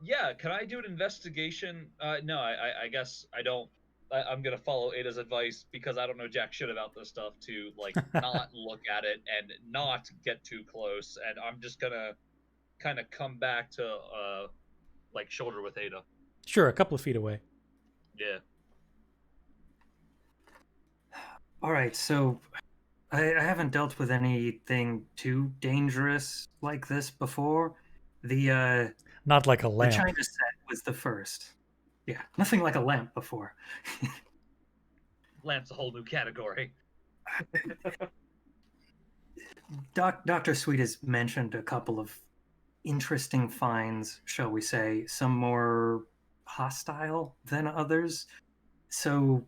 Yeah, can I do an investigation? No, I guess I don't. I'm gonna follow Ada's advice because I don't know jack shit about this stuff to, like, not look at it and not get too close, and I'm just gonna kind of come back to, like, shoulder with Ada. Sure, a couple of feet away. Yeah. All right, so I haven't dealt with anything too dangerous like this before. The Not like a the lamp. China set was the first. Yeah, nothing like a lamp before. Lamp's a whole new category. Dr. Sweet has mentioned a couple of interesting finds, shall we say, some more hostile than others. So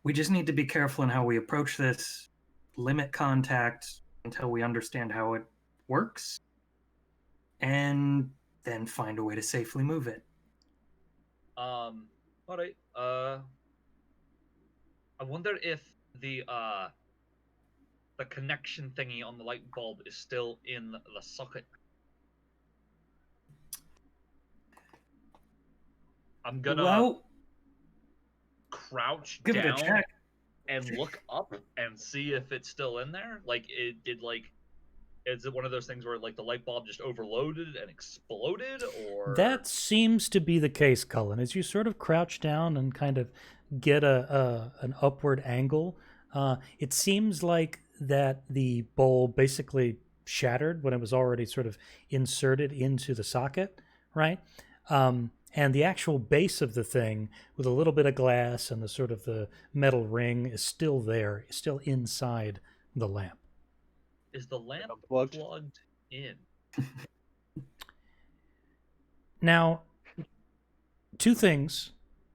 we just need to be careful in how we approach this, limit contact until we understand how it works, and then find a way to safely move it. All right. I wonder if the connection thingy on the light bulb is still in the socket. I'm gonna crouch give it a down check. and look up and see if it's still in there. Like, it did, like, is it one of those things where, like, the light bulb just overloaded and exploded, or That seems to be the case, Cullen. As you sort of crouch down and kind of get an upward angle, it seems like that the bowl basically shattered when it was already sort of inserted into the socket, right? And the actual base of the thing, with a little bit of glass and the sort of the metal ring, is still there, still inside the lamp. is the lamp Unplugged? plugged in? Now, two things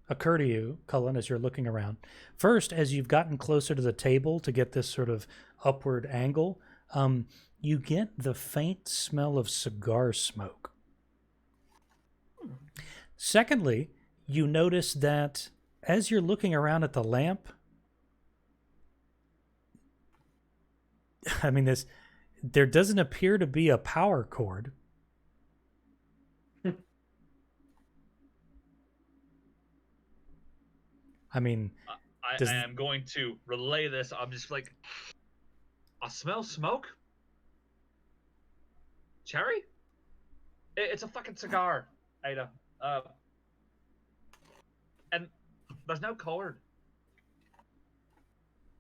occur to you, Cullen, as you're looking around. First, as you've gotten closer to the table to get this sort of upward angle, you get the faint smell of cigar smoke. Secondly, you notice that as you're looking around at the lamp, I mean, there doesn't appear to be a power cord. I mean, I am going to relay this. I'm just like, I smell smoke. Cherry? It's a fucking cigar, Ada. And there's no cord.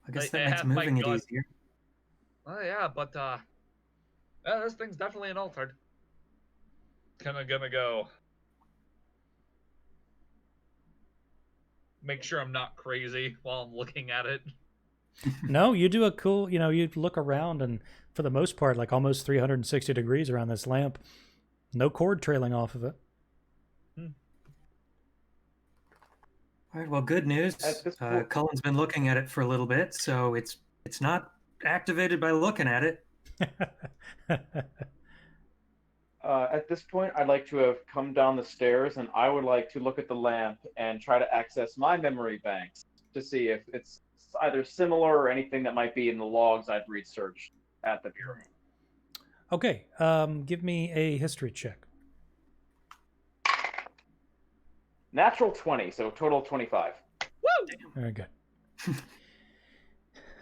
I guess They that makes have, moving my it God. easier. Oh yeah, but yeah, this thing's definitely an altered. Kinda gonna go. Make sure I'm not crazy while I'm looking at it. No, you do a cool, you look around and for the most part, like almost 360 degrees around this lamp, no cord trailing off of it. All right, well, good news. At this point- Cullen's been looking at it for a little bit, so it's not activated by looking at it. At this point, I'd like to have come down the stairs, and I would like to look at the lamp and try to access my memory banks to see if it's either similar or anything that might be in the logs I've researched at the Bureau. Okay, give me a history check. Natural 20, so total 25. Woo! Very good.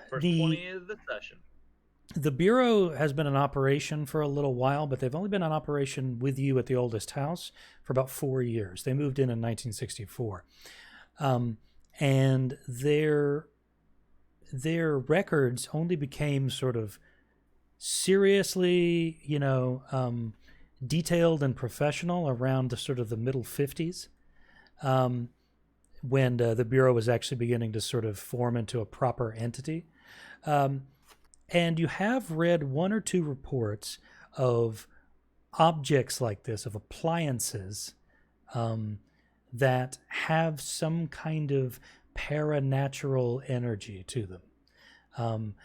First The- 20 of the session. The Bureau has been in operation for a little while, but they've only been in operation with you at the oldest house for about 4 years. They moved in 1964. And their records only became sort of seriously, detailed and professional around the sort of the middle 50s, when the Bureau was actually beginning to sort of form into a proper entity. And you have read one or two reports of objects like this, of appliances that have some kind of paranatural energy to them.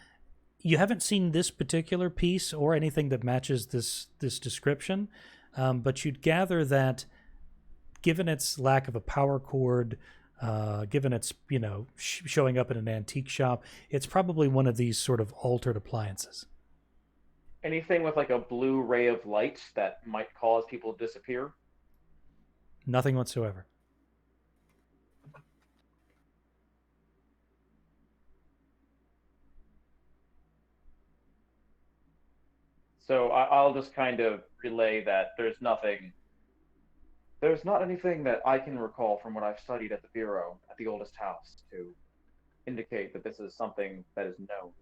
You haven't seen this particular piece or anything that matches this description, but you'd gather that given its lack of a power cord, given its, showing up in an antique shop, it's probably one of these sort of altered appliances. Anything with like a blue ray of light that might cause people to disappear? Nothing whatsoever. So I'll just kind of relay that there's not anything that I can recall from what I've studied at the Bureau, at the oldest house, to indicate that this is something that is known.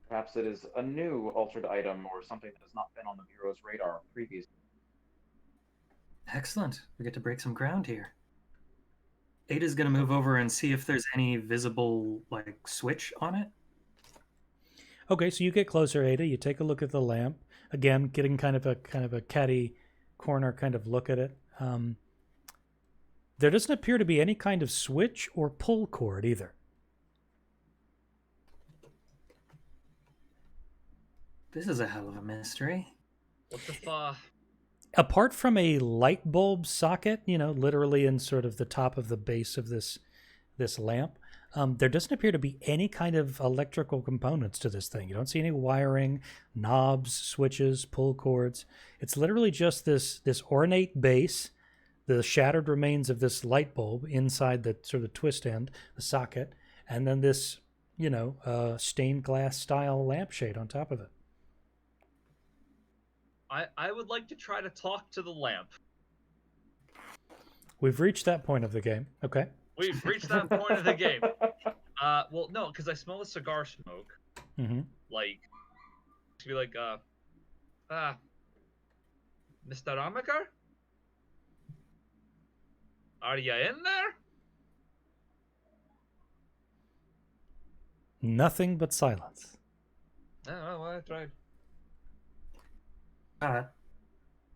Perhaps it is a new altered item or something that has not been on the Bureau's radar previously. Excellent. We get to break some ground here. Ada's going to move over and see if there's any visible switch on it. Okay, so you get closer, Ada. You take a look at the lamp. Again, getting kind of a catty corner kind of look at it. There doesn't appear to be any kind of switch or pull cord either. This is a hell of a mystery. What the fuck? Apart from a light bulb socket, literally in sort of the top of the base of this lamp, there doesn't appear to be any kind of electrical components to this thing. You don't see any wiring, knobs, switches, pull cords. It's literally just this ornate base, the shattered remains of this light bulb inside the sort of twist end, the socket, and then this, stained glass style lampshade on top of it. I would like to try to talk to the lamp. We've reached that point of the game. Okay. We've reached that point of the game. Well, no, because I smell the cigar smoke. Mm-hmm. To be like, Mr. Amaker? Are you in there? Nothing but silence. Oh, well, I tried.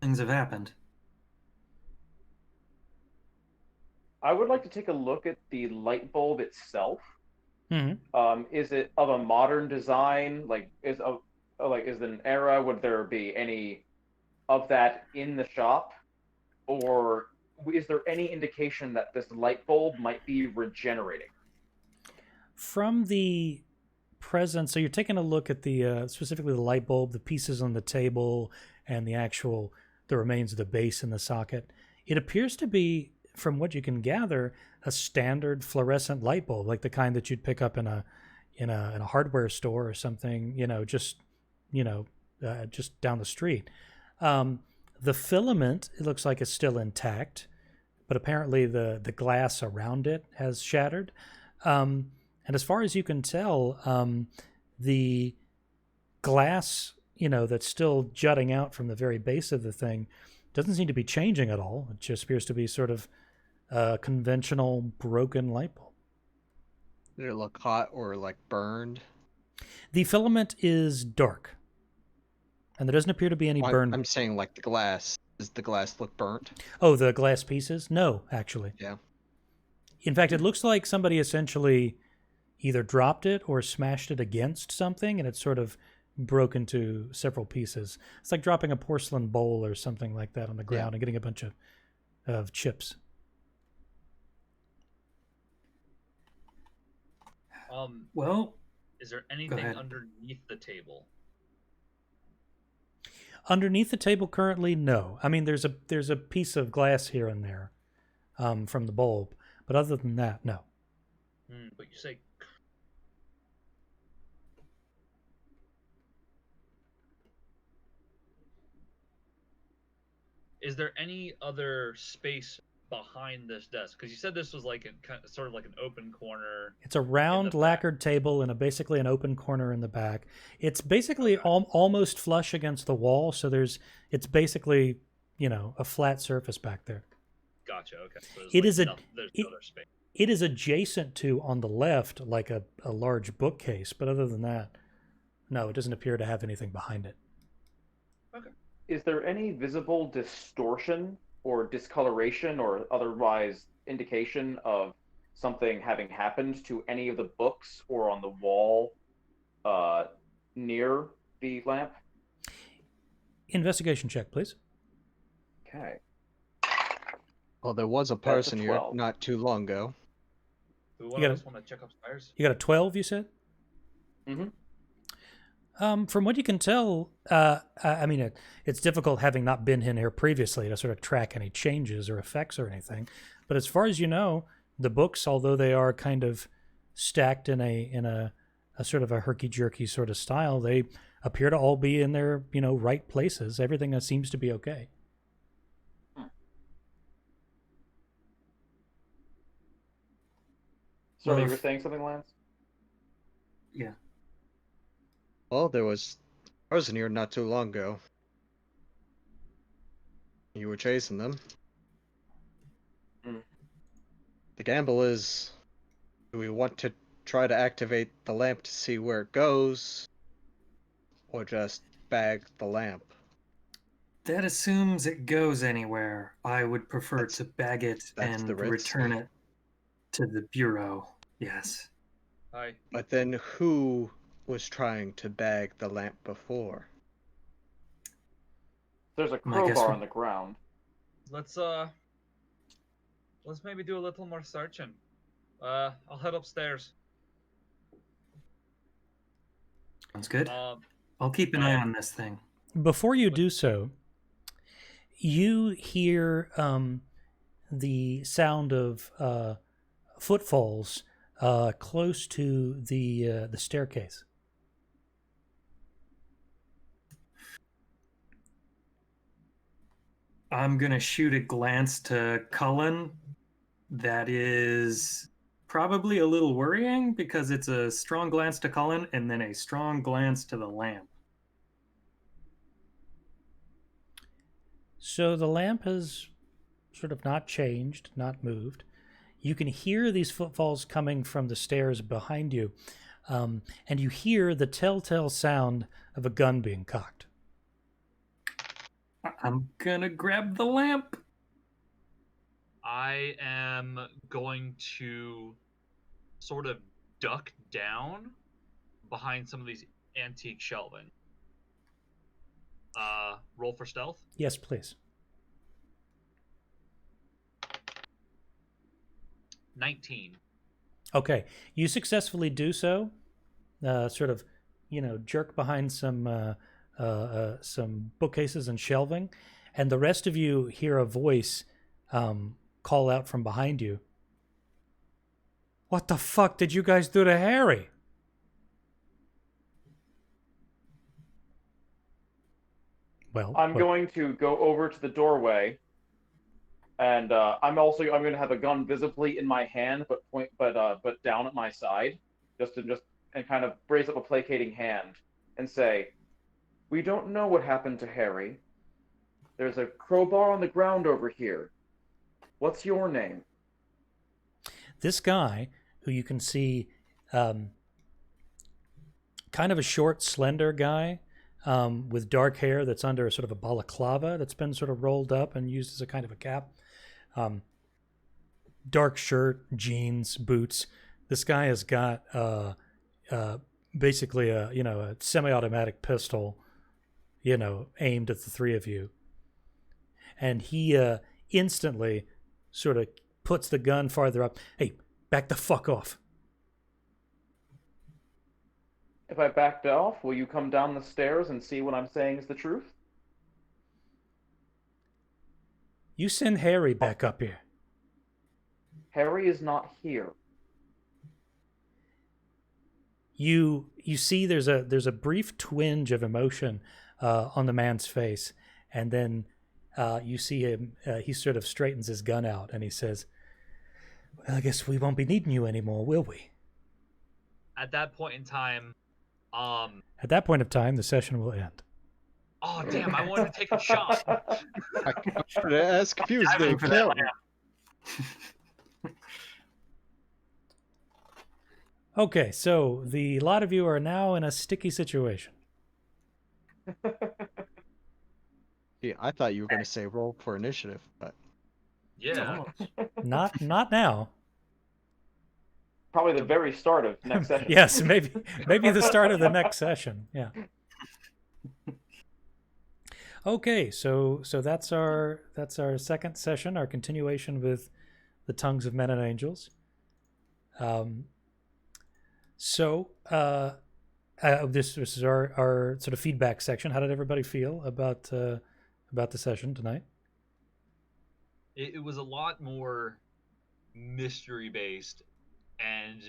Things have happened. I would like to take a look at the light bulb itself. Mm-hmm. Is it of a modern design? Is it an era? Would there be any of that in the shop, or is there any indication that this light bulb might be regenerating? From the present, so you're taking a look at the specifically the light bulb, the pieces on the table, and the remains of the base in the socket. It appears to be, from what you can gather, a standard fluorescent light bulb, like the kind that you'd pick up in a hardware store or something. Just down the street. The filament, it looks like, is still intact, but apparently the glass around it has shattered. And as far as you can tell, the glass, that's still jutting out from the very base of the thing doesn't seem to be changing at all. It just appears to be sort of a conventional broken light bulb. Did it look hot or burned? The filament is dark, and there doesn't appear to be any burn. I'm saying the glass. Does the glass look burnt? Oh, the glass pieces? No, actually. Yeah. In fact, it looks like somebody essentially either dropped it or smashed it against something, and it's sort of broke into several pieces. It's like dropping a porcelain bowl or something like that on the ground and getting a bunch of chips. Well, is there anything underneath the table? Underneath the table currently, no. I mean, there's a piece of glass here and there from the bulb, but other than that, no. But you say... Is there any other space behind this desk? Because you said this was sort of like an open corner. It's a round lacquered table and basically an open corner in the back. It's basically almost flush against the wall, so it's basically a flat surface back there. Gotcha. Okay. So there's no other space. It is adjacent to, on the left, like a large bookcase, but other than that, no, it doesn't appear to have anything behind it. Okay. Is there any visible distortion or discoloration or otherwise indication of something having happened to any of the books or on the wall near the lamp? Investigation check, please. Okay. Well, there was a person here not too long ago. Who else want to check upstairs? You got a 12, you said? Mm-hmm. From what you can tell, I mean, it's difficult, having not been in here previously, to sort of track any changes or effects or anything. But as far as you know, the books, although they are kind of stacked in a sort of a herky-jerky sort of style, they appear to all be in their right places. Everything seems to be okay. Sir, Well, you were saying something, Lance? Yeah. Well, there was a person here not too long ago. You were chasing them. Mm. The gamble is, do we want to try to activate the lamp to see where it goes, or just bag the lamp? That assumes it goes anywhere. I would prefer That's- to bag it that's the and risk. return it to the bureau. Yes. Hi. But then who was trying to bag the lamp before? There's a My guess crowbar would- on the ground. Let's maybe do a little more searching. I'll head upstairs. Sounds good. Um, I'll keep an eye on this thing. Before you do so, you hear the sound of footfalls close to the staircase. I'm gonna shoot a glance to Cullen. That is probably a little worrying because it's a strong glance to Cullen and then a strong glance to the lamp. So the lamp has sort of not changed, not moved. You can hear these footfalls coming from the stairs behind you, and you hear the telltale sound of a gun being cocked. I'm gonna grab the lamp. I am going to sort of duck down behind some of these antique shelving. Roll for stealth. Yes, please. 19. Okay, you successfully do so. Sort of, jerk behind some bookcases and shelving, and the rest of you hear a voice call out from behind you. What the fuck did you guys do to Harry? Well, I'm going to go over to the doorway, and I'm going to have a gun visibly in my hand, but down at my side, and kind of raise up a placating hand and say, "We don't know what happened to Harry. There's a crowbar on the ground over here. What's your name?" This guy, who you can see, kind of a short, slender guy with dark hair that's under sort of a balaclava that's been sort of rolled up and used as a kind of a cap. Dark shirt, jeans, boots. This guy has got basically a semi-automatic pistol, aimed at the three of you. And he instantly sort of puts the gun farther up. Hey, back the fuck off. If I backed off, will you come down the stairs and see what I'm saying is the truth? You send Harry back up here. Harry is not here. You see there's a brief twinge of emotion on the man's face, and then you see him, he sort of straightens his gun out and he says, "Well, I guess we won't be needing you anymore, will we?" At that point in time, At that point of time, the session will end. oh damn, I wanted to take a shot. I wanted to ask if he was Diving being for that killed. Okay, so the lot of you are now in a sticky situation. Yeah, I thought you were going to say roll for initiative, but Yeah. Not now. Probably the very start of next session. Yes, maybe the start of the next session. Yeah. Okay, so that's our second session, our continuation with the Tongues of Men and Angels. This is our sort of feedback section. How did everybody feel about the session tonight? It was a lot more mystery based, and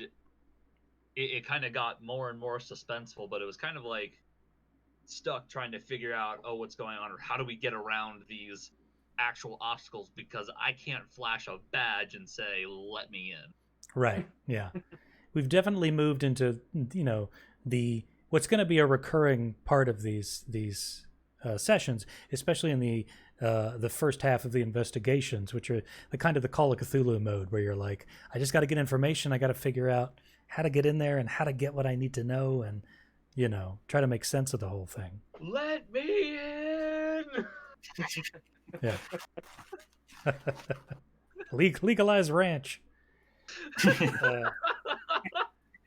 it kind of got more and more suspenseful, but it was kind of like stuck trying to figure out, what's going on, or how do we get around these actual obstacles, because I can't flash a badge and say, "Let me in." Right. Yeah. We've definitely moved into, the what's going to be a recurring part of these sessions, especially in the first half of the investigations, which are the kind of the Call of Cthulhu mode, where you're like, I just got to get information, I got to figure out how to get in there and how to get what I need to know, and try to make sense of the whole thing. Let me in. Yeah. Legalize ranch.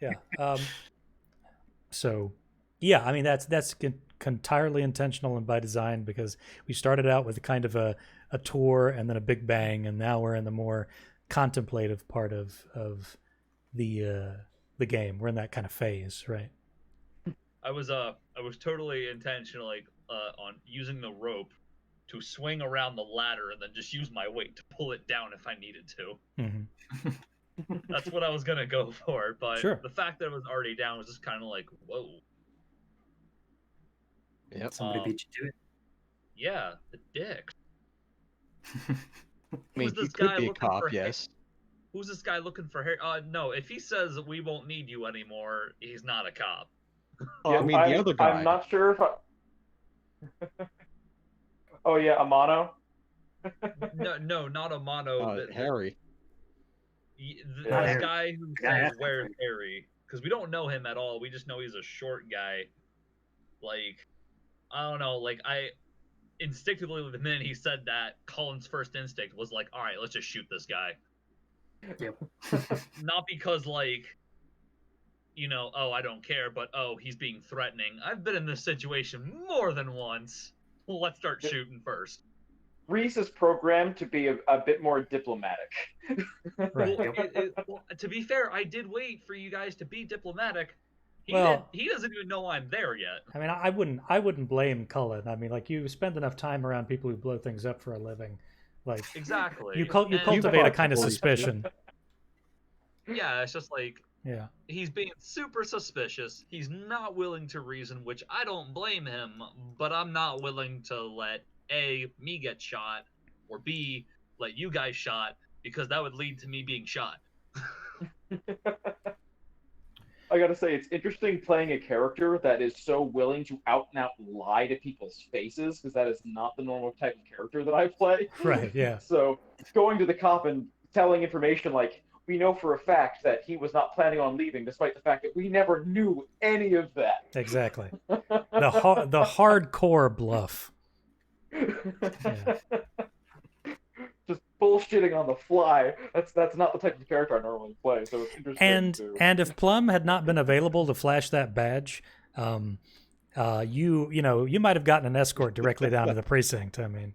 Yeah. So, yeah, I mean that's entirely intentional and by design, because we started out with kind of a tour and then a big bang, and now we're in the more contemplative part of the game. We're in that kind of phase, right? I was totally intentional, like on using the rope to swing around the ladder and then just use my weight to pull it down if I needed to. Mm-hmm. That's what I was gonna go for, but Sure. the fact that it was already down was just kind of like, whoa. Yep. Somebody beat you to it. Yeah, the dick. I mean, he could be a cop, yes. Who's this guy looking for hair? No, if he says we won't need you anymore, he's not a cop. Oh, I mean, the other guy. I'm not sure if Oh yeah, Amano. No, not Amano. Harry. This guy who says where's Harry? Because we don't know him at all. We just know he's a short guy. Like, I don't know. Like, I instinctively, the minute he said that, Colin's first instinct was like, all right, let's just shoot this guy. Yep. Not because, like, oh, I don't care, but, oh, he's being threatening. I've been in this situation more than once. Let's start shooting first. Reese is programmed to be a bit more diplomatic. Right. Well, to be fair, I did wait for you guys to be diplomatic. He doesn't even know I'm there yet. I mean, I wouldn't blame Cullen. I mean, like, you spend enough time around people who blow things up for a living, like, exactly. You cultivate a kind of suspicion. Yeah, it's just like, yeah, he's being super suspicious. He's not willing to reason, which I don't blame him, but I'm not willing to let A, me get shot, or B, let you guys shot, because that would lead to me being shot. I gotta say, it's interesting playing a character that is so willing to out and out lie to people's faces, because that is not the normal type of character that I play. Right, yeah. So going to the cop and telling information like, we know for a fact that he was not planning on leaving, despite the fact that we never knew any of that. Exactly. The hardcore bluff. Yeah. Just bullshitting on the fly. That's not the type of character I normally play, so it's interesting. And if PLUM had not been available to flash that badge, you might have gotten an escort directly down to the precinct. I mean,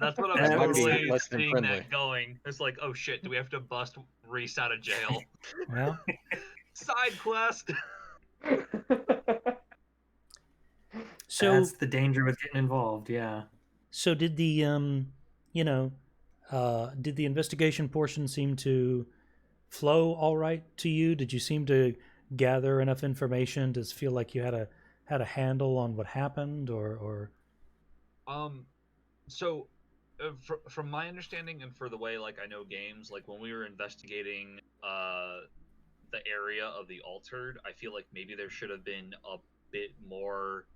that's what I'm totally seeing that going. It's like, oh shit, do we have to bust Reese out of jail? Well, side quest. So that's the danger with getting involved. Yeah. So did the did the investigation portion seem to flow all right to you? Did you seem to gather enough information to feel like you had a handle on what happened, or? So, from my understanding and for the way like I know games, like when we were investigating the area of the altered, I feel like maybe there should have been a bit more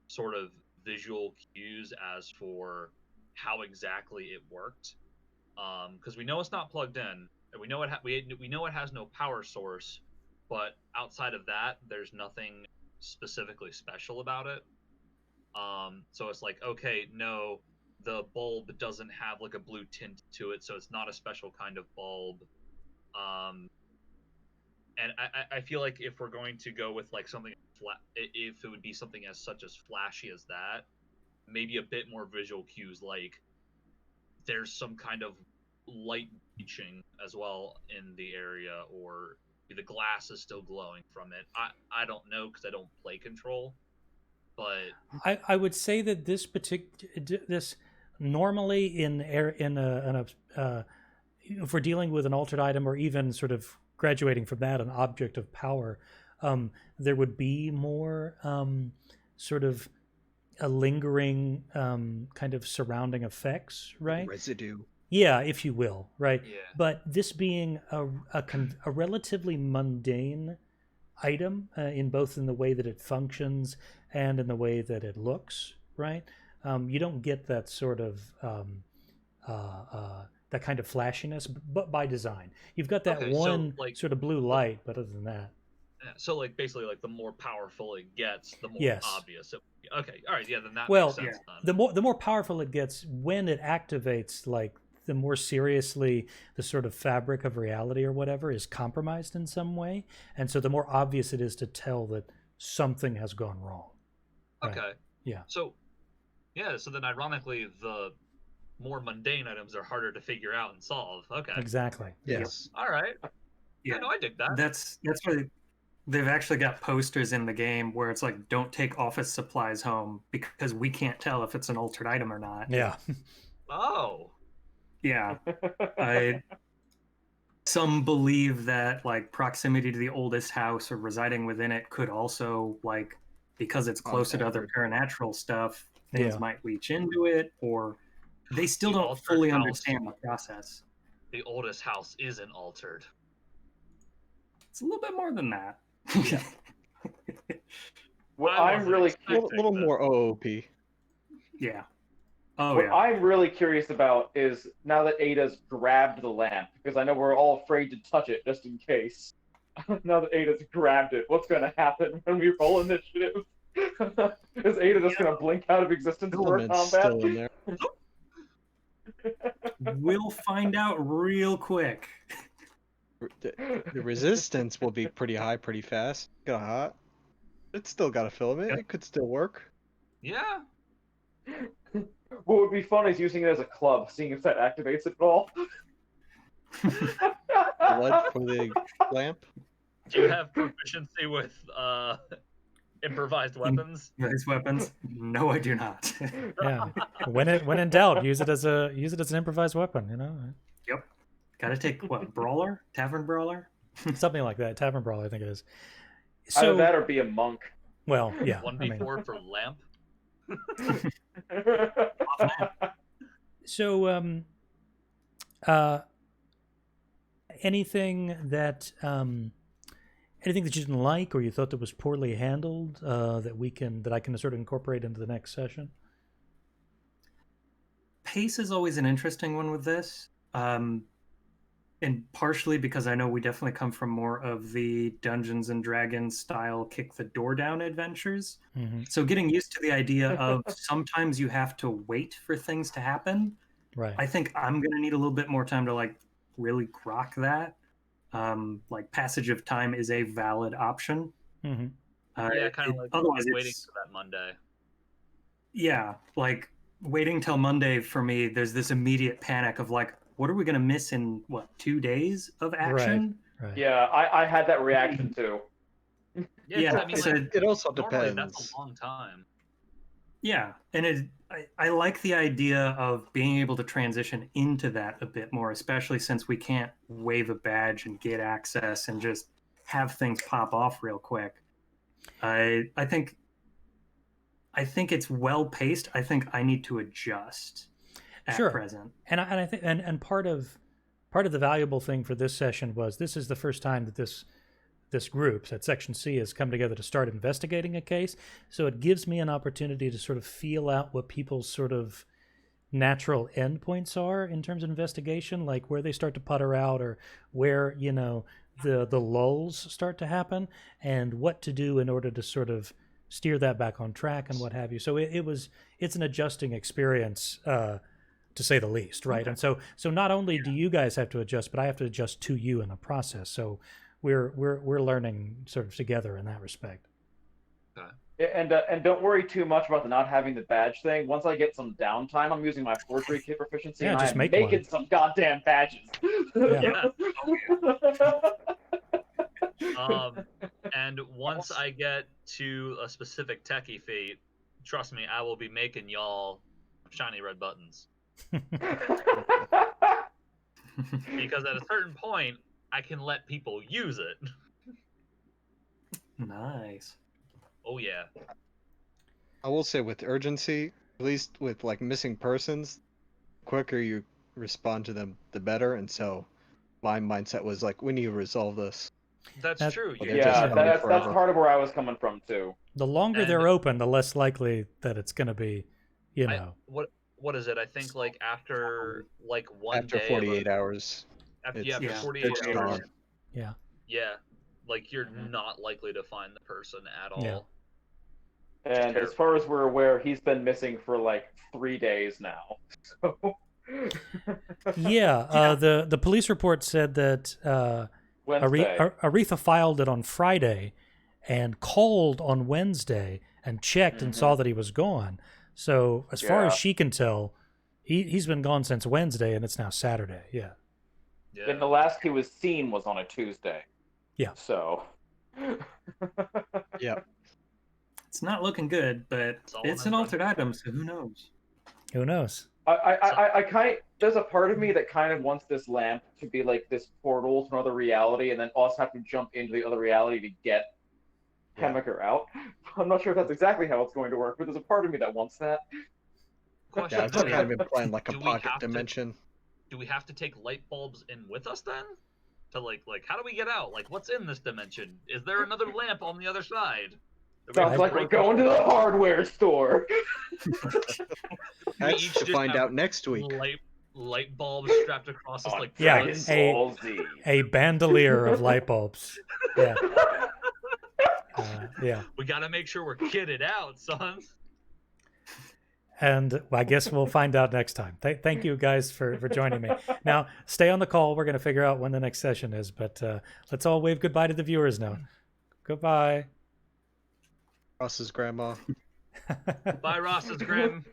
sort of visual cues as for how exactly it worked, because we know it's not plugged in, and we know we know it has no power source, but outside of that, there's nothing specifically special about it. So it's like, okay, no, the bulb doesn't have like a blue tint to it, so it's not a special kind of bulb. And I feel like if we're going to go with like something if it would be something as such as flashy as that, maybe a bit more visual cues, like there's some kind of light reaching as well in the area, or the glass is still glowing from it. I don't know, because I don't play Control, but I would say that this normally if we're dealing with an altered item, or even sort of graduating from that, an object of power, there would be more sort of a lingering kind of surrounding effects, right? Residue. Yeah, if you will, right? Yeah. But this being a relatively mundane item in both in the way that it functions and in the way that it looks, right? You don't get that sort of that kind of flashiness, but by design. You've got that Okay, so one like sort of blue light, but other than that, so like basically like the more powerful it gets, the more yes. obvious it will be. Okay, all right, yeah, then that Well, makes sense. the more powerful it gets when it activates, like the more seriously the sort of fabric of reality or whatever is compromised in some way, and so the more obvious it is to tell that something has gone wrong. Right? Okay. Yeah. So yeah, so then ironically the more mundane items are harder to figure out and solve. Okay. Exactly. Yes. All right. Yeah, Yeah, no, I dig that. that's why they've actually got posters in the game where it's like, don't take office supplies home because we can't tell if it's an altered item or not. Yeah. Oh. Yeah. Some believe that like proximity to the oldest house or residing within it could also, like, because it's closer to other supernatural stuff, things Yeah. might leach into it, or they still The don't altered fully house. understand the process. The oldest house isn't altered. It's a little bit more than that. Yeah. What I I'm wasn't really A little more OOP. Yeah. Oh what yeah. I'm really curious about is now that Ada's grabbed the lamp, because I know we're all afraid to touch it just in case. Now that Ada's grabbed it, what's going to happen when we roll initiative? Is Ada just going to blink out of existence for Element's combat? still in there. We'll find out real quick. The resistance will be pretty high pretty fast. Got hot. It's still got a filament. Yep. It could still work. Yeah. What would be fun is using it as a club, seeing if that activates it at all. Blood for the lamp. Do you have proficiency with improvised weapons? These weapons? No, I do not. Yeah. When in doubt, use it as an improvised weapon. You know, Yep. Gotta take what? Brawler? Tavern brawler? something like that. Tavern brawl, I think it is. Either So, that or be a monk. well, yeah. 1d4 for lamp. So, anything that you didn't like or you thought that was poorly handled that I can sort of incorporate into the next session? Pace is always an interesting one with this. And partially because I know we definitely come from more of the Dungeons and Dragons style kick the door down adventures. Mm-hmm. So getting used to the idea of sometimes you have to wait for things to happen. Right. I think I'm going to need a little bit more time to like really grok that. Like passage of time is a valid option. Mm-hmm. Yeah, kind of like otherwise waiting it's, for that Monday. yeah, like waiting till Monday for me, there's this immediate panic of like, what are we going to miss in, 2 days of action? Right. Yeah, I had that reaction too. Yeah, I mean, so like, It also normally depends. that's a long time. Yeah, and I like the idea of being able to transition into that a bit more, especially since we can't wave a badge and get access and just have things pop off real quick. I think it's well paced. I think I need to adjust at present. And I think and part of the valuable thing for this session was this is the first time that this group at Section C has come together to start investigating a case. So it gives me an opportunity to sort of feel out what people's sort of natural endpoints are in terms of investigation, like where they start to putter out or where, the lulls start to happen and what to do in order to sort of steer that back on track and what have you. So it's an adjusting experience, to say the least, right? Okay. And so not only do you guys have to adjust, but I have to adjust to you in the process. So we're learning sort of together in that respect. And don't worry too much about the not having the badge thing. Once I get some downtime, I'm using my forgery kit proficiency and I'm making some goddamn badges. Yeah. And once I get to a specific techie feat, trust me, I will be making y'all shiny red buttons. Because at a certain point, I can let people use it. Nice. Oh yeah. I will say with urgency, at least with like missing persons, the quicker you respond to them, the better. And so my mindset was like, we need to resolve this. That's That- true. Well, You they're just just Yeah, running that's forever. part of where I was coming from too. The longer And- they're open, the less likely that it's going to be, you I- know. what is it? I think like after like one After day 48 hours. after, it's- after yeah, 48 it's hours. gone. Yeah. Yeah. Like you're Mhm. not likely to find the person at all. Yeah. And as far as we're aware, he's been missing for like 3 days now. So Yeah. The police report said that Wednesday. Aretha filed it on Friday and called on Wednesday and checked and saw that he was gone. So as far as Yeah. she can tell, he's been gone since Wednesday, and it's now Saturday. Yeah. Yeah. And the last he was seen was on a Tuesday. Yeah. So. Yeah. It's not looking good, but It's all it's in an the- altered item, so who knows? Who knows? I kind there's a part of me that kind of wants this lamp to be like this portal to another reality, and then us have to jump into the other reality to get Chemiker out. I'm not sure if that's exactly how it's going to work, but there's a part of me that wants that. Question: Yeah, I've do, we, kind of been playing like a do we pocket have to- dimension. do we have to take light bulbs in with us then? To like how do we get out? Like what's in this dimension? Is there another lamp on the other side? Do we have Sounds to like we're break going to the hardware store. That's each to just find have out next week. light bulbs strapped across us On like Yeah, Dragon threads? Ball Z. A bandolier of light bulbs. Yeah. Yeah. We gotta make sure we're kitted out, son. And I guess we'll find out next time. Thank you guys for joining me. Now, stay on the call. We're going to figure out when the next session is, but let's all wave goodbye to the viewers now. Goodbye. Ross's grandma. Bye, Ross's Grim.